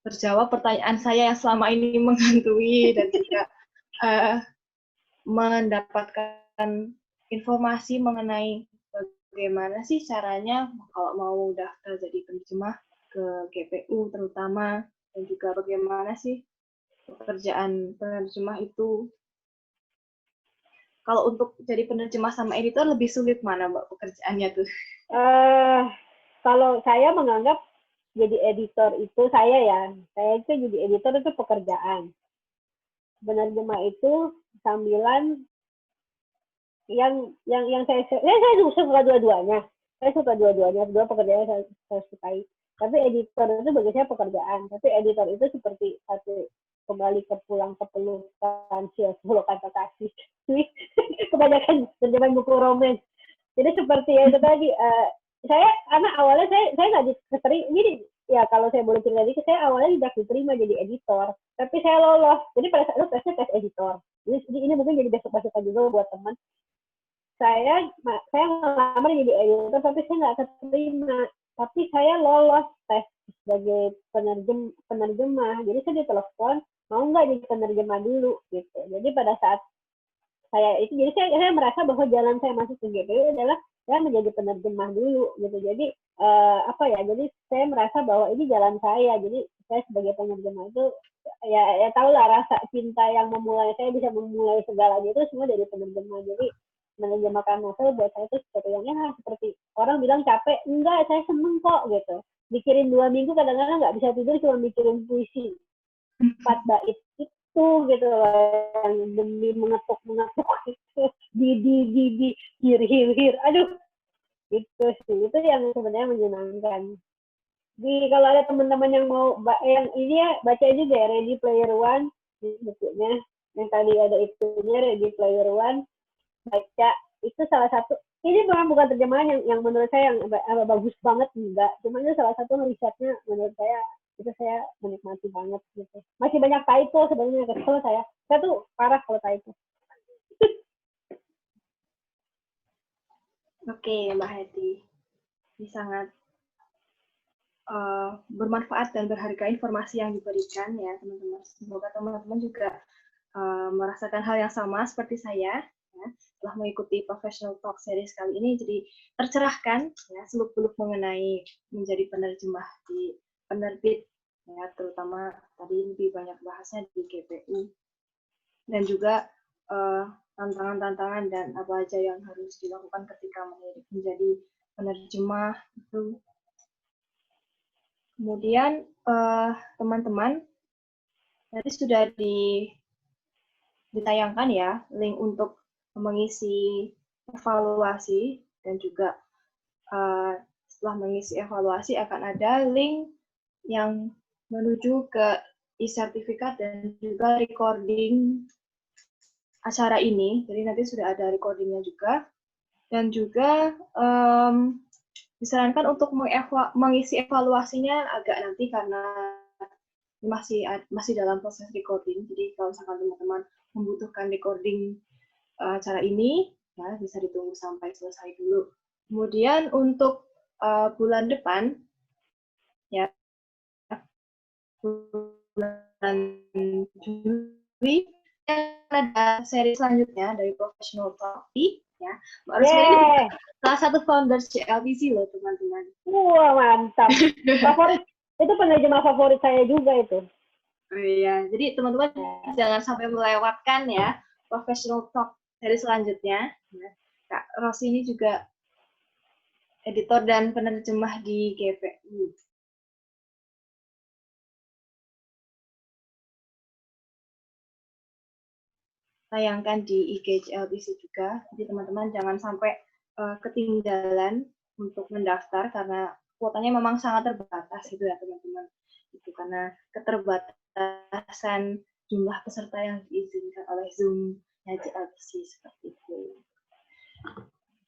terjawab pertanyaan saya yang selama ini menghantui dan juga mendapatkan informasi mengenai bagaimana sih caranya kalau mau daftar jadi penerjemah ke GPU terutama, dan juga bagaimana sih pekerjaan penerjemah itu. Kalau untuk jadi penerjemah sama editor lebih sulit mana Mbak pekerjaannya tuh? Kalau saya menganggap jadi editor itu saya itu jadi editor itu pekerjaan. Penerjemah itu sambilan yang saya suka dua-duanya. Saya suka dua-duanya, dua pekerjaan saya sukai. Tapi editor itu bagi saya pekerjaan. Tapi editor itu seperti satu kembali ke pulang ke pelukan sepuluh kata kasih. Kebanyakan terjemahan buku roman. Jadi seperti yang itu tadi, saya karena awalnya saya nggak diterima. Jadi ya kalau saya boleh cerita dikit, saya awalnya tidak diterima jadi editor. Tapi saya lolos. Jadi pada saat itu tesnya tes editor. Jadi ini mungkin jadi besok-besokan juga buat teman. Saya ngelamar jadi editor, tapi saya nggak keterima. Tapi saya lolos tes sebagai penerjemah. Jadi saya ditelepon, mau nggak jadi penerjemah dulu gitu. Jadi pada saat jadi saya merasa bahwa jalan saya masuk ke GPU adalah saya menjadi penerjemah dulu gitu. Jadi jadi saya merasa bahwa ini jalan saya. Jadi saya sebagai penerjemah itu ya tahulah rasa cinta yang memulai saya bisa memulai segalanya itu semua dari penerjemah. Jadi menerjemahkan novel buat saya itu seperti orang bilang capek, enggak, saya seneng kok gitu. Mikirin 2 minggu kadang-kadang nggak bisa tidur cuma mikirin puisi 4 bait itu gitu yang demi mengetuk gitu. di hir aduh itu sih, itu yang sebenarnya menyenangkan. Jadi kalau ada teman-teman yang mau yang ini ya baca aja deh Ready Player One bukunya yang tadi ada itunya Ready Player One, baca itu salah satu. Ini bukan terjemahan yang menurut saya yang bagus banget, enggak, cuma itu salah satu risetnya menurut saya itu saya menikmati banget gitu. Masih banyak typo sebenarnya, kesel saya tuh parah kalau typo. Oke, Mbak Heti, ini sangat bermanfaat dan berharga informasi yang diberikan ya teman-teman. Semoga teman-teman juga merasakan hal yang sama seperti saya ya, setelah mengikuti Professional Talk Series kali ini, jadi tercerahkan ya seluk-beluk mengenai menjadi penerjemah di penerbit ya, terutama tadi lebih banyak bahasnya di GPU dan juga tantangan-tantangan dan apa aja yang harus dilakukan ketika menjadi penerjemah itu. Kemudian teman-teman tadi sudah ditayangkan ya link untuk mengisi evaluasi dan juga setelah mengisi evaluasi akan ada link yang menuju ke e-sertifikat dan juga recording acara ini. Jadi nanti sudah ada recordingnya juga dan juga disarankan untuk mengisi evaluasinya agak nanti karena masih dalam proses recording. Jadi kalau misalkan teman-teman membutuhkan recording acara ini, ya bisa ditunggu sampai selesai dulu. Kemudian untuk bulan depan, ya bulan Juli ada seri selanjutnya dari Professional Talk, ya. Mbak Rosmini ini salah satu founder CLBC loh teman-teman. Wah mantap, favorit. Itu penerjemah favorit saya juga itu. Oh iya, jadi teman-teman jangan sampai melewatkan ya Professional Talk dari selanjutnya. Kak Rosi ini juga editor dan penerjemah di GPU. Tayangkan di IG CLBC juga, jadi teman-teman jangan sampai ketinggalan untuk mendaftar karena kuotanya memang sangat terbatas itu ya teman-teman. Itu karena keterbatasan jumlah peserta yang diizinkan oleh Zoom-nya CLBC seperti itu.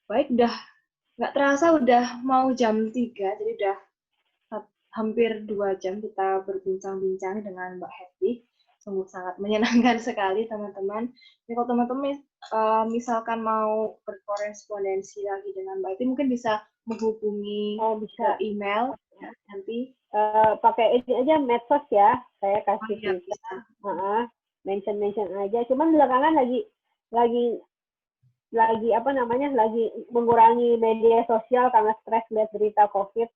Baik, udah nggak terasa udah mau jam 3, jadi udah hampir 2 jam kita berbincang-bincang dengan Mbak Heti. Sungguh sangat menyenangkan sekali teman-teman. Jadi kalau teman-teman misalkan mau berkorespondensi lagi dengan Mbak Heti, mungkin bisa menghubungi bisa. ke email ya, nanti. Pakai ini aja medsos ya, saya kasih mention aja. Cuman belakangan lagi lagi mengurangi media sosial karena stres lihat berita COVID.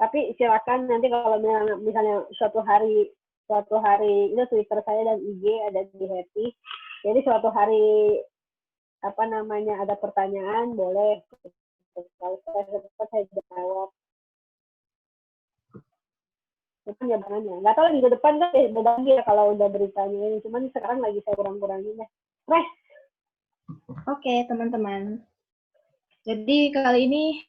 Tapi silakan nanti kalau misalnya suatu hari itu Twitter saya dan IG ada di Happy. Jadi suatu hari ada pertanyaan boleh kalau saya jawab. Itu ya bangannya. Nggak tahu lagi ke depan kan beda lagi ya kalau udah beritanya ini. Cuman sekarang lagi saya kurang-kurangin deh. Oke, teman-teman. Jadi kali ini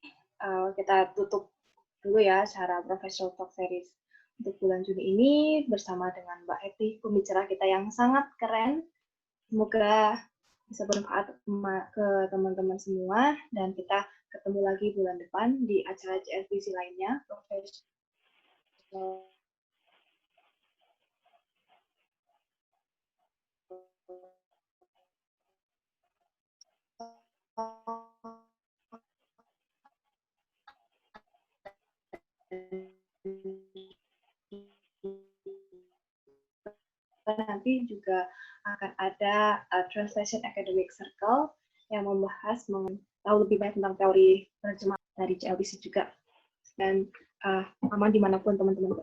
kita tutup dulu ya acara Professional Talk Series untuk bulan Juni ini bersama dengan Mbak Eti, pembicara kita yang sangat keren. Semoga bisa bermanfaat ke teman-teman semua dan kita ketemu lagi bulan depan di acara JLPC lainnya, Professional nanti juga akan ada Translation Academic Circle yang membahas tahu lebih banyak tentang teori terjemahan dari JLPC juga dan aman dimanapun teman-teman.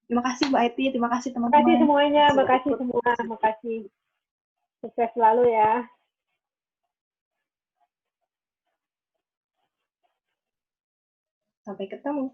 Terima kasih Mbak Eti, terima kasih teman-teman. Terima kasih semuanya, makasih semua, makasih. Sukses selalu ya. Sampai ketemu.